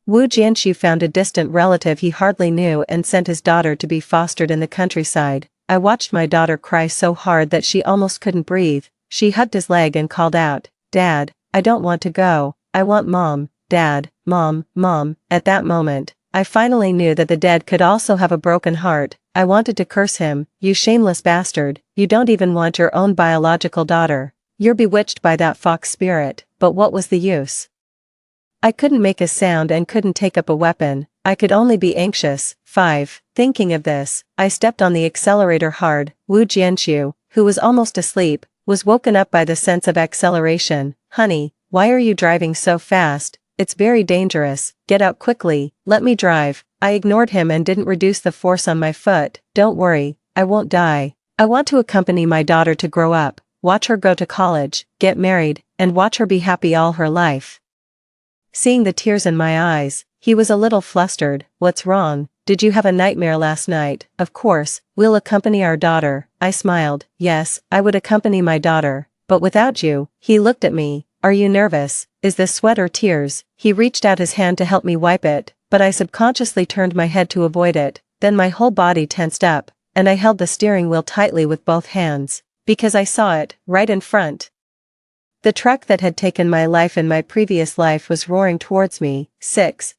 Wu Jianxu found a distant relative he hardly knew and sent his daughter to be fostered in the countryside. I watched my daughter cry so hard that she almost couldn't breathe. She hugged his leg and called out, Dad, I don't want to go. I want Mom. Dad, Mom, Mom. At that moment, I finally knew that the dead could also have a broken heart. I wanted to curse him. You shameless bastard, you don't even want your own biological daughter. You're bewitched by that fox spirit. But what was the use? I couldn't make a sound and couldn't take up a weapon. I could only be anxious. Thinking of this, I stepped on the accelerator hard. Wu Jianxu, who was almost asleep, was woken up by the sense of acceleration. Honey, why are you driving so fast? It's very dangerous. Get out quickly. Let me drive. I ignored him and didn't reduce the force on my foot. Don't worry, I won't die. I want to accompany my daughter to grow up, watch her go to college, get married, and watch her be happy all her life. Seeing the tears in my eyes, he was a little flustered. What's wrong? Did you have a nightmare last night? Of course, we'll accompany our daughter. I smiled. Yes, I would accompany my daughter, but without you. He looked at me. Are you nervous? Is this sweat or tears? He reached out his hand to help me wipe it, but I subconsciously turned my head to avoid it. Then my whole body tensed up, and I held the steering wheel tightly with both hands, because I saw it, right in front. The truck that had taken my life in my previous life was roaring towards me.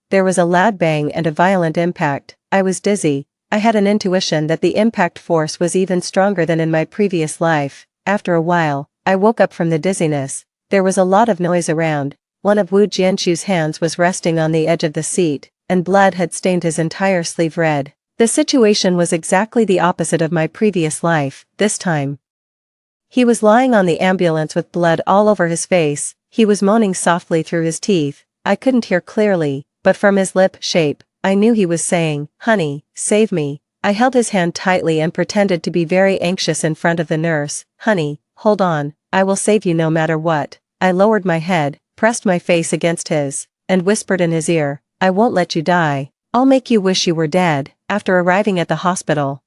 There was a loud bang and a violent impact. I was dizzy. I had an intuition that the impact force was even stronger than in my previous life. After a while, I woke up from the dizziness. There was a lot of noise around. One of Wu Jianxu's hands was resting on the edge of the seat, and blood had stained his entire sleeve red. The situation was exactly the opposite of my previous life, this time. He was lying on the ambulance with blood all over his face, he was moaning softly through his teeth, I couldn't hear clearly, but from his lip shape, I knew he was saying, "Honey, save me." I held his hand tightly and pretended to be very anxious in front of the nurse. "Honey, hold on, I will save you no matter what." I lowered my head, pressed my face against his, and whispered in his ear, "I won't let you die. I'll make you wish you were dead." After arriving at the hospital,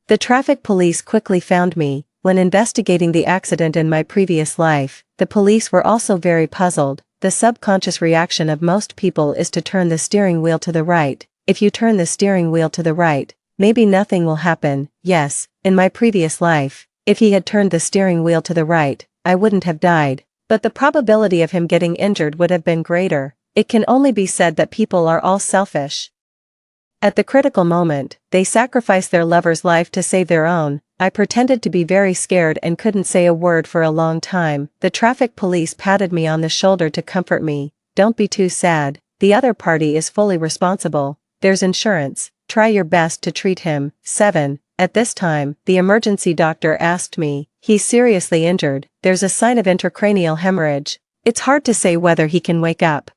the traffic police quickly found me. When investigating the accident in my previous life, the police were also very puzzled. The subconscious reaction of most people is to turn the steering wheel to the right. If you turn the steering wheel to the right, maybe nothing will happen. Yes, in my previous life, if he had turned the steering wheel to the right, I wouldn't have died. But the probability of him getting injured would have been greater. It can only be said that people are all selfish. At the critical moment, they sacrifice their lover's life to save their own. I pretended to be very scared and couldn't say a word for a long time. The traffic police patted me on the shoulder to comfort me. "Don't be too sad, the other party is fully responsible. There's insurance, try your best to treat him." 7. At this time, the emergency doctor asked me, "He's seriously injured, there's a sign of intracranial hemorrhage. It's hard to say whether he can wake up.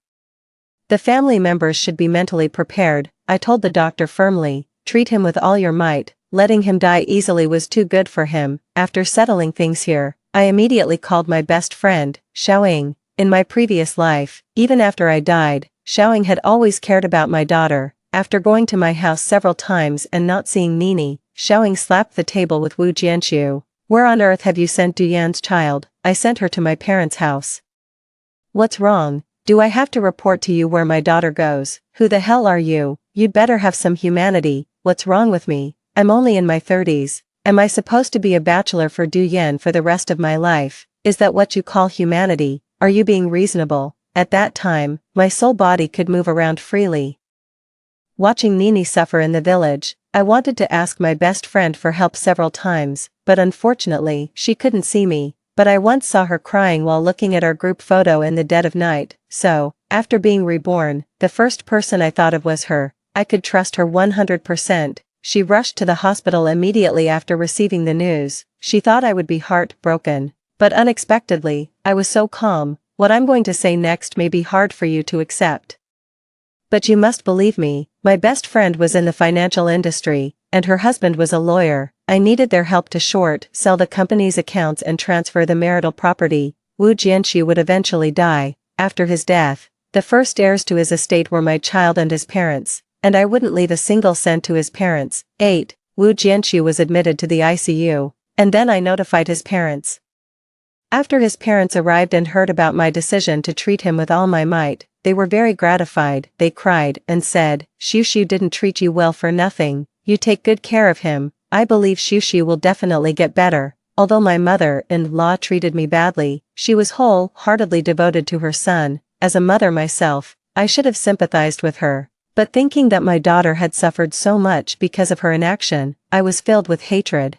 The family members should be mentally prepared." I told the doctor firmly, "Treat him with all your might, letting him die easily was too good for him." After settling things here, I immediately called my best friend, Xiaoying. In my previous life, even after I died, Xiaoying had always cared about my daughter. After going to my house several times and not seeing Nini, Xiaoying slapped the table with Wu Jianxiu. "Where on earth have you sent Duyan's child?" "I sent her to my parents' house." "What's wrong? Do I have to report to you where my daughter goes?" "Who the hell are you? You'd better have some humanity." "What's wrong with me? I'm only in my 30s. Am I supposed to be a bachelor for Duyan for the rest of my life? Is that what you call humanity? Are you being reasonable?" At that time, my soul body could move around freely. Watching Nini suffer in the village, I wanted to ask my best friend for help several times, but unfortunately, she couldn't see me. But I once saw her crying while looking at our group photo in the dead of night, so, after being reborn, the first person I thought of was her. I could trust her 100%. She rushed to the hospital immediately after receiving the news. She thought I would be heartbroken. But unexpectedly, I was so calm. "What I'm going to say next may be hard for you to accept. But you must believe me, my best friend was in the financial industry, and her husband was a lawyer. I needed their help to sell the company's accounts and transfer the marital property. Wu Jianxu would eventually die. After his death, the first heirs to his estate were my child and his parents, and I wouldn't leave a single cent to his parents." 8. Wu Jianxu was admitted to the ICU, and then I notified his parents. After his parents arrived and heard about my decision to treat him with all my might, they were very gratified. They cried and said, "Shushu didn't treat you well for nothing. You take good care of him. I believe Shushu will definitely get better." Although my mother-in-law treated me badly, she was wholeheartedly devoted to her son. As a mother myself, I should have sympathized with her. But thinking that my daughter had suffered so much because of her inaction, I was filled with hatred.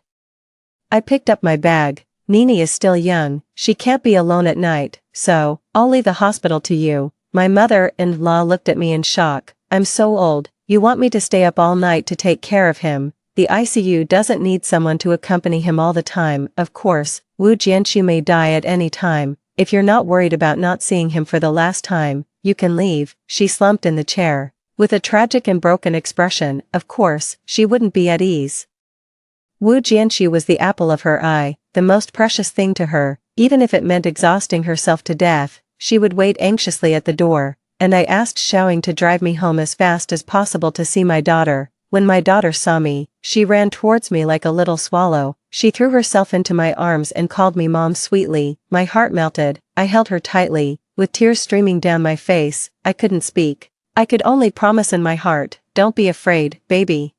I picked up my bag. "Nini is still young, she can't be alone at night, so, I'll leave the hospital to you." My mother-in-law looked at me in shock. "I'm so old, you want me to stay up all night to take care of him?" The ICU doesn't need someone to accompany him all the time. Of course, Wu Jianxu may die at any time. If you're not worried about not seeing him for the last time, you can leave. She slumped in the chair. With a tragic and broken expression, of course, she wouldn't be at ease. Wu Jianxu was the apple of her eye, the most precious thing to her. Even if it meant exhausting herself to death, she would wait anxiously at the door, and I asked Xiaoying to drive me home as fast as possible to see my daughter. When my daughter saw me, she ran towards me like a little swallow. She threw herself into my arms and called me Mom sweetly. My heart melted. I held her tightly, with tears streaming down my face. I couldn't speak. I could only promise in my heart, "Don't be afraid, baby.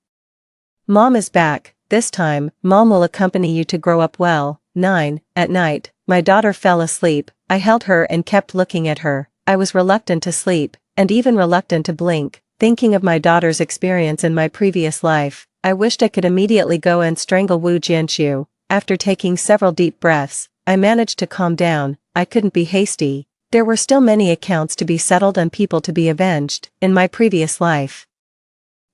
Mom is back. This time, Mom will accompany you to grow up well." 9. At night, my daughter fell asleep. I held her and kept looking at her. I was reluctant to sleep, and even reluctant to blink. Thinking of my daughter's experience in my previous life, I wished I could immediately go and strangle Wu Jianxiu. After taking several deep breaths, I managed to calm down. I couldn't be hasty. There were still many accounts to be settled and people to be avenged, in my previous life.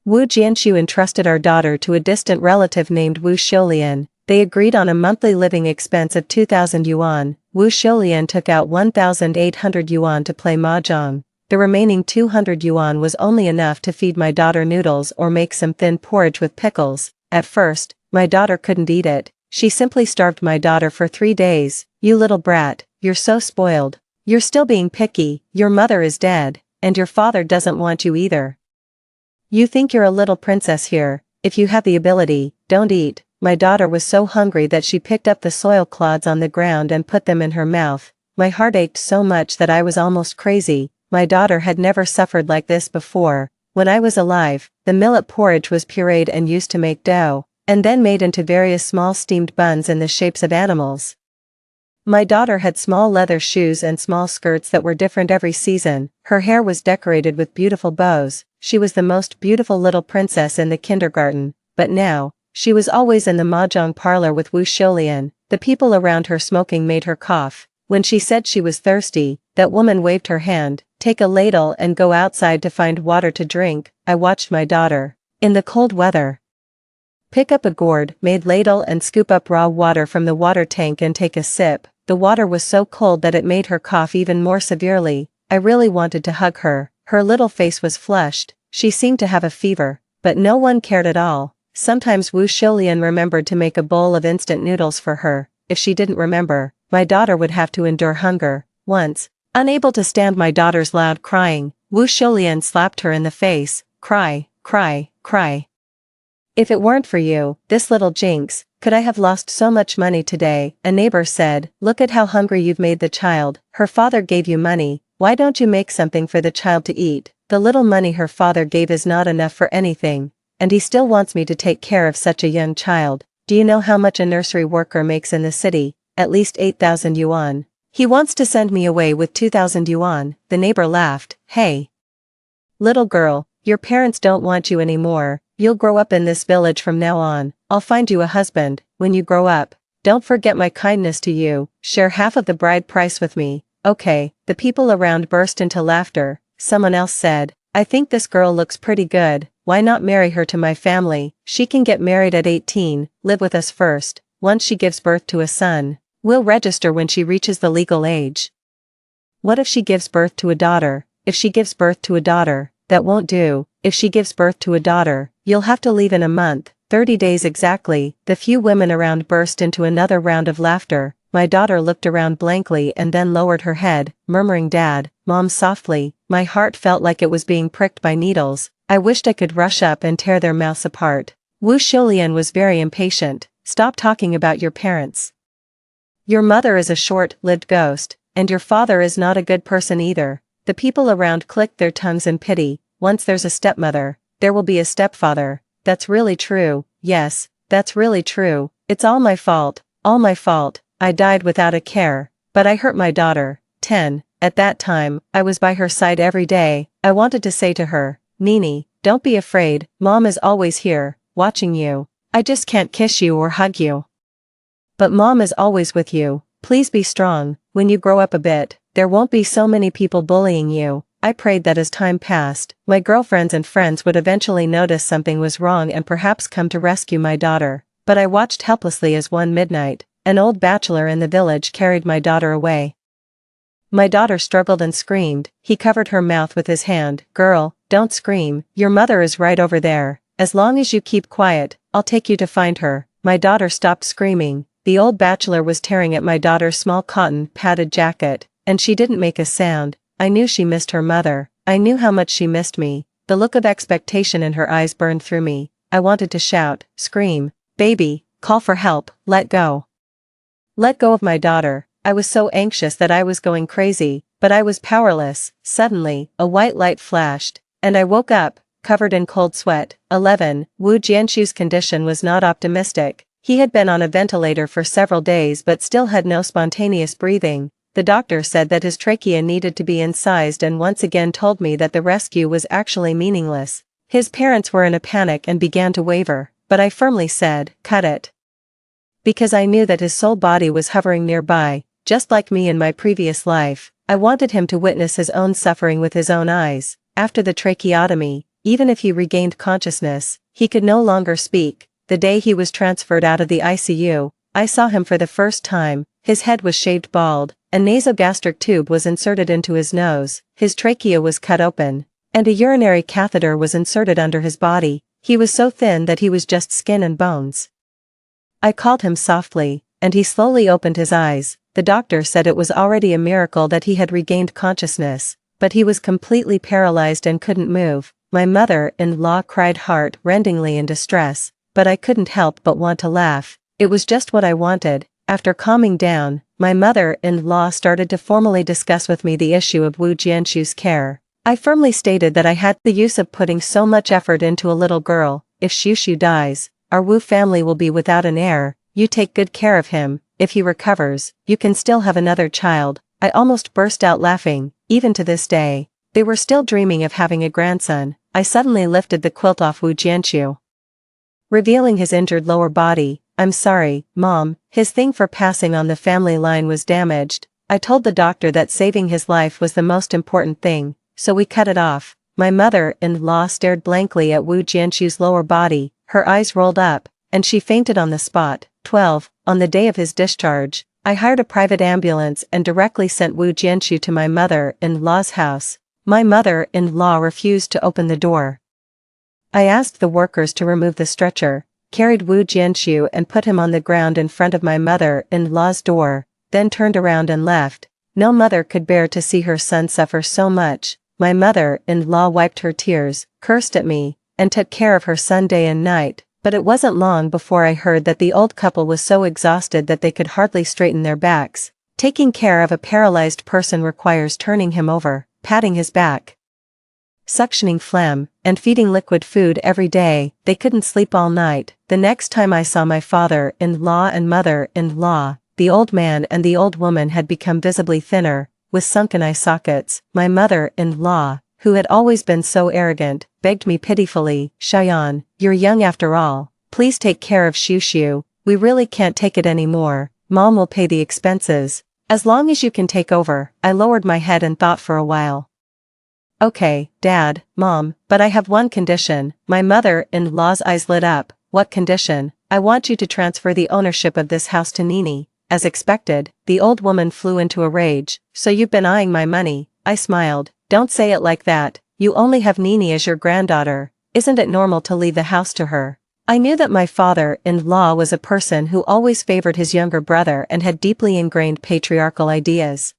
Wu Jianxu entrusted our daughter to a distant relative named Wu Xiulian. They agreed on a monthly living expense of 2,000 yuan. Wu Xiulian took out 1,800 yuan to play mahjong. The remaining 200 yuan was only enough to feed my daughter noodles or make some thin porridge with pickles. At first, my daughter couldn't eat it. She simply starved my daughter for 3 days. "You little brat, you're so spoiled. You're still being picky, your mother is dead, and your father doesn't want you either. You think you're a little princess here, if you have the ability, don't eat." My daughter was so hungry that she picked up the soil clods on the ground and put them in her mouth. My heart ached so much that I was almost crazy. My daughter had never suffered like this before. When I was alive, the millet porridge was pureed and used to make dough, and then made into various small steamed buns in the shapes of animals. My daughter had small leather shoes and small skirts that were different every season. Her hair was decorated with beautiful bows. She was the most beautiful little princess in the kindergarten. But now, she was always in the mahjong parlor with Wu Xiulian. The people around her smoking made her cough. When she said she was thirsty, that woman waved her hand. "Take a ladle and go outside to find water to drink." I watched my daughter, in the cold weather, pick up a gourd, made ladle and scoop up raw water from the water tank and take a sip. The water was so cold that it made her cough even more severely. I really wanted to hug her. Her little face was flushed. She seemed to have a fever, but no one cared at all. Sometimes Wu Xiulian remembered to make a bowl of instant noodles for her. If she didn't remember, my daughter would have to endure hunger. Once, unable to stand my daughter's loud crying, Wu Xiulian slapped her in the face. "Cry, cry, cry. If it weren't for you, this little jinx, could I have lost so much money today?" A neighbor said, "Look at how hungry you've made the child. Her father gave you money. Why don't you make something for the child to eat? The little money her father gave is not enough for anything. And he still wants me to take care of such a young child. Do you know how much a nursery worker makes in the city? At least 8,000 yuan. He wants to send me away with 2,000 yuan. The neighbor laughed. "Hey, little girl, your parents don't want you anymore. You'll grow up in this village from now on. I'll find you a husband. When you grow up, don't forget my kindness to you. Share half of the bride price with me." "Okay." The people around burst into laughter. Someone else said, "I think this girl looks pretty good. Why not marry her to my family? She can get married at 18, live with us first. Once she gives birth to a son, we'll register when she reaches the legal age." "What if she gives birth to a daughter?" "If she gives birth to a daughter, that won't do. If she gives birth to a daughter, you'll have to leave in a month, 30 days exactly." The few women around burst into another round of laughter. My daughter looked around blankly and then lowered her head, murmuring "Dad, Mom" softly. My heart felt like it was being pricked by needles. I wished I could rush up and tear their mouths apart. Wu Xiulian was very impatient. "Stop talking about your parents. Your mother is a short-lived ghost, and your father is not a good person either." The people around clicked their tongues in pity. "Once there's a stepmother, there will be a stepfather." "That's really true." "Yes, that's really true. It's all my fault, all my fault. I died without a care, but I hurt my daughter." 10. At that time, I was by her side every day. I wanted to say to her, "Nini, don't be afraid, Mom is always here, watching you. I just can't kiss you or hug you. But Mom is always with you. Please be strong. When you grow up a bit, there won't be so many people bullying you." I prayed that as time passed, my girlfriends and friends would eventually notice something was wrong and perhaps come to rescue my daughter. But I watched helplessly as one midnight, an old bachelor in the village carried my daughter away. My daughter struggled and screamed. He covered her mouth with his hand. "Girl, don't scream, your mother is right over there. As long as you keep quiet, I'll take you to find her." My daughter stopped screaming. The old bachelor was tearing at my daughter's small cotton padded jacket, and she didn't make a sound. I knew she missed her mother. I knew how much she missed me. The look of expectation in her eyes burned through me. I wanted to shout, scream, "Baby, call for help, let go. Let go of my daughter." I was so anxious that I was going crazy, but I was powerless. Suddenly, a white light flashed, and I woke up, covered in cold sweat. 11. Wu Jianxu's condition was not optimistic. He had been on a ventilator for several days but still had no spontaneous breathing. The doctor said that his trachea needed to be incised and once again told me that the rescue was actually meaningless. His parents were in a panic and began to waver, but I firmly said, "Cut it." Because I knew that his soul body was hovering nearby, just like me in my previous life. I wanted him to witness his own suffering with his own eyes. After the tracheotomy, even if he regained consciousness, he could no longer speak. The day he was transferred out of the ICU, I saw him for the first time. His head was shaved bald, a nasogastric tube was inserted into his nose, his trachea was cut open, and a urinary catheter was inserted under his body. He was so thin that he was just skin and bones. I called him softly, and he slowly opened his eyes. The doctor said it was already a miracle that he had regained consciousness, but he was completely paralyzed and couldn't move. My mother-in-law cried heart-rendingly in distress, but I couldn't help but want to laugh. It was just what I wanted. After calming down, my mother-in-law started to formally discuss with me the issue of Wu Jianshu's care. I firmly stated that I had the use of putting so much effort into a little girl. If Xiushu dies, our Wu family will be without an heir. You take good care of him. If he recovers, you can still have another child. I almost burst out laughing. Even to this day, they were still dreaming of having a grandson. I suddenly lifted the quilt off Wu Jianshu, revealing his injured lower body. I'm sorry, Mom, his thing for passing on the family line was damaged. I told the doctor that saving his life was the most important thing, so we cut it off. My mother-in-law stared blankly at Wu Jianshu's lower body, her eyes rolled up, and she fainted on the spot. 12. On the day of his discharge, I hired a private ambulance and directly sent Wu Jianshu to my mother-in-law's house. My mother-in-law refused to open the door. I asked the workers to remove the stretcher, carried Wu Jianshu and put him on the ground in front of my mother-in-law's door, then turned around and left. No mother could bear to see her son suffer so much. My mother-in-law wiped her tears, cursed at me, and took care of her son day and night, but it wasn't long before I heard that the old couple was so exhausted that they could hardly straighten their backs. Taking care of a paralyzed person requires turning him over, patting his back, suctioning phlegm, and feeding liquid food every day. They couldn't sleep all night. The next time I saw my father-in-law and mother-in-law, the old man and the old woman had become visibly thinner, with sunken eye sockets. My mother-in-law, who had always been so arrogant, begged me pitifully, Shayan, you're young after all, please take care of Xiushu, we really can't take it anymore, Mom will pay the expenses, as long as you can take over. I lowered my head and thought for a while. Okay, Dad, Mom, but I have one condition. My mother-in-law's eyes lit up. What condition? I want you to transfer the ownership of this house to Nini. As expected, the old woman flew into a rage. So you've been eyeing my money? I smiled. Don't say it like that. You only have Nini as your granddaughter. Isn't it normal to leave the house to her? I knew that my father-in-law was a person who always favored his younger brother and had deeply ingrained patriarchal ideas.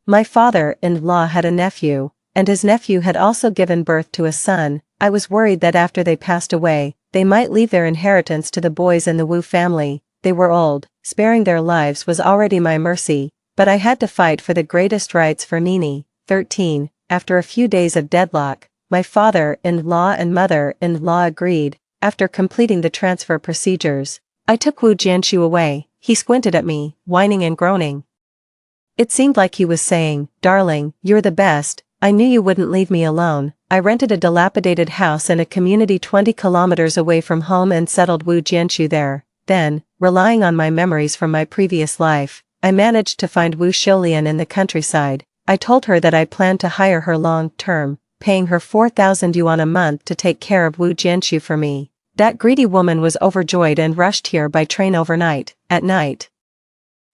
My father-in-law had a nephew, and his nephew had also given birth to a son. I was worried that after they passed away, they might leave their inheritance to the boys in the Wu family. They were old, sparing their lives was already my mercy, but I had to fight for the greatest rights for Nini. 13. After a few days of deadlock, my father-in-law and mother-in-law agreed. After completing the transfer procedures, I took Wu Jianshu away. He squinted at me, whining and groaning. It seemed like he was saying, "Darling, you're the best. I knew you wouldn't leave me alone." I rented a dilapidated house in a community 20 kilometers away from home and settled Wu Jianshu there. Then, relying on my memories from my previous life, I managed to find Wu Sholian in the countryside. I told her that I planned to hire her long-term, paying her 4,000 yuan a month to take care of Wu Jianshu for me. That greedy woman was overjoyed and rushed here by train overnight. At night,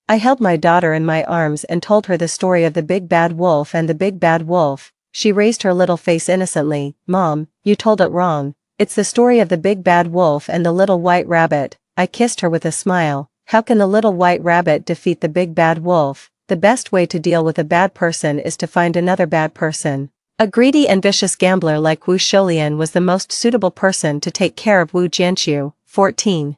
I held my daughter in my arms and told her the story of the big bad wolf and the big bad wolf. She raised her little face innocently. "Mom, you told it wrong. It's the story of the big bad wolf and the little white rabbit." I kissed her with a smile. How can the little white rabbit defeat the big bad wolf? The best way to deal with a bad person is to find another bad person. A greedy and vicious gambler like Wu Sholian was the most suitable person to take care of Wu Jianshu. 14.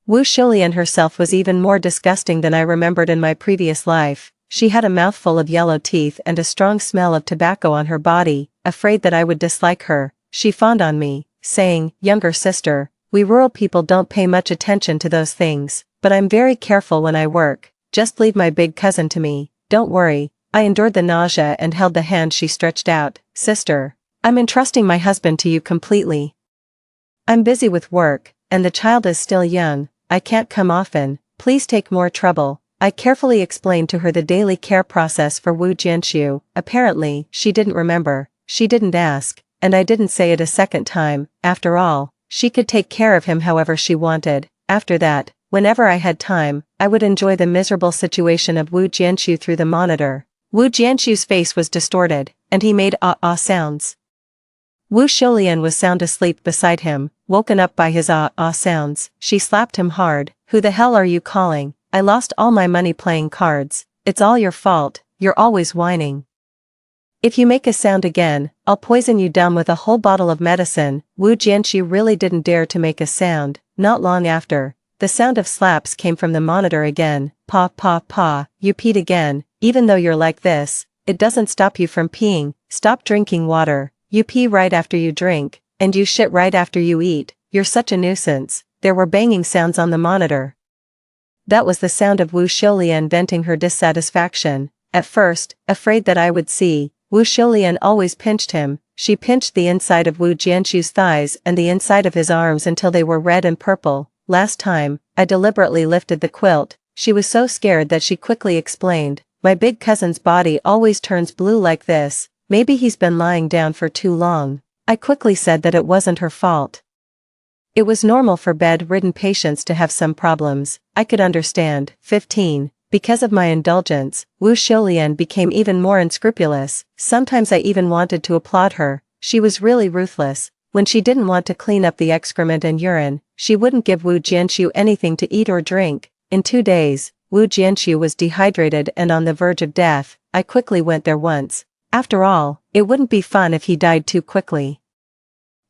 Wu Sholian herself was even more disgusting than I remembered in my previous life. She had a mouthful of yellow teeth and a strong smell of tobacco on her body. Afraid that I would dislike her, she fawned on me, saying, "Younger sister, we rural people don't pay much attention to those things, but I'm very careful when I work. Just leave my big cousin to me, don't worry." I endured the nausea and held the hand she stretched out. "Sister, I'm entrusting my husband to you completely. I'm busy with work, and the child is still young. I can't come often. Please take more trouble." I carefully explained to her the daily care process for Wu Jianshu. Apparently, she didn't remember. She didn't ask. and I didn't say it a second time. After all, she could take care of him however she wanted. After that, whenever I had time, I would enjoy the miserable situation of Wu Jianqiu through the monitor. Wu Jianqiu's face was distorted, and he made ah-ah sounds. Wu Shoulian was sound asleep beside him, woken up by his ah-ah sounds. She slapped him hard. Who the hell are you calling? I lost all my money playing cards. It's all your fault, you're always whining. If you make a sound again, I'll poison you down with a whole bottle of medicine. Wu Jianqiu really didn't dare to make a sound. Not long after, the sound of slaps came from the monitor again. Pa pa pa, you peed again. Even though you're like this, it doesn't stop you from peeing. Stop drinking water. You pee right after you drink, and you shit right after you eat. You're such a nuisance. There were banging sounds on the monitor. That was the sound of Wu Shoulian venting her dissatisfaction. At first, afraid that I would see, Wu Shoulian always pinched him. She pinched the inside of Wu Jianqiu's thighs and the inside of his arms until they were red and purple. Last time, I deliberately lifted the quilt. She was so scared that she quickly explained, my big cousin's body always turns blue like this. Maybe he's been lying down for too long. I quickly said that it wasn't her fault. It was normal for bed-ridden patients to have some problems. I could understand. 15. Because of my indulgence, Wu Shoulian became even more unscrupulous. Sometimes I even wanted to applaud her. She was really ruthless. When she didn't want to clean up the excrement and urine, she wouldn't give Wu Jianqiu anything to eat or drink. In 2 days, Wu Jianqiu was dehydrated and on the verge of death. I quickly went there once. After all, it wouldn't be fun if he died too quickly.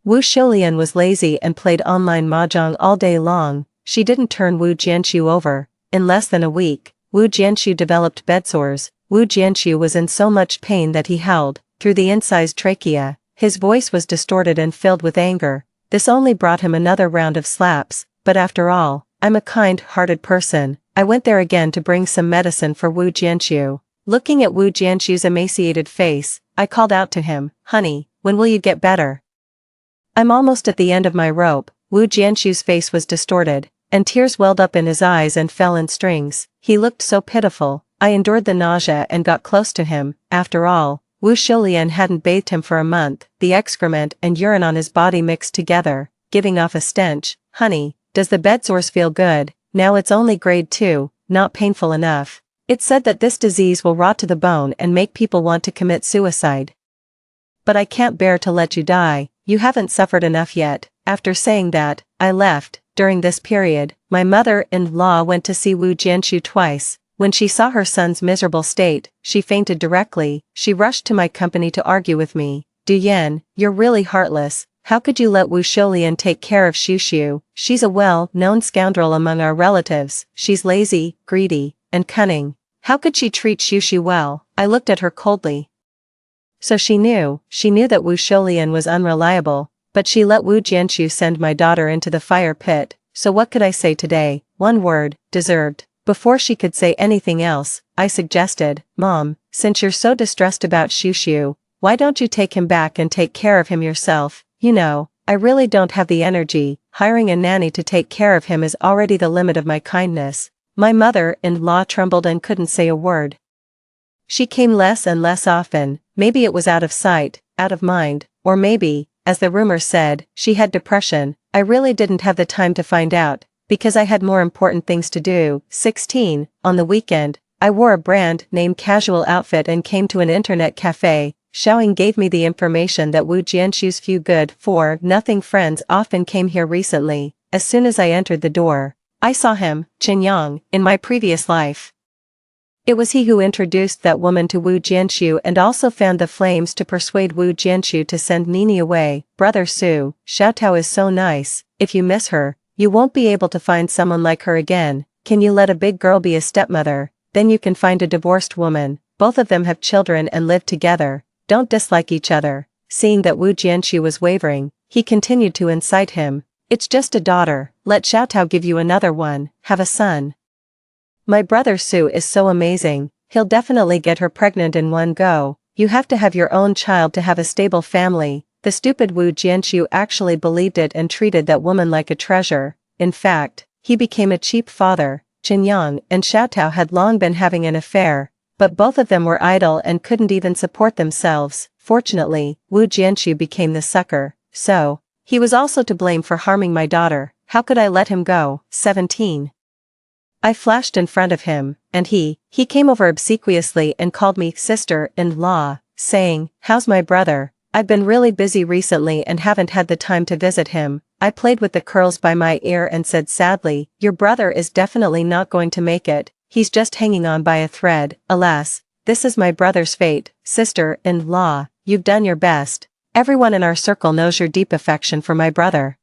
Wu Shoulian was lazy and played online mahjong all day long. She didn't turn Wu Jianqiu over. In less than a week, Wu Jianqiu developed bedsores. Wu Jianqiu was in so much pain that he howled through the incised trachea. His voice was distorted and filled with anger. This only brought him another round of slaps, but after all, I'm a kind-hearted person. I went there again to bring some medicine for Wu Jianqiu. Looking at Wu Jianqiu's emaciated face, I called out to him, honey, when will you get better? I'm almost at the end of my rope. Wu Jianqiu's face was distorted, and tears welled up in his eyes and fell in strings. He looked so pitiful. I endured the nausea and got close to him. After all, Wu Shoulian hadn't bathed him for a month. The excrement and urine on his body mixed together, giving off a stench. Honey, does the bedsores feel good? Now it's only grade 2, not painful enough. It's said that this disease will rot to the bone and make people want to commit suicide. But I can't bear to let you die. You haven't suffered enough yet. After saying that, I left. During this period, my mother-in-law went to see Wu Jianqiu twice. When she saw her son's miserable state, she fainted directly. She rushed to my company to argue with me. Du Yan, you're really heartless. How could you let Wu Shoulian take care of Xiu? She's a well-known scoundrel among our relatives. She's lazy, greedy, and cunning. How could she treat Xiu well? I looked at her coldly. So she knew that Wu Shoulian was unreliable, but she let Wu Jianqiu send my daughter into the fire pit. So what could I say today? One word, deserved. Before she could say anything else, I suggested, Mom, since you're so distressed about Xiu, why don't you take him back and take care of him yourself? You know, I really don't have the energy. Hiring a nanny to take care of him is already the limit of my kindness. My mother-in-law trembled and couldn't say a word. She came less and less often. Maybe it was out of sight, out of mind, or maybe, as the rumor said, she had depression. I really didn't have the time to find out, because I had more important things to do. 16. On the weekend, I wore a brand-name casual outfit and came to an internet cafe. Xiaoying gave me the information that Wu Jianqiu's few good-for-nothing friends often came here recently. As soon as I entered the door, I saw him, Chen Yang, in my previous life. It was he who introduced that woman to Wu Jianqiu and also fanned the flames to persuade Wu Jianqiu to send Nini away. Brother Su, Xiaotao is so nice. If you miss her, you won't be able to find someone like her again. Can you let a big girl be a stepmother? Then you can find a divorced woman. Both of them have children and live together. Don't dislike each other. Seeing that Wu Jianqiu was wavering, he continued to incite him. It's just a daughter. Let Xiaotao give you another one. Have a son. My brother Su is so amazing. He'll definitely get her pregnant in one go. You have to have your own child to have a stable family. The stupid Wu Jianqiu actually believed it and treated that woman like a treasure. In fact, he became a cheap father. Chen Yang and Xiaotao had long been having an affair, but both of them were idle and couldn't even support themselves. Fortunately, Wu Jianxu became the sucker, so he was also to blame for harming my daughter. How could I let him go? 17. I flashed in front of him, and he came over obsequiously and called me sister-in-law, saying, "How's my brother? I've been really busy recently and haven't had the time to visit him." I played with the curls by my ear and said sadly, "Your brother is definitely not going to make it, he's just hanging on by a thread. Alas, this is my brother's fate. Sister-in-law, you've done your best. Everyone in our circle knows your deep affection for my brother.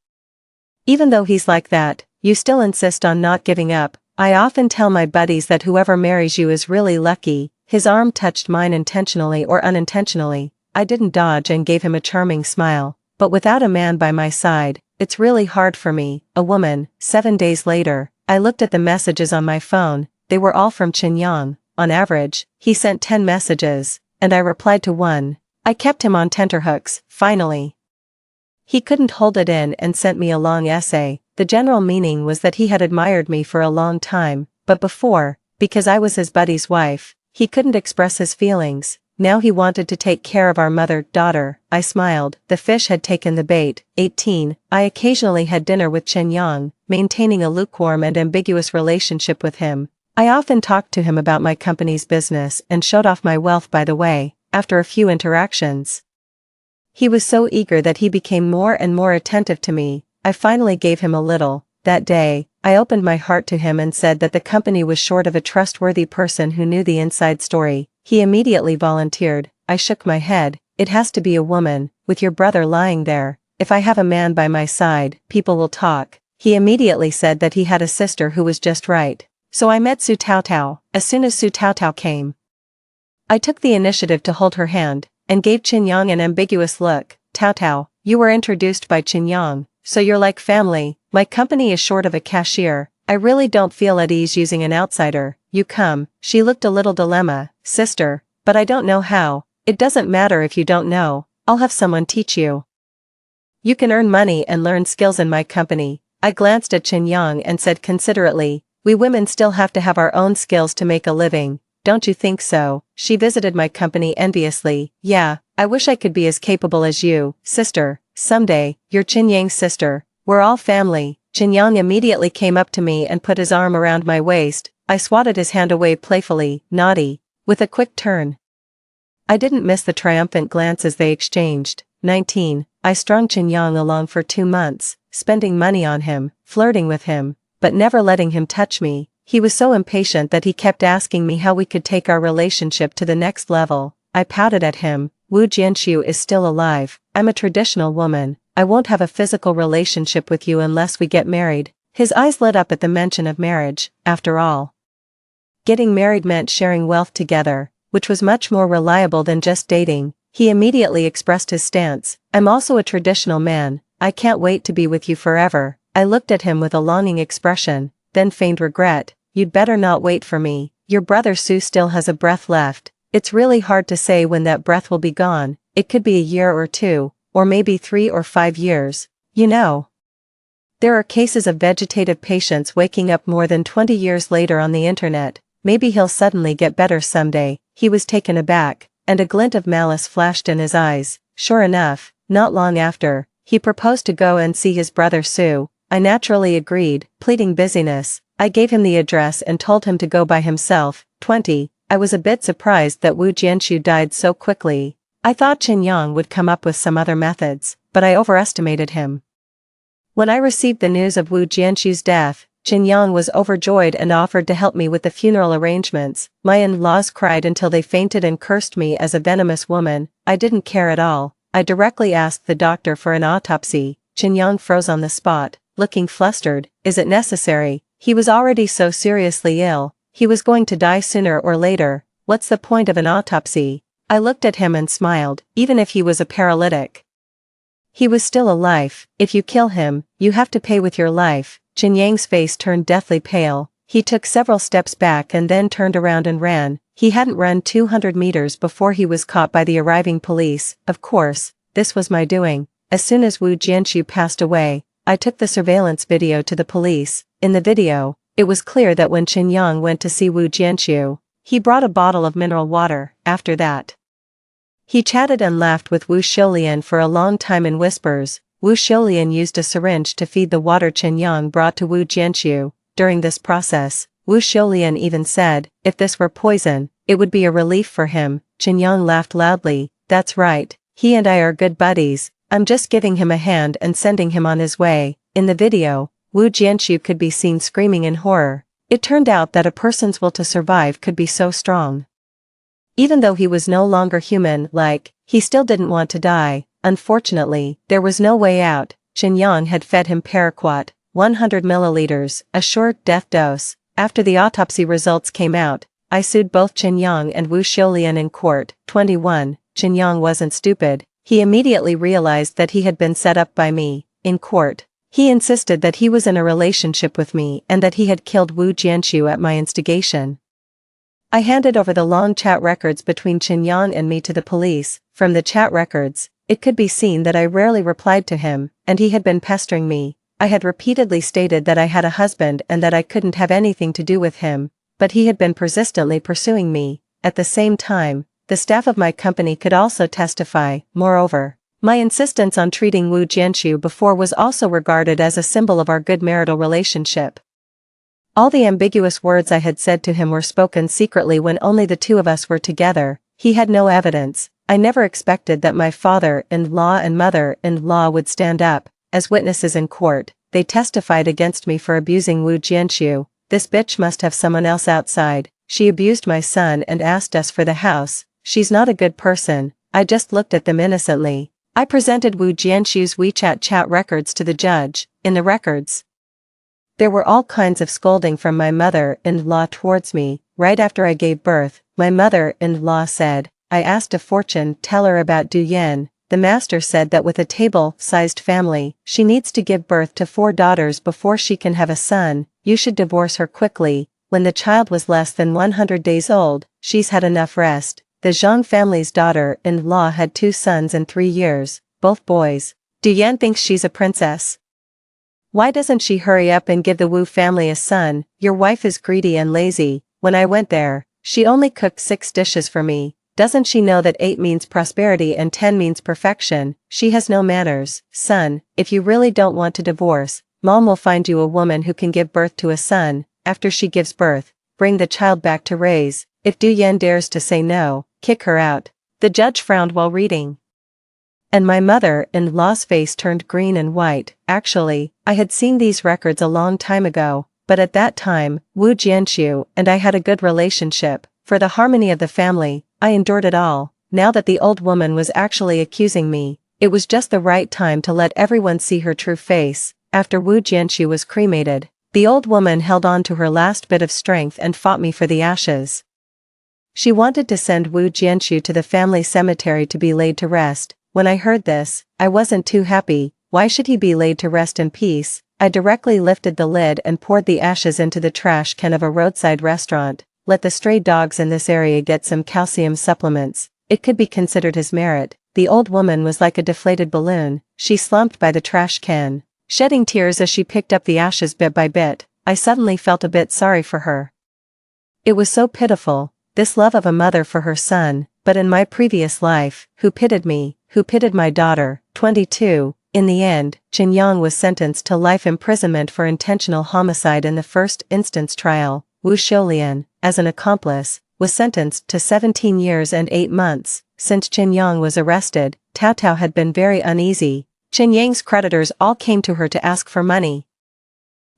Even though he's like that, you still insist on not giving up. I often tell my buddies that whoever marries you is really lucky." His arm touched mine intentionally or unintentionally. I didn't dodge and gave him a charming smile. But without a man by my side, it's really hard for me, a woman. 7 days later, I looked at the messages on my phone. They were all from Chen Yang. On average, he sent 10 messages, and I replied to one. I kept him on tenterhooks. Finally, he couldn't hold it in and sent me a long essay. The general meaning was that he had admired me for a long time, but before, because I was his buddy's wife, he couldn't express his feelings. Now he wanted to take care of our mother-daughter. I smiled. The fish had taken the bait. 18. I occasionally had dinner with Chen Yang, maintaining a lukewarm and ambiguous relationship with him. I often talked to him about my company's business and showed off my wealth by the way. After a few interactions, he was so eager that he became more and more attentive to me. I finally gave him a little. That day, I opened my heart to him and said that the company was short of a trustworthy person who knew the inside story. He immediately volunteered. I shook my head. It has to be a woman, with your brother lying there. If I have a man by my side, people will talk. He immediately said that he had a sister who was just right. So I met Su Taotao. As soon as Su Taotao came, I took the initiative to hold her hand, and gave Chen Yang an ambiguous look. "Taotao, you were introduced by Chen Yang, so you're like family. My company is short of a cashier. I really don't feel at ease using an outsider. You come." She looked a little dilemma. "Sister, but I don't know how." "It doesn't matter if you don't know. I'll have someone teach you. You can earn money and learn skills in my company." I glanced at Chen Yang and said considerately, "We women still have to have our own skills to make a living. Don't you think so?" She visited my company enviously. "Yeah, I wish I could be as capable as you, sister. Someday, you're Chen Yang's sister. We're all family." Chen Yang immediately came up to me and put his arm around my waist. I swatted his hand away playfully. "Naughty." With a quick turn. I didn't miss the triumphant glances they exchanged. 19. I strung Chen Yang along for 2 months, spending money on him, flirting with him, but never letting him touch me. He was so impatient that he kept asking me how we could take our relationship to the next level. I pouted at him. "Wu Jianxu is still alive. I'm a traditional woman. I won't have a physical relationship with you unless we get married." His eyes lit up at the mention of marriage. After all, getting married meant sharing wealth together, which was much more reliable than just dating. He immediately expressed his stance. "I'm also a traditional man. I can't wait to be with you forever." I looked at him with a longing expression, then feigned regret. "You'd better not wait for me. Your brother Su still has a breath left. It's really hard to say when that breath will be gone. It could be a year or 2, or maybe 3 or 5 years. You know, there are cases of vegetative patients waking up more than 20 years later on the internet. Maybe he'll suddenly get better someday." He was taken aback, and a glint of malice flashed in his eyes. Sure enough, not long after, he proposed to go and see his brother Su. I naturally agreed, pleading busyness. I gave him the address and told him to go by himself. 20. I was a bit surprised that Wu Jianxu died so quickly. I thought Chen Yang would come up with some other methods, but I overestimated him. When I received the news of Wu Jianxu's death, Chen Yang was overjoyed and offered to help me with the funeral arrangements. My in-laws cried until they fainted and cursed me as a venomous woman. I didn't care at all. I directly asked the doctor for an autopsy. Chen Yang froze on the spot, looking flustered. "Is it necessary?" He was already so seriously ill. He was going to die sooner or later. What's the point of an autopsy? I looked at him and smiled. Even if he was a paralytic, he was still alive. If you kill him, you have to pay with your life. Chen Yang's face turned deathly pale. He took several steps back and then turned around and ran. He hadn't run 200 meters before he was caught by the arriving police. Of course, this was my doing. As soon as Wu Jianxu passed away, I took the surveillance video to the police. In the video, it was clear that when Chen Yang went to see Wu Jianxu, he brought a bottle of mineral water. After that, He chatted and laughed with Wu Xiulian for a long time in whispers. Wu Xiulian used a syringe to feed the water Chen Yang brought to Wu Jianxiu. During this process, Wu Xiulian even said, if this were poison, it would be a relief for him. Chen Yang laughed loudly. That's right, he and I are good buddies, I'm just giving him a hand and sending him on his way. In the video, Wu Jianxiu could be seen screaming in horror. It turned out that a person's will to survive could be so strong. Even though he was no longer human-like, he still didn't want to die. Unfortunately, there was no way out. Chen Yang had fed him paraquat, 100 milliliters, a short death dose. After the autopsy results came out, I sued both Chen Yang and Wu Xiulian in court. 21. Chen Yang wasn't stupid. He immediately realized that he had been set up by me. In court, he insisted that he was in a relationship with me and that he had killed Wu Jianxiu at my instigation. I handed over the long chat records between Chen Yang and me to the police. From the chat records, it could be seen that I rarely replied to him, and he had been pestering me. I had repeatedly stated that I had a husband and that I couldn't have anything to do with him, but he had been persistently pursuing me. At the same time, the staff of my company could also testify. Moreover, my insistence on treating Wu Jianxiu before was also regarded as a symbol of our good marital relationship. All the ambiguous words I had said to him were spoken secretly when only the two of us were together. He had no evidence. I never expected that my father-in-law and mother-in-law would stand up as witnesses in court. They testified against me for abusing Wu Jianxiu. This bitch must have someone else outside. She abused my son and asked us for the house. She's not a good person. I just looked at them innocently. I presented Wu Jianxiu's WeChat chat records to the judge. In the records, there were all kinds of scolding from my mother-in-law towards me. Right after I gave birth, my mother-in-law said, I asked a fortune teller about Du Yan. The master said that with a table-sized family, she needs to give birth to 4 daughters before she can have a son. You should divorce her quickly. When the child was less than 100 days old, she's had enough rest. The Zhang family's daughter-in-law had 2 sons in 3 years, both boys. Du Yan thinks she's a princess. Why doesn't she hurry up and give the Wu family a son? Your wife is greedy and lazy. When I went there, she only cooked 6 dishes for me. Doesn't she know that 8 means prosperity and 10 means perfection? She has no manners. Son, if you really don't want to divorce, Mom will find you a woman who can give birth to a son. After she gives birth, bring the child back to raise. If Du Yan dares to say no, kick her out. The judge frowned while reading. And my mother-in-law's face turned green and white. Actually, I had seen these records a long time ago, but at that time, Wu Jianxiu and I had a good relationship. For the harmony of the family, I endured it all. Now that the old woman was actually accusing me, it was just the right time to let everyone see her true face. After Wu Jianxiu was cremated, the old woman held on to her last bit of strength and fought me for the ashes. She wanted to send Wu Jianxiu to the family cemetery to be laid to rest. When I heard this, I wasn't too happy. Why should he be laid to rest in peace? I directly lifted the lid and poured the ashes into the trash can of a roadside restaurant. Let the stray dogs in this area get some calcium supplements. It could be considered his merit. The old woman was like a deflated balloon. She slumped by the trash can, shedding tears as she picked up the ashes bit by bit. I suddenly felt a bit sorry for her. It was so pitiful, this love of a mother for her son. But in my previous life, who pitied me? Who pitied my daughter? 22. In the end, Chen Yang was sentenced to life imprisonment for intentional homicide in the first instance trial. Wu Xiulian, as an accomplice, was sentenced to 17 years and 8 months. Since Chen Yang was arrested, Tao Tao had been very uneasy. Chen Yang's creditors all came to her to ask for money.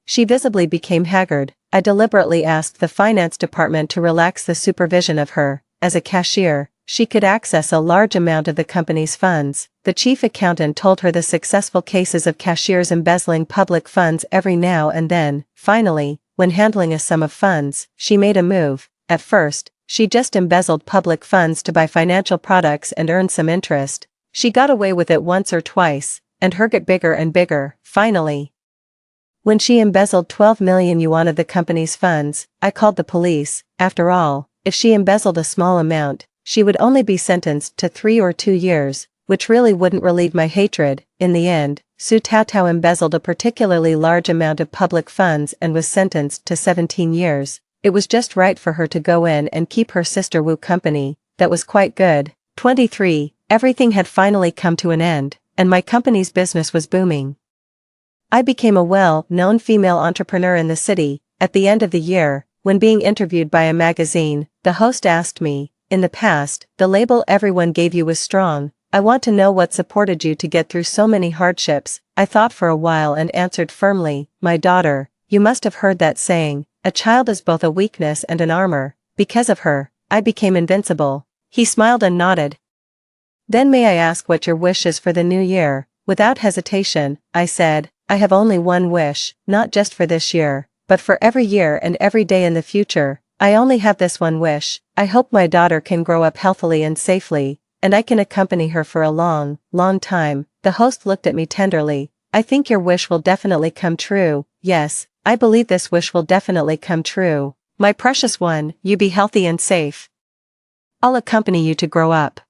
She visibly became haggard. I deliberately asked the finance department to relax the supervision of her. As a cashier, she could access a large amount of the company's funds. The chief accountant told her the successful cases of cashiers embezzling public funds every now and then. Finally, when handling a sum of funds, she made a move. At first, she just embezzled public funds to buy financial products and earn some interest. She got away with it once or twice, and her got bigger and bigger. Finally, when she embezzled 12 million yuan of the company's funds, I called the police. After all, if she embezzled a small amount, she would only be sentenced to 3 or 2 years, which really wouldn't relieve my hatred. In the end, Su Taotao embezzled a particularly large amount of public funds and was sentenced to 17 years. It was just right for her to go in and keep her sister Wu company. That was quite good. 23. Everything had finally come to an end, and my company's business was booming. I became a well-known female entrepreneur in the city. At the end of the year, when being interviewed by a magazine, the host asked me, "In the past, the label everyone gave you was strong. I want to know what supported you to get through so many hardships." I thought for a while and answered firmly, "My daughter. You must have heard that saying, a child is both a weakness and an armor. Because of her, I became invincible." He smiled and nodded. "Then may I ask what your wish is for the new year?" Without hesitation, I said, "I have only one wish, not just for this year, but for every year and every day in the future. I only have this one wish. I hope my daughter can grow up healthily and safely, and I can accompany her for a long, long time." The host looked at me tenderly. "I think your wish will definitely come true." "Yes, I believe this wish will definitely come true. My precious one, you be healthy and safe. I'll accompany you to grow up."